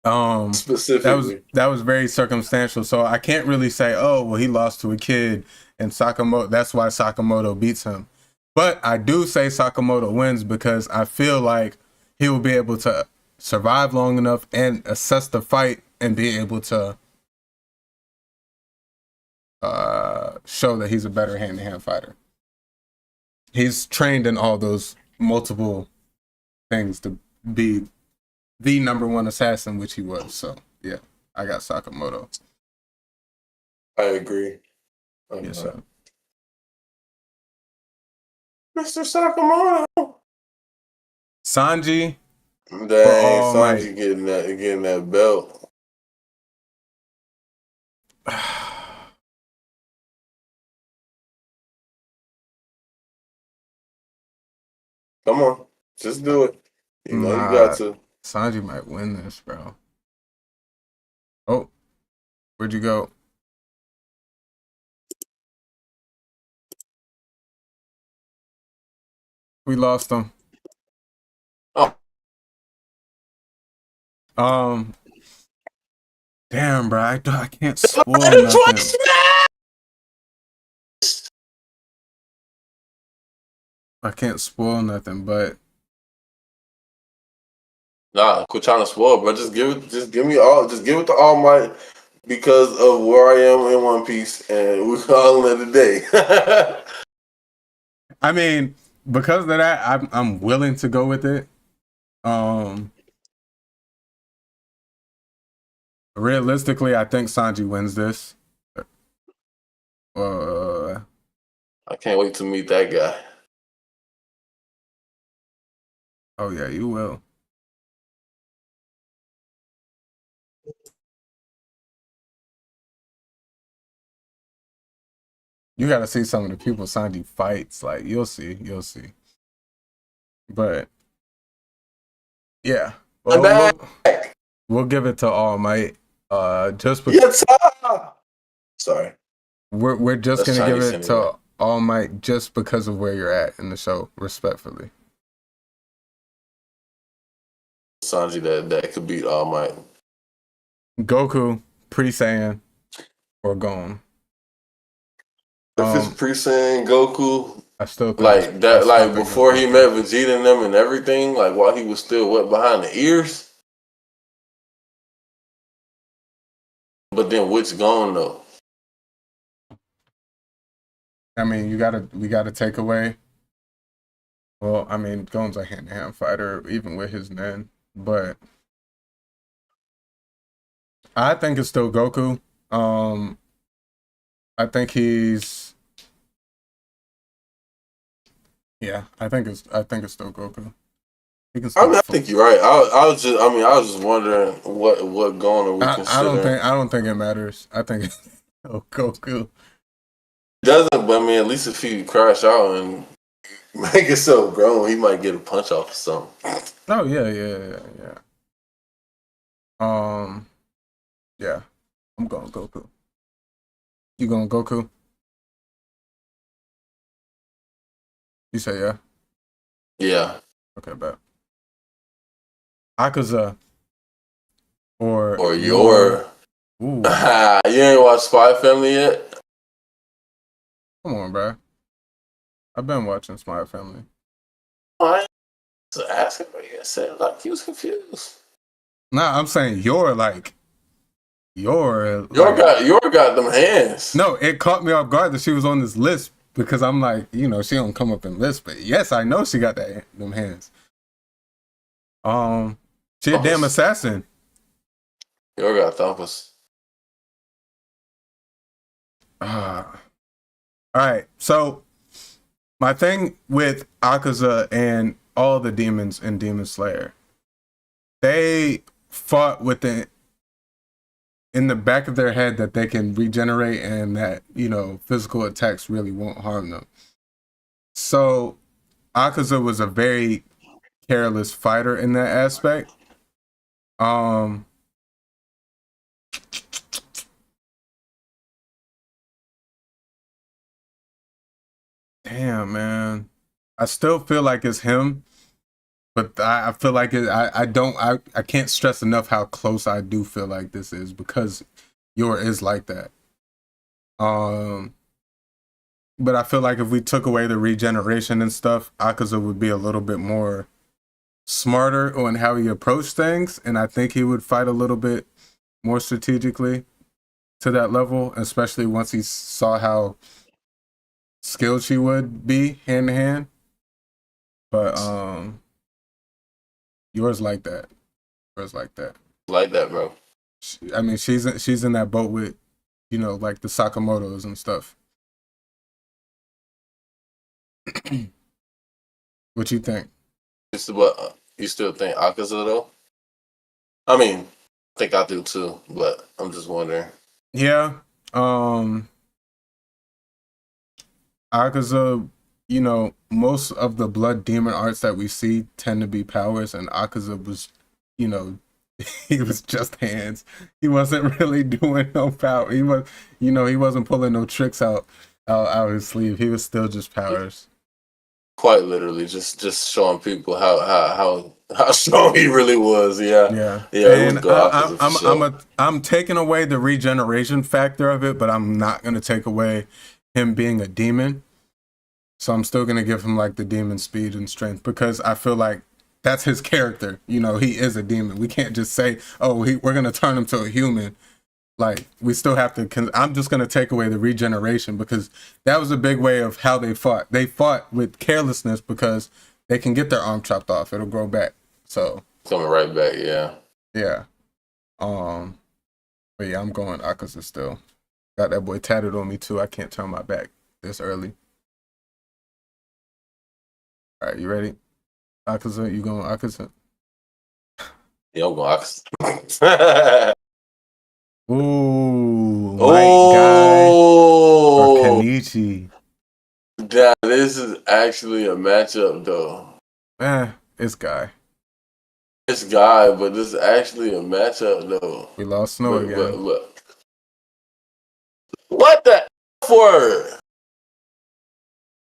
specifically that was very circumstantial. So I can't really say, oh, well, he lost to a kid and Sakamoto, that's why Sakamoto beats him. But I do say Sakamoto wins because I feel like he will be able to survive long enough and assess the fight and be able to show that he's a better hand-to-hand fighter. He's trained in all those multiple things to be the number one assassin, which he was. So, yeah, I got Sakamoto. I agree. Yes, sir. Mr. Sakamoto. Sanji. Dang, Sanji getting that belt. Come on, just do it. You know you got to. Sanji might win this, bro. Oh, where'd you go? We lost him. Oh. Damn, bro. I can't spoil nothing. I can't spoil nothing, but nah, quit trying to spoil, bro. Just give it to All Might because of where I am in One Piece, and we call it a day. I mean, because of that, I'm willing to go with it. Realistically, I think Sanji wins this. I can't wait to meet that guy. Oh yeah, you will. You got to see some of the people Sanji fights. Like you'll see. But yeah, well, we'll give it to All Might. Just because. Sorry, we're just gonna give it to All Might just because of where you're at in the show, respectfully. Sanji that could beat All Might. Goku, pre-Saiyan, or Gon. If it's pre-Saiyan Goku, I still like that. Like before he met Vegeta and them and everything. Like while he was still wet behind the ears. But then which Gon though? I mean, we gotta take away. Well, I mean, Gon's a hand-to-hand fighter, even with his men, but I think it's still Goku. I think he's. Yeah, I think it's still Goku. I think you're right. I was just wondering what Gon are we considering. I don't think it matters. I think it's still Goku. It doesn't, but I mean, at least if he crash out and make himself grown, he might get a punch off or something. Oh yeah. Yeah. I'm going Goku. You going Goku? You say yeah? Yeah. Okay, bet. Akaza or your. Ooh. You ain't watched Spy Family yet? Come on, bro. I've been watching Spy Family. I was asking what you said. Like, he was confused. Nah, I'm saying your got them hands. No, it caught me off guard that she was on this list because I'm like, you know, she don't come up in lists, but yes, I know she got them hands. She a damn assassin. Your got thumpers. All right, so my thing with Akaza and all the demons in Demon Slayer, they fought with in the back of their head that they can regenerate and that, you know, physical attacks really won't harm them. So Akaza was a very careless fighter in that aspect. Damn, man. I still feel like it's him, but I feel like I can't stress enough how close I do feel like this is because Yor is like that. But I feel like if we took away the regeneration and stuff, Akaza would be a little bit more smarter on how he approached things, and I think he would fight a little bit more strategically to that level, especially once he saw how skilled she would be hand to hand. But Yor's like that. Yours like that. Like that, bro. I mean, she's in that boat with, you know, like the Sakamotos and stuff. What you think? You still think Akaza though? I mean, I think I do too, but I'm just wondering. Yeah. Akaza, you know, most of the blood demon arts that we see tend to be powers, and Akaza was, you know, he was just hands. He wasn't really doing no power. He was, you know, he wasn't pulling no tricks out his sleeve. He was still just powers. Quite literally, just showing people how strong he really was. Yeah. And I'm taking away the regeneration factor of it, but I'm not gonna take away him being a demon. So I'm still gonna give him like the demon speed and strength because I feel like that's his character. You know, he is a demon. We can't just say, oh, we're gonna turn him to a human. Like, we still have to. I'm just gonna take away the regeneration because that was a big way of how they fought. They fought with carelessness because they can get their arm chopped off. It'll grow back. So coming right back. Yeah. Yeah. But yeah, I'm going Akaza still. Got that boy tatted on me too. I can't turn my back this early. All right, you ready? Akaza, you going Akaza? Yeah, I'm going Akaza. Ooh, Light Guy or Kenichi. Yeah, this is actually a matchup though. It's Guy. It's Guy, but this is actually a matchup though. We lost Snow again. Look. What the F-word?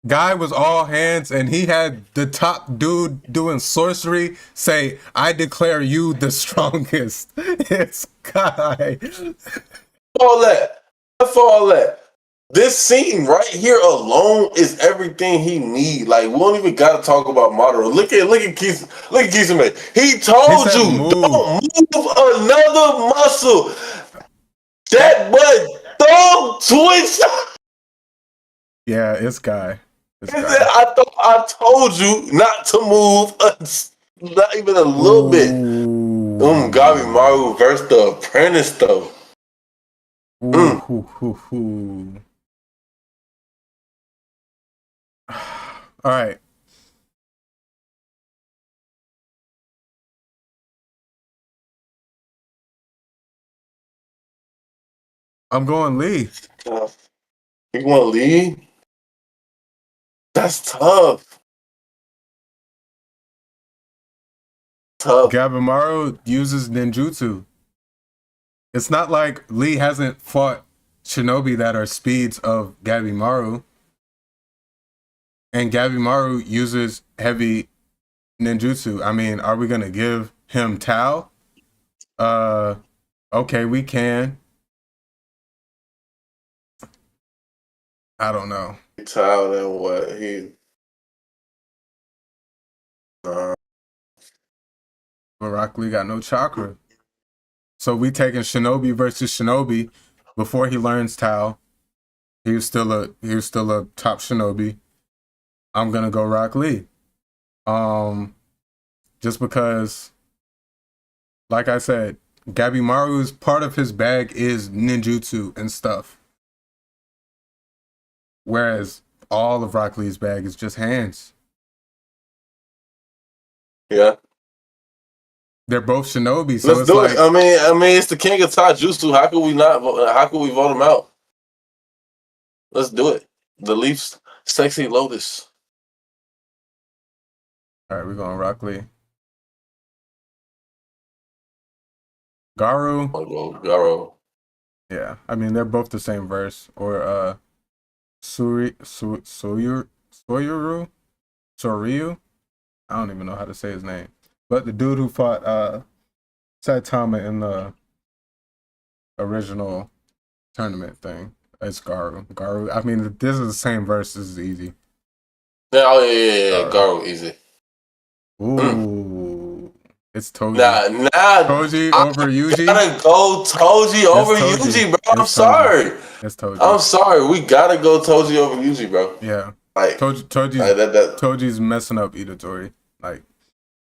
Guy was all hands, and he had the top dude doing sorcery say, "I declare you the strongest." It's Guy. All that. This scene right here alone is everything he need. Like, we don't even gotta talk about Madara. Look at Kisame. He told you move. Don't move another muscle. That butt thumb twitch. Yeah, it's Guy. I told you not to move, not even a little bit. Gabi Maru versus the Apprentice though. All right. I'm going Lee. You want Lee? That's tough. Gabimaru uses ninjutsu. It's not like Lee hasn't fought shinobi that are speeds of Gabimaru. And Gabimaru uses heavy ninjutsu. I mean, are we gonna give him Tao? Okay, we can. I don't know. Tao and what he. But Rock Lee got no chakra. So we taking Shinobi versus Shinobi before he learns Tao. He was still a top Shinobi. I'm gonna go Rock Lee. Just because, like I said, Gabimaru's part of his bag is ninjutsu and stuff. Whereas all of Rock Lee's bag is just hands. Yeah. They're both shinobi, so let's do it. I mean, it's the king of taijutsu. How could we not? How could we vote him out? Let's do it. The Leafs, sexy Lotus. All right, we're going Rock Lee. Garu. Garu. Yeah, I mean they're both the same verse. Or Soryu. I don't even know how to say his name. But the dude who fought Saitama in the original tournament thing, it's Garu. I mean, this is the same verse. This is easy. Yeah, Garu, easy. Ooh, it's Toji. Nah. Toji over Yuji. Gotta go Toji over Yuji, bro. I'm sorry. It's Toji. I'm sorry. We gotta go Toji over Yuji, bro. Yeah. Like Toji's messing up Itadori. Like,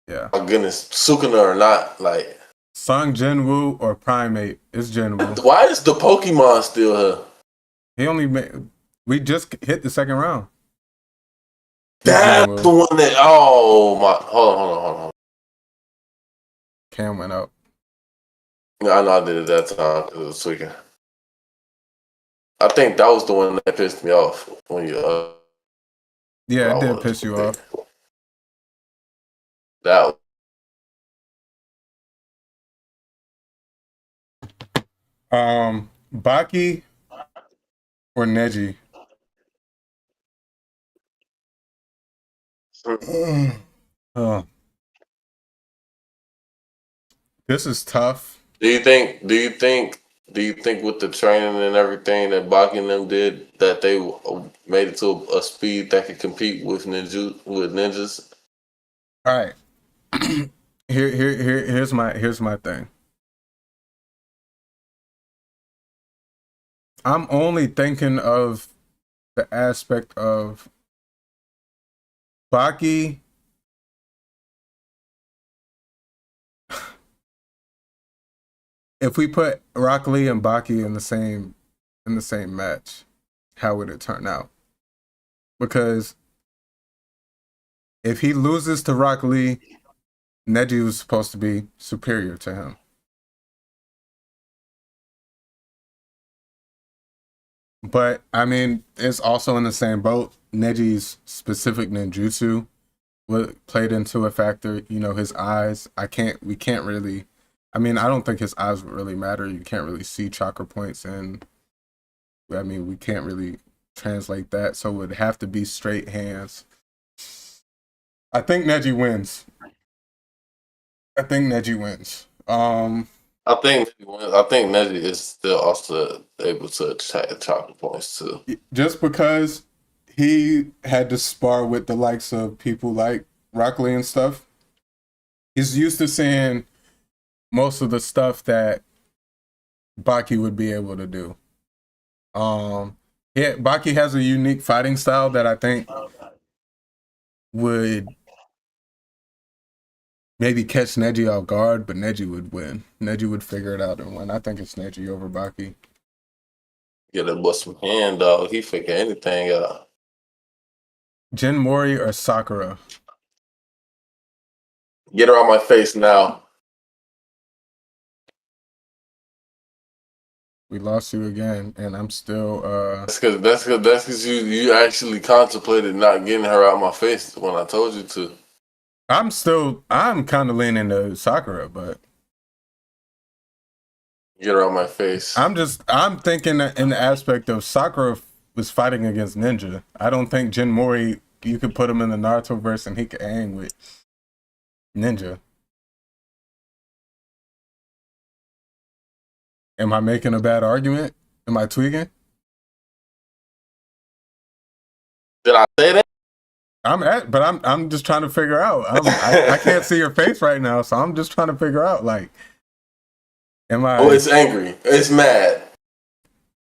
yeah. My goodness, Sukuna or not, like Sung Jinwoo or Primate. It's Jinwoo. Why is the Pokemon still here? He only made. We just hit the second round. That's the one that. Oh my! Hold on. Cam went up. Yeah, I know I did it that time because it was tweaking. I think that was the one that pissed me off when you. Yeah, it did piss you off. That. Baki or Neji? Oh. This is tough. Do you think with the training and everything that Baki and them did that they made it to a speed that could compete with ninjas? All right. Here's my thing. I'm only thinking of the aspect of Baki. If we put Rock Lee and Baki in the same match, how would it turn out? Because if he loses to Rock Lee, Neji was supposed to be superior to him. But I mean, it's also in the same boat. Neji's specific ninjutsu played into a factor. You know, his eyes. We can't really. I mean, I don't think his eyes would really matter. You can't really see chakra points, and I mean, we can't really translate that. So it would have to be straight hands. I think Neji wins. I think Neji is still also able to attack chakra points too. Just because he had to spar with the likes of people like Rock Lee and stuff, he's used to seeing most of the stuff that Baki would be able to do. Baki has a unique fighting style that I think would maybe catch Neji off guard, but Neji would win. Neji would figure it out and win. I think it's Neji over Baki. Yeah, that bust some hand, dog. He figure anything out. Jin Mori or Sakura? Get her on my face now. We lost you again, and I'm still. That's because you actually contemplated not getting her out of my face when I told you to. I'm kind of leaning to Sakura, but get her out of my face. I'm thinking that in the aspect of Sakura was fighting against Ninja. I don't think Jin Mori you could put him in the Naruto verse and he could hang with Ninja. Am I making a bad argument? Am I tweaking? Did I say that? I'm just trying to figure out. I can't see your face right now, so I'm just trying to figure out. Like, am I? Oh, it's angry. It's mad.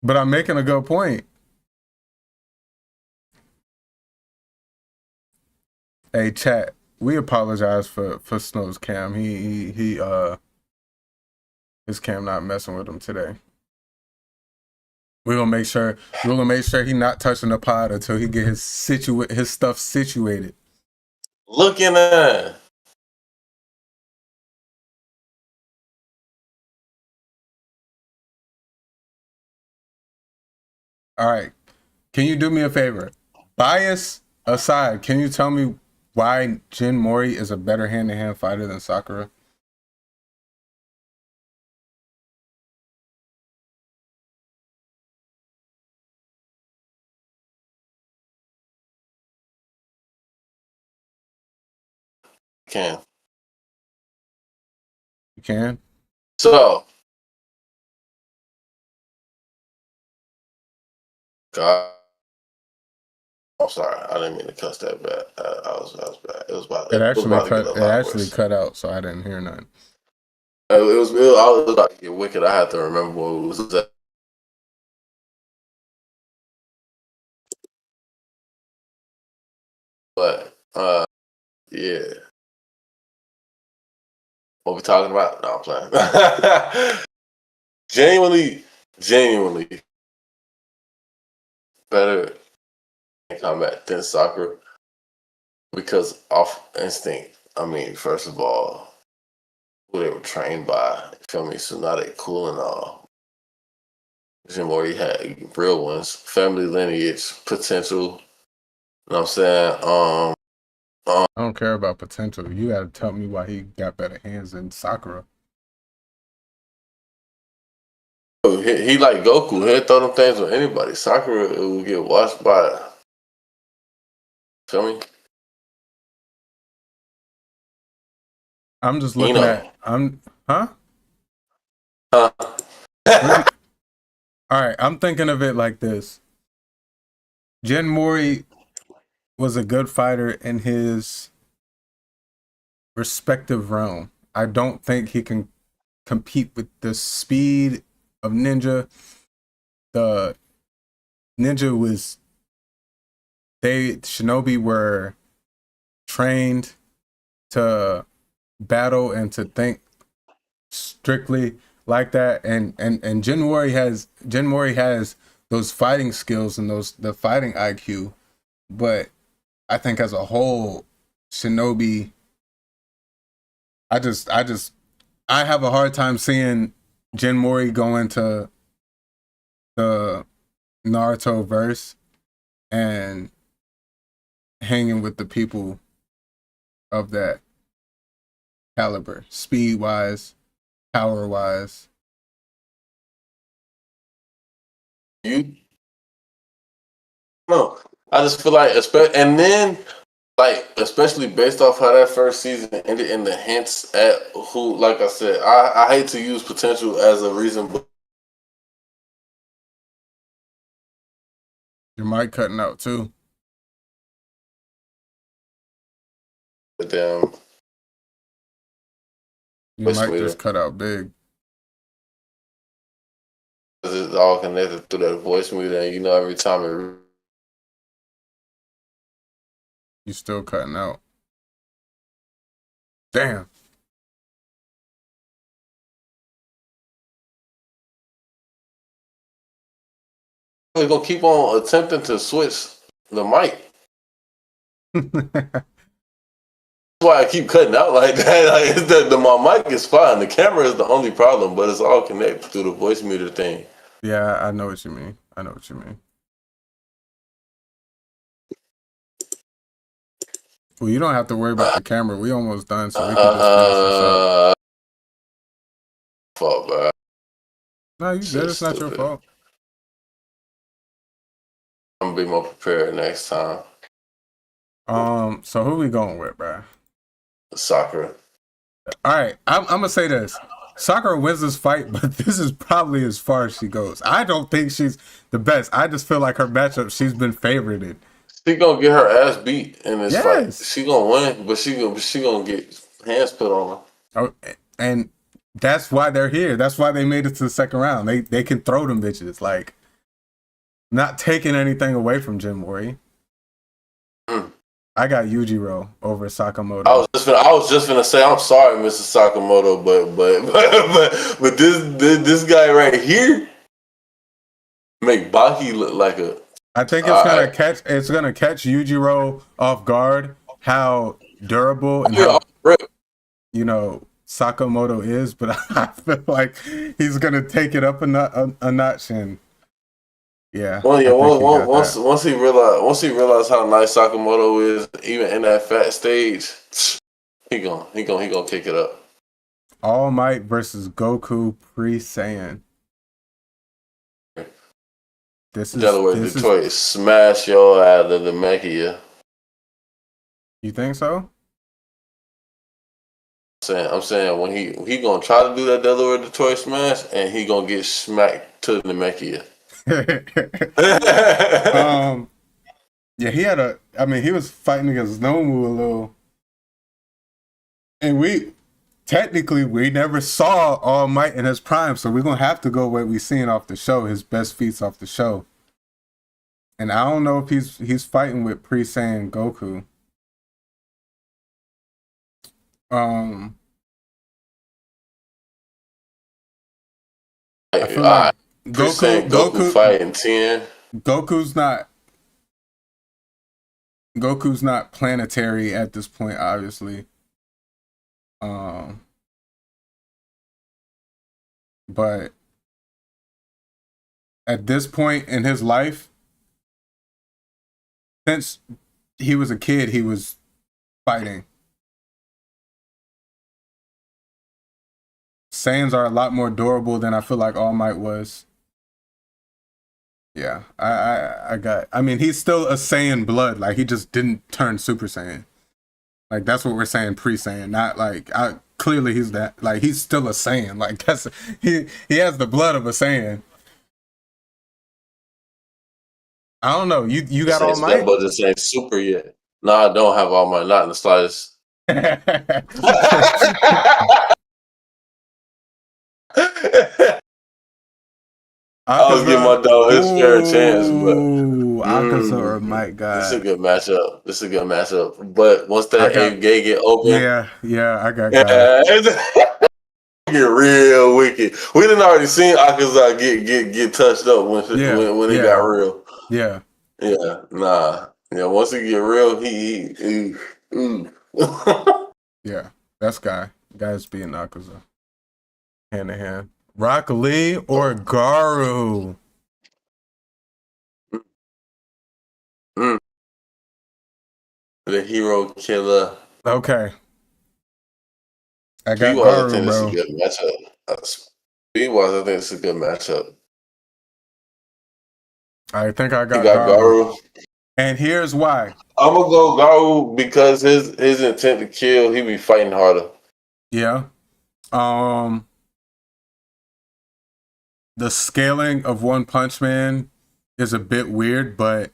But I'm making a good point. Hey, chat. We apologize for Snow's cam. His cam not messing with him today. We're gonna make sure he not touching the pod until he get his stuff situated. Looking at. All right. Can you do me a favor? Bias aside, can you tell me why Jin Mori is a better hand-to-hand fighter than Sakura? Can. You can? So. God. I'm sorry. I didn't mean to cuss that bad. I was bad. It was about It to actually cut out, so I didn't hear nothing. I was about to get wicked. I had to remember what it was. But yeah. What we talking about? No, I'm playing. genuinely better in combat than Sakura because off instinct. I mean, first of all, who they were trained by. You feel me? So now they cool and all. Jimori had real ones, family lineage, potential. You know what I'm saying? I don't care about potential. You gotta tell me why he got better hands than Sakura. He like Goku. He'll throw them things on anybody. Sakura will get washed by. Feel me? I'm just looking at. Huh? Huh? All right. I'm thinking of it like this. Jin Mori was a good fighter in his respective realm. I don't think he can compete with the speed of Ninja. The Ninja was Shinobi were trained to battle and to think strictly like that, and Jin Mori has those fighting skills and the fighting IQ, but I think as a whole, Shinobi, I have a hard time seeing Jin Mori go into the Naruto verse and hanging with the people of that caliber, speed wise, power wise. No, I just feel like, and then especially based off how that first season ended and the hints at who, like I said, I hate to use potential as a reason, but Your mic cutting out too. damn, Your mic just cut out big. It's all connected through that voice meter, and every time You still cutting out. Damn. we're gonna keep on attempting to switch the mic. That's why I keep cutting out like that. Like my mic is fine. The camera is the only problem, but it's all connected through the voice meter thing. Yeah, I know what you mean. Well, you don't have to worry about the camera. We almost done, so we can just finish this up. Fault, bro. No, you good. It's not your fault. I'm gonna be more prepared next time. So who we going with, bro? Sakura. All right, I'm gonna say this. Sakura wins this fight, but this is probably as far as she goes. I don't think she's the best. I just feel like her matchup, she's been favorited. She gonna get her ass beat in this fight. Yes. She gonna win, but she gonna get hands put on her. Oh, and that's why they're here. That's why they made it to the second round. They can throw them bitches. Like, not taking anything away from Jim Mori. I got Yujiro over Sakamoto. I was just gonna say, I'm sorry, Mr. Sakamoto, but this guy right here make Baki look like a. I think it's gonna catch Yujiro off guard how durable and how, Sakamoto is, but I feel like he's gonna take it up a notch and yeah. Well, yeah. Once he realized how nice Sakamoto is, even in that fat stage, he gonna kick it up. All Might versus Goku pre-Saiyan. Delaware, Detroit, smash your out of the Mechia. You think so? I'm saying when he gonna try to do that Delaware Detroit smash, and he gonna get smacked to the Mechia. Yeah, he was fighting against Nomu a little, and we never saw All Might in his prime, so we're gonna have to go what we seen off the show, his best feats off the show. And I don't know if he's fighting with pre-Saiyan Goku. I feel like Goku fighting 10. Goku's not planetary at this point, obviously. But at this point in his life, since he was a kid, he was fighting. Saiyans are a lot more durable than I feel like All Might was. Yeah, he's still a Saiyan blood. Like, he just didn't turn Super Saiyan. Like, that's what we're saying pre-Saiyan. Not like, clearly he's that. Like, he's still a Saiyan. Like, he has the blood of a Saiyan. I don't know. You got All Might? But this ain't super yet. No, I don't have All Might. Not in the slightest. I was giving my dog his fair chance, but Akaza or Might God. This is a good matchup. But once that gate get open, yeah, I got get real wicked. We done already seen Akaza get touched up when it got real. Yeah. Once he get real, he yeah, that's guy's beating Akaza hand to hand. Rock Lee or Garu? The hero killer. Okay. I got Garu, I think bro. This is a good matchup. Speed-wise, I think it's a good matchup. I think I got Garu. And here's why. I'm gonna go Garu because his intent to kill, he be fighting harder. Yeah. The scaling of One Punch Man is a bit weird, but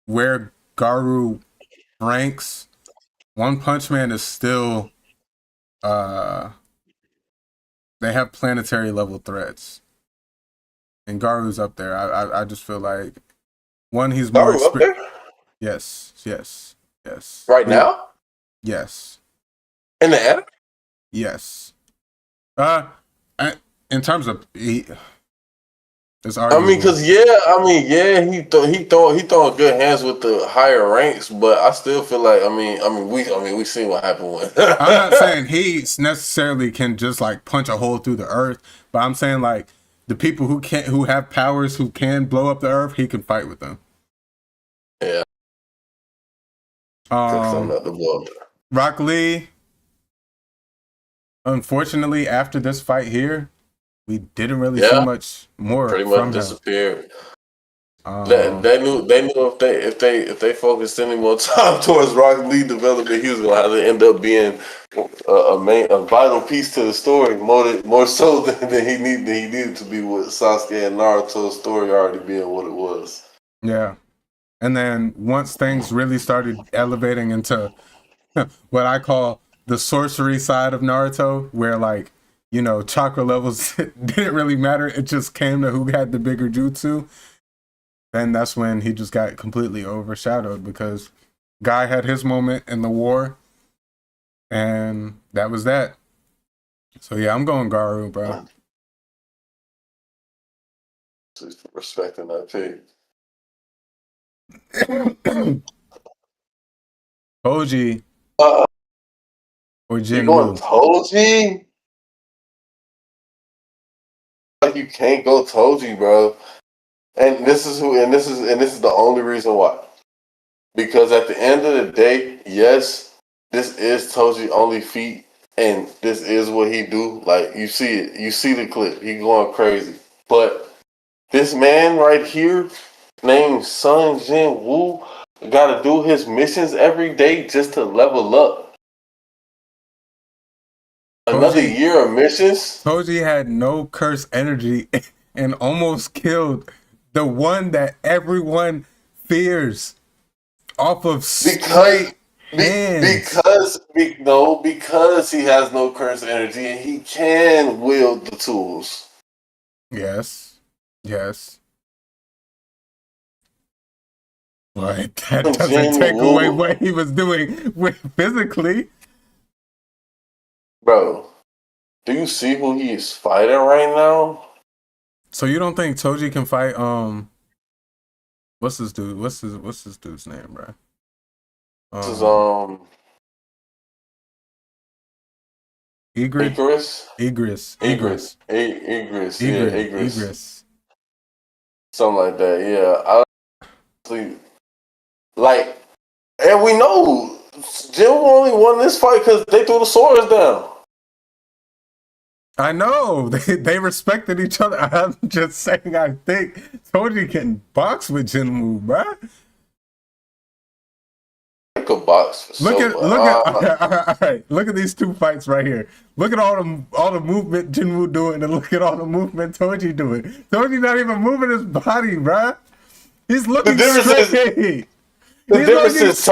where Garu ranks, One Punch Man is still they have planetary level threats. And Garu's up there. I just feel like he's more up there? Yes. Right now? Yes. In the anime? Yes. In terms of it's arguable. He throwing good hands with the higher ranks, but I still feel like we seen what happened with. I'm not saying he necessarily can just like punch a hole through the earth, but I'm saying like the people who have powers who can blow up the earth, he can fight with them. Yeah. Rock Lee. Unfortunately, after this fight here, we didn't really see much more. Pretty much disappeared. They knew if they focused any more time towards Rock Lee development, he was gonna have to end up being a vital piece to the story more so than he needed to be with Sasuke and Naruto's story already being what it was. Yeah. And then once things really started elevating into what I call the sorcery side of Naruto, where like, you know, chakra levels didn't really matter. It just came to who had the bigger jutsu. Then that's when he just got completely overshadowed because Guy had his moment in the war, and that was that. So yeah, I'm going Garu, bro. Respecting that pick. Hoji or You going Jinwoo? Toji? Like you can't go Toji, bro. And this is the only reason why. Because at the end of the day, yes, this is Toji only feat, and this is what he do. Like you see it, you see the clip. He going crazy. But this man right here, named Sun Jin Woo, got to do his missions every day just to level up. Another year of missions. Toji had no curse energy and almost killed the one that everyone fears off of straight hands. Because he has no curse energy and he can wield the tools. Yes. But that doesn't take away what he was doing physically. Bro, do you see who he is fighting right now? So you don't think Toji can fight what's this dude? What's this dude's name, bro? This is Igris. Something like that, yeah. Honestly, like, and we know Jim only won this fight because they threw the swords down. I know they respected each other. I'm just saying, I think Toji can box with Jinwoo, bro. Could box. Look at all right. Look at these two fights right here. Look at all the movement Jinwoo doing, and look at all the movement Toji doing. Toji not even moving his body, bro. He's looking straight. The difference is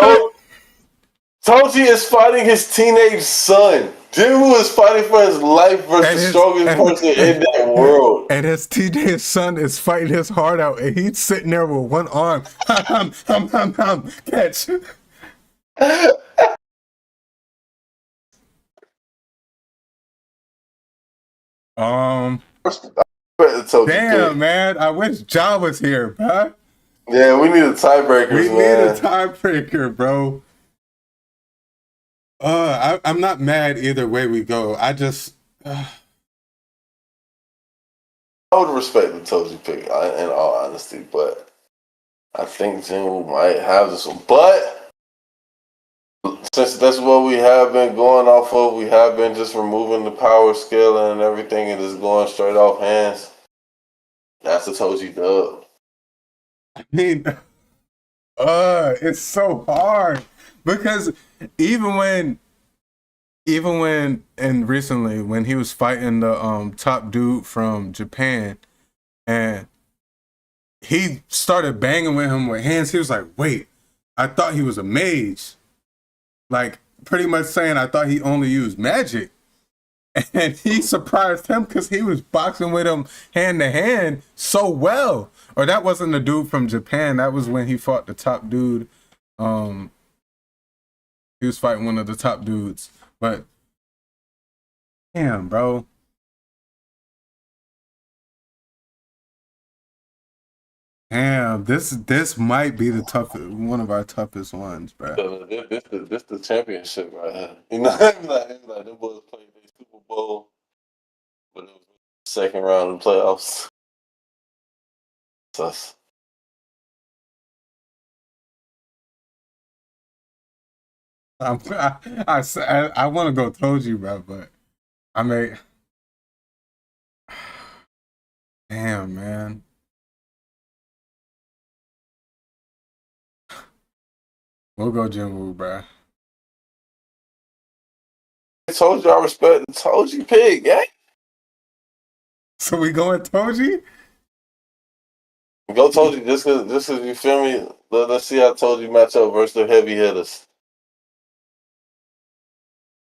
Toji is fighting his teenage son. Jinwoo is fighting for his life versus the strongest person in that world. And his teenage son is fighting his heart out, and he's sitting there with one arm. Catch. Damn, man. I wish Ja was here, bro. Yeah, we need a tiebreaker. We need a tiebreaker, bro. I'm not mad either way we go. I just I would respect the Toji pick, in all honesty, but I think Jinwoo might have this one. But since that's what we have been going off of, we have been just removing the power scale and everything and just going straight off hands. That's a Toji dub. I mean, it's so hard because even when and recently when he was fighting the top dude from Japan and he started banging with him with hands, he was like, wait, I thought he was a mage. Like pretty much saying I thought he only used magic. And he surprised him because he was boxing with him hand to hand so well. Or that wasn't the dude from Japan. That was when he fought the top dude. He was fighting one of the top dudes. But damn, bro. Damn, this might be the toughest, one of our toughest ones, bro. This the championship right here. You know, like them boys played their Super Bowl, but it was the second round of the playoffs. Sus. I want to go Toji, bro, but I mean, damn, man. We'll go Jinwoo, bruh. I told you I respect the Toji pick, yeah. So we going Toji? Go Toji, just cause you feel me. Let's see how Toji match up versus the heavy hitters.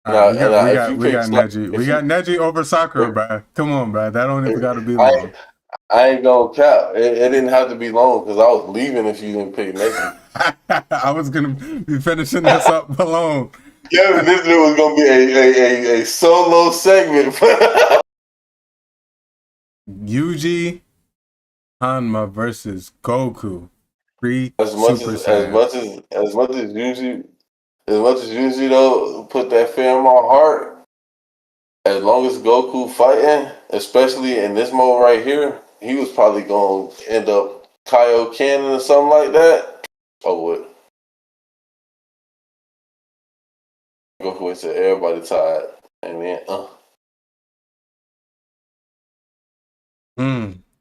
All right, If you we pick got Neji. We got Neji over Sakura, bruh. Come on, bruh. That don't even got to be long. I ain't gonna cap. It didn't have to be long because I was leaving if you didn't pick Neji. I was gonna be finishing this up alone. Yeah, this was gonna be a solo segment. Yuji Hanma versus Goku. As much as Yuji though put that fear in my heart. As long as Goku fighting, especially in this mode right here, he was probably gonna end up Kaioken or something like that. Oh what? Goku went to everybody tired, and then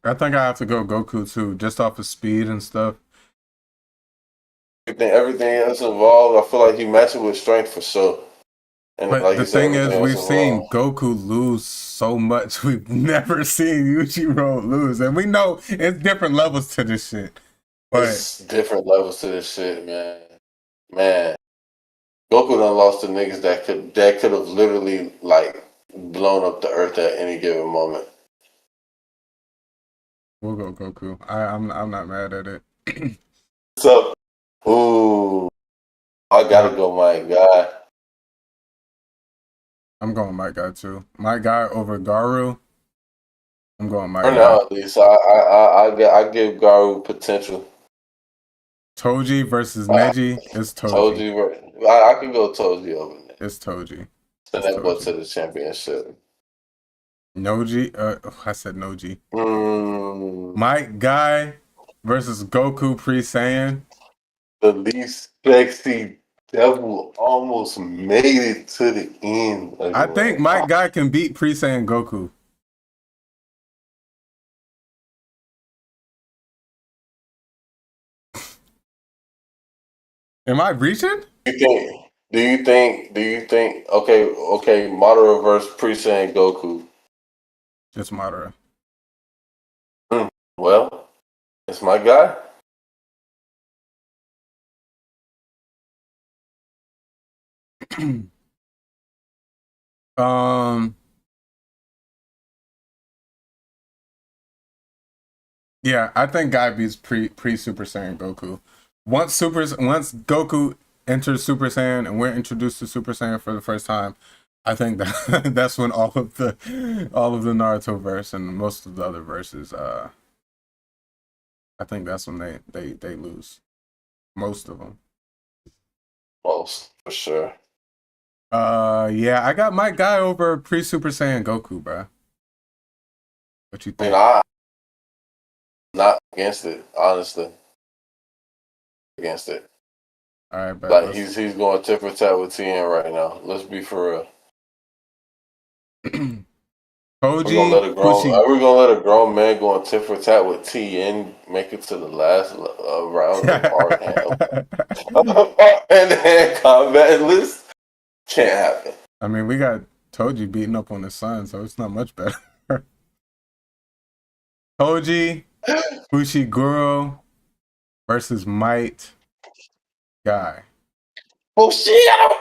I think I have to go Goku too, just off of speed and stuff. everything else involved, I feel like he matches with strength for sure. And But like the you said, thing is, we've seen involved. Goku lose so much. We've never seen Yuichiro lose, and we know it's different levels to this shit. But It's different levels to this shit, man. Man, Goku done lost to niggas that could have literally like blown up the earth at any given moment. we'll go Goku. I'm not mad at it. So, ooh, I gotta go, my guy. I'm going my guy too. My guy over Garu. I'm going my For guy. now, at least, I give Garu potential. Toji versus Neji is Toji. I can go Toji over there. It's Toji. Send that boy to the championship. Noji. I said Noji. My guy versus Goku pre-Saiyan. The least sexy devil almost made it to the end. I think my guy can beat pre-Saiyan Goku. Am I reaching? Do you think? Okay. Madara versus pre-Saiyan Goku. Just Madara. Well, it's my guy. Yeah, I think Guy beats pre Super Saiyan Goku. Once Goku enters Super Saiyan and we're introduced to Super Saiyan for the first time, I think that that's when all of the Naruto verse and most of the other verses, I think that's when they lose. Most of them. Most for sure. Yeah, I got my guy over pre Super Saiyan Goku, bro. What you think? I'm not against it, honestly. Against it. All right, but like he's going tit for tat with TN right now. Let's be for real. Koji, we're gonna let a grown man going tit for tat with TN make it to the last round of part and then combat list. Can't happen. I mean, we got Toji beating up on his son, so it's not much better. Toji, Fushiguro versus Might Guy. Oh shit!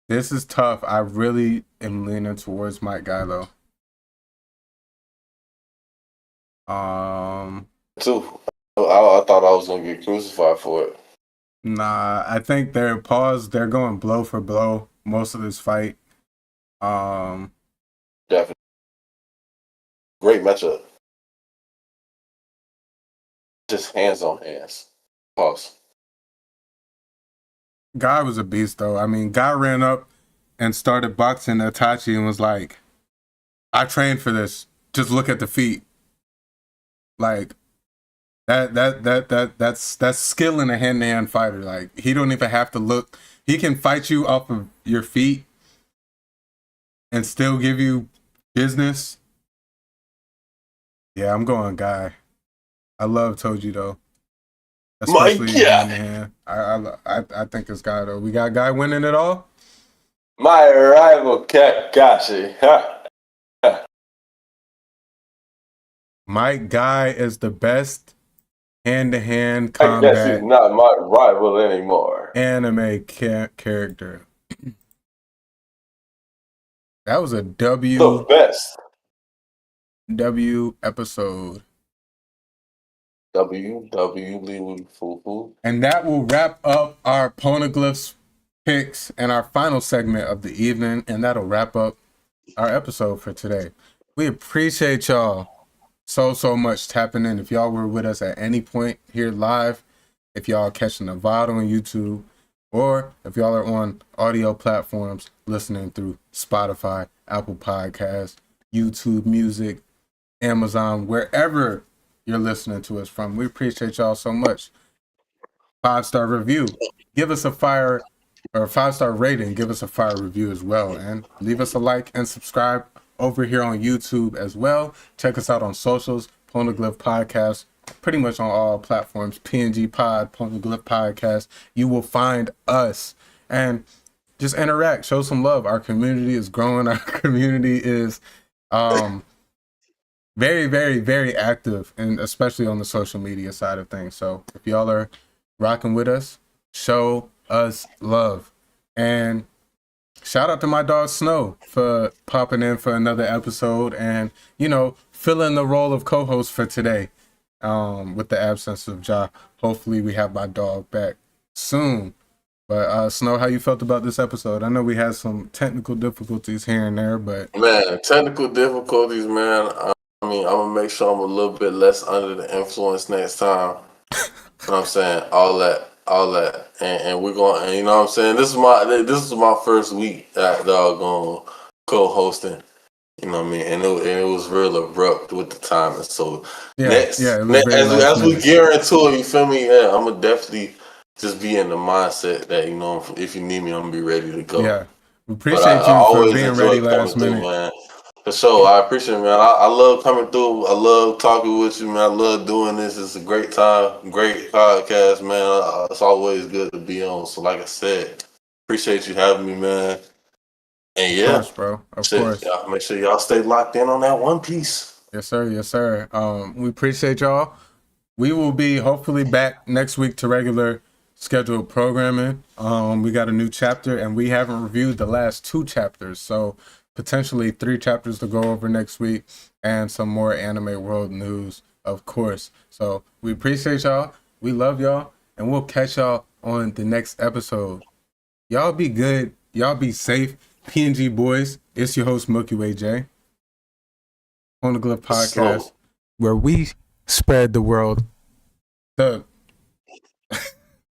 This is tough. I really am leaning towards Might Guy though. Too. I thought I was gonna get crucified for it. Nah, I think they're going blow for blow most of this fight. Definitely. Great matchup. Just hands on hands. Pause. Guy was a beast though. I mean, Guy ran up and started boxing Itachi and was like, I trained for this. Just look at the feet. Like that's skill in a hand-to-hand fighter. Like he don't even have to look. He can fight you off of your feet and still give you business. Yeah, I'm going Guy. I love Toji though. especially hand to hand. I think it's Guy though. We got Guy winning it all. My rival Kakashi. Mike Guy is the best hand-to-hand combat. I guess he's not my rival anymore. Anime character. That was a W. The best. W episode. W. And that will wrap up our Poneglyphs picks and our final segment of the evening. And that'll wrap up our episode for today. We appreciate y'all so much tapping in. If y'all were with us at any point here live, if y'all catching the VOD on YouTube, or if y'all are on audio platforms listening through Spotify, Apple Podcasts, YouTube Music, Amazon, wherever you're listening to us from, we appreciate y'all so much. 5-star review. Give us a 5-star rating. Give us a fire review as well. And leave us a like and subscribe over here on YouTube as well. Check us out on socials, Poneglyph Podcast, pretty much on all platforms, PNG Pod, Poneglyph Podcast. You will find us and just interact, show some love. Our community is growing. Our community is very, very, very active, and especially on the social media side of things. So if y'all are rocking with us, show us love. And shout out to my dog Snow for popping in for another episode and, filling the role of co-host for today with the absence of Ja. Hopefully we have my dog back soon. But Snow, how you felt about this episode? I know we had some technical difficulties here and there, but... Man, technical difficulties, man. I'm going to make sure I'm a little bit less under the influence next time. You know what I'm saying? All that. And we're going, and you know what I'm saying? This is my first week at doggone co-hosting. You know what I mean? And it was real abrupt with the timing. So as we gear into it, you feel me? Yeah, I'm going to definitely just be in the mindset that, if you need me, I'm going to be ready to go. Yeah. We appreciate you for being ready last minute. Man. For sure, I appreciate it, man. I love coming through. I love talking with you, man. I love doing this. It's a great time, great podcast, man. It's always good to be on. So, like I said, appreciate you having me, man. And yeah, of course, bro. Of course. Make sure y'all stay locked in on that One Piece. Yes, sir. Yes, sir. We appreciate y'all. We will be hopefully back next week to regular scheduled programming. We got a new chapter, and we haven't reviewed the last 2 chapters, so potentially 3 chapters to go over next week, and some more anime world news, of course. So we appreciate y'all. We love y'all, and we'll catch y'all on the next episode. Y'all be good. Y'all be safe. PNG boys, it's your host, Milky Way J. Poneglyph Podcast, where we spread the world. That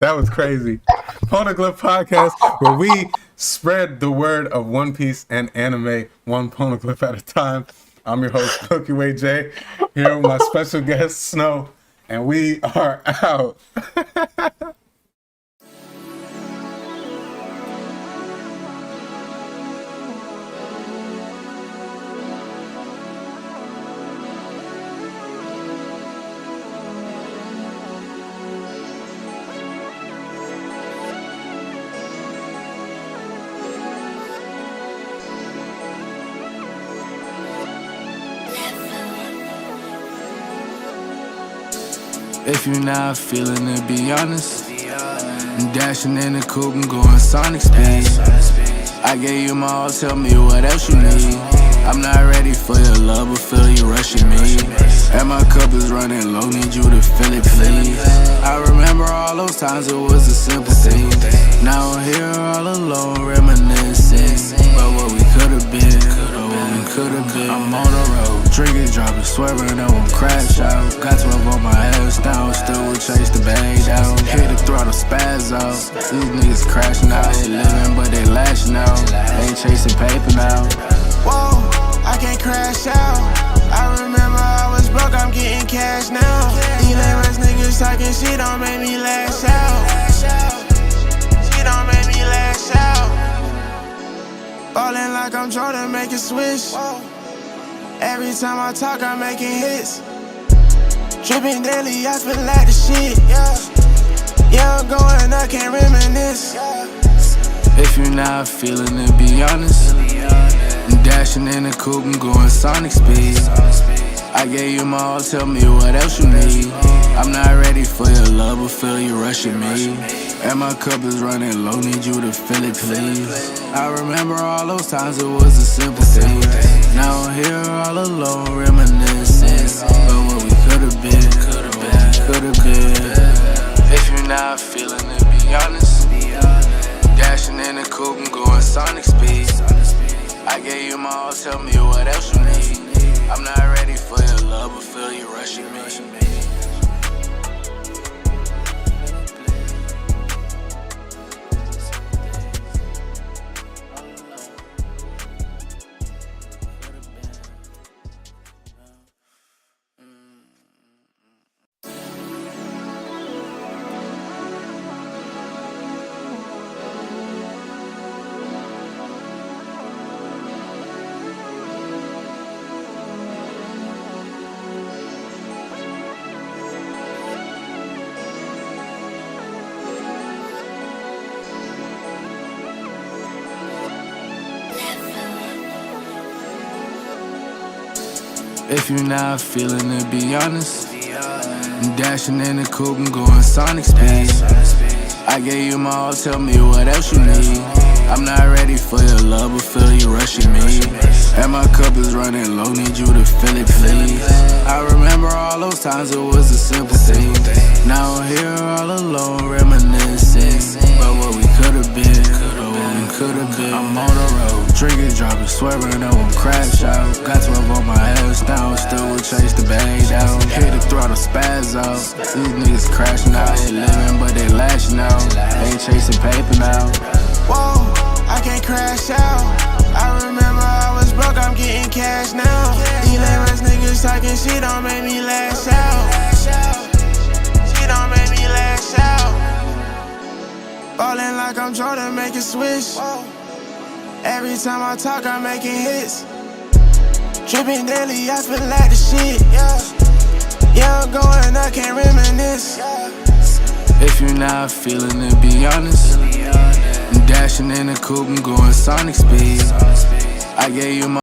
was crazy. Poneglyph Podcast, where we spread the word of One Piece and anime, one Poneglyph at a time. I'm your host, Milky Way J, here with my special guest, Snow, and we are out. If you're not feeling it, be honest. I'm dashing in the coupe and going Sonic speed. I gave you my all, tell me what else you need. I'm not ready for your love, but feel you rushing me. And my cup is running low, need you to fill it, please. I remember all those times it was a simple thing. Now I'm here all alone, reminiscing about what we could've been, I'm on the road, drinking, driving, swerving, I won't crash out. Got 12 on my ass down, still would chase the bag down. Hit the throttle, spaz out. These niggas crashing out, they living but they lashing out. They ain't chasing paper now. Whoa, I can't crash out. I remember I was broke, I'm getting cash now. These lame-ass niggas talking shit don't make me lash out. Shit don't make me lash out. Ballin' like I'm Jordan, make a switch. Every time I talk, I'm making hits. Trippin' daily, I feel like the shit. Yeah, I'm going, I can't reminisce. If you're not feeling it, be honest. I'm dashing in the coupe, I'm going sonic speed. I gave you my all, tell me what else you need. I'm not ready for your love, but feel you rushing me. And my cup is running low, need you to fill it, please. I remember all those times it was a simple thing. Now I'm here all alone, reminiscing about what we could've been, could've been. If you're not feeling it, be honest. Dashing in the coupe, I'm going sonic speed. I gave you my all, tell me what else you need. I'm not ready for your love, but feel you rushing me. If you're not feeling it, be honest. I'm dashing in the coupe, I'm going sonic speed. I gave you my all, tell me what else you need. I'm not ready for your love, but feel you rushing me. And my cup is running low, need you to fill it, please. I remember all those times it was a simple thing. Now I'm here all alone, reminiscing about what we could've been, could've been. I'm on the road, drinking, dropping, swerving, I won't crash out. Got 12 on my ass now, still will chase the bag down. Hit the throttle, spaz out. These niggas crashing out, they living but they lashing out. Ain't chasing paper now. Whoa, I can't crash out. I remember I was broke, I'm getting cash now. These lame-ass niggas talking shit don't make me lash out. She don't make me lash out. Ballin' like I'm Jordan, make a switch. Every time I talk, I'm making hits. Trippin' daily, I feel like the shit. Yeah, I'm going, I can't reminisce. If you're not feeling it, be honest. I'm dashing in the coupe, I'm going sonic speed. I gave you my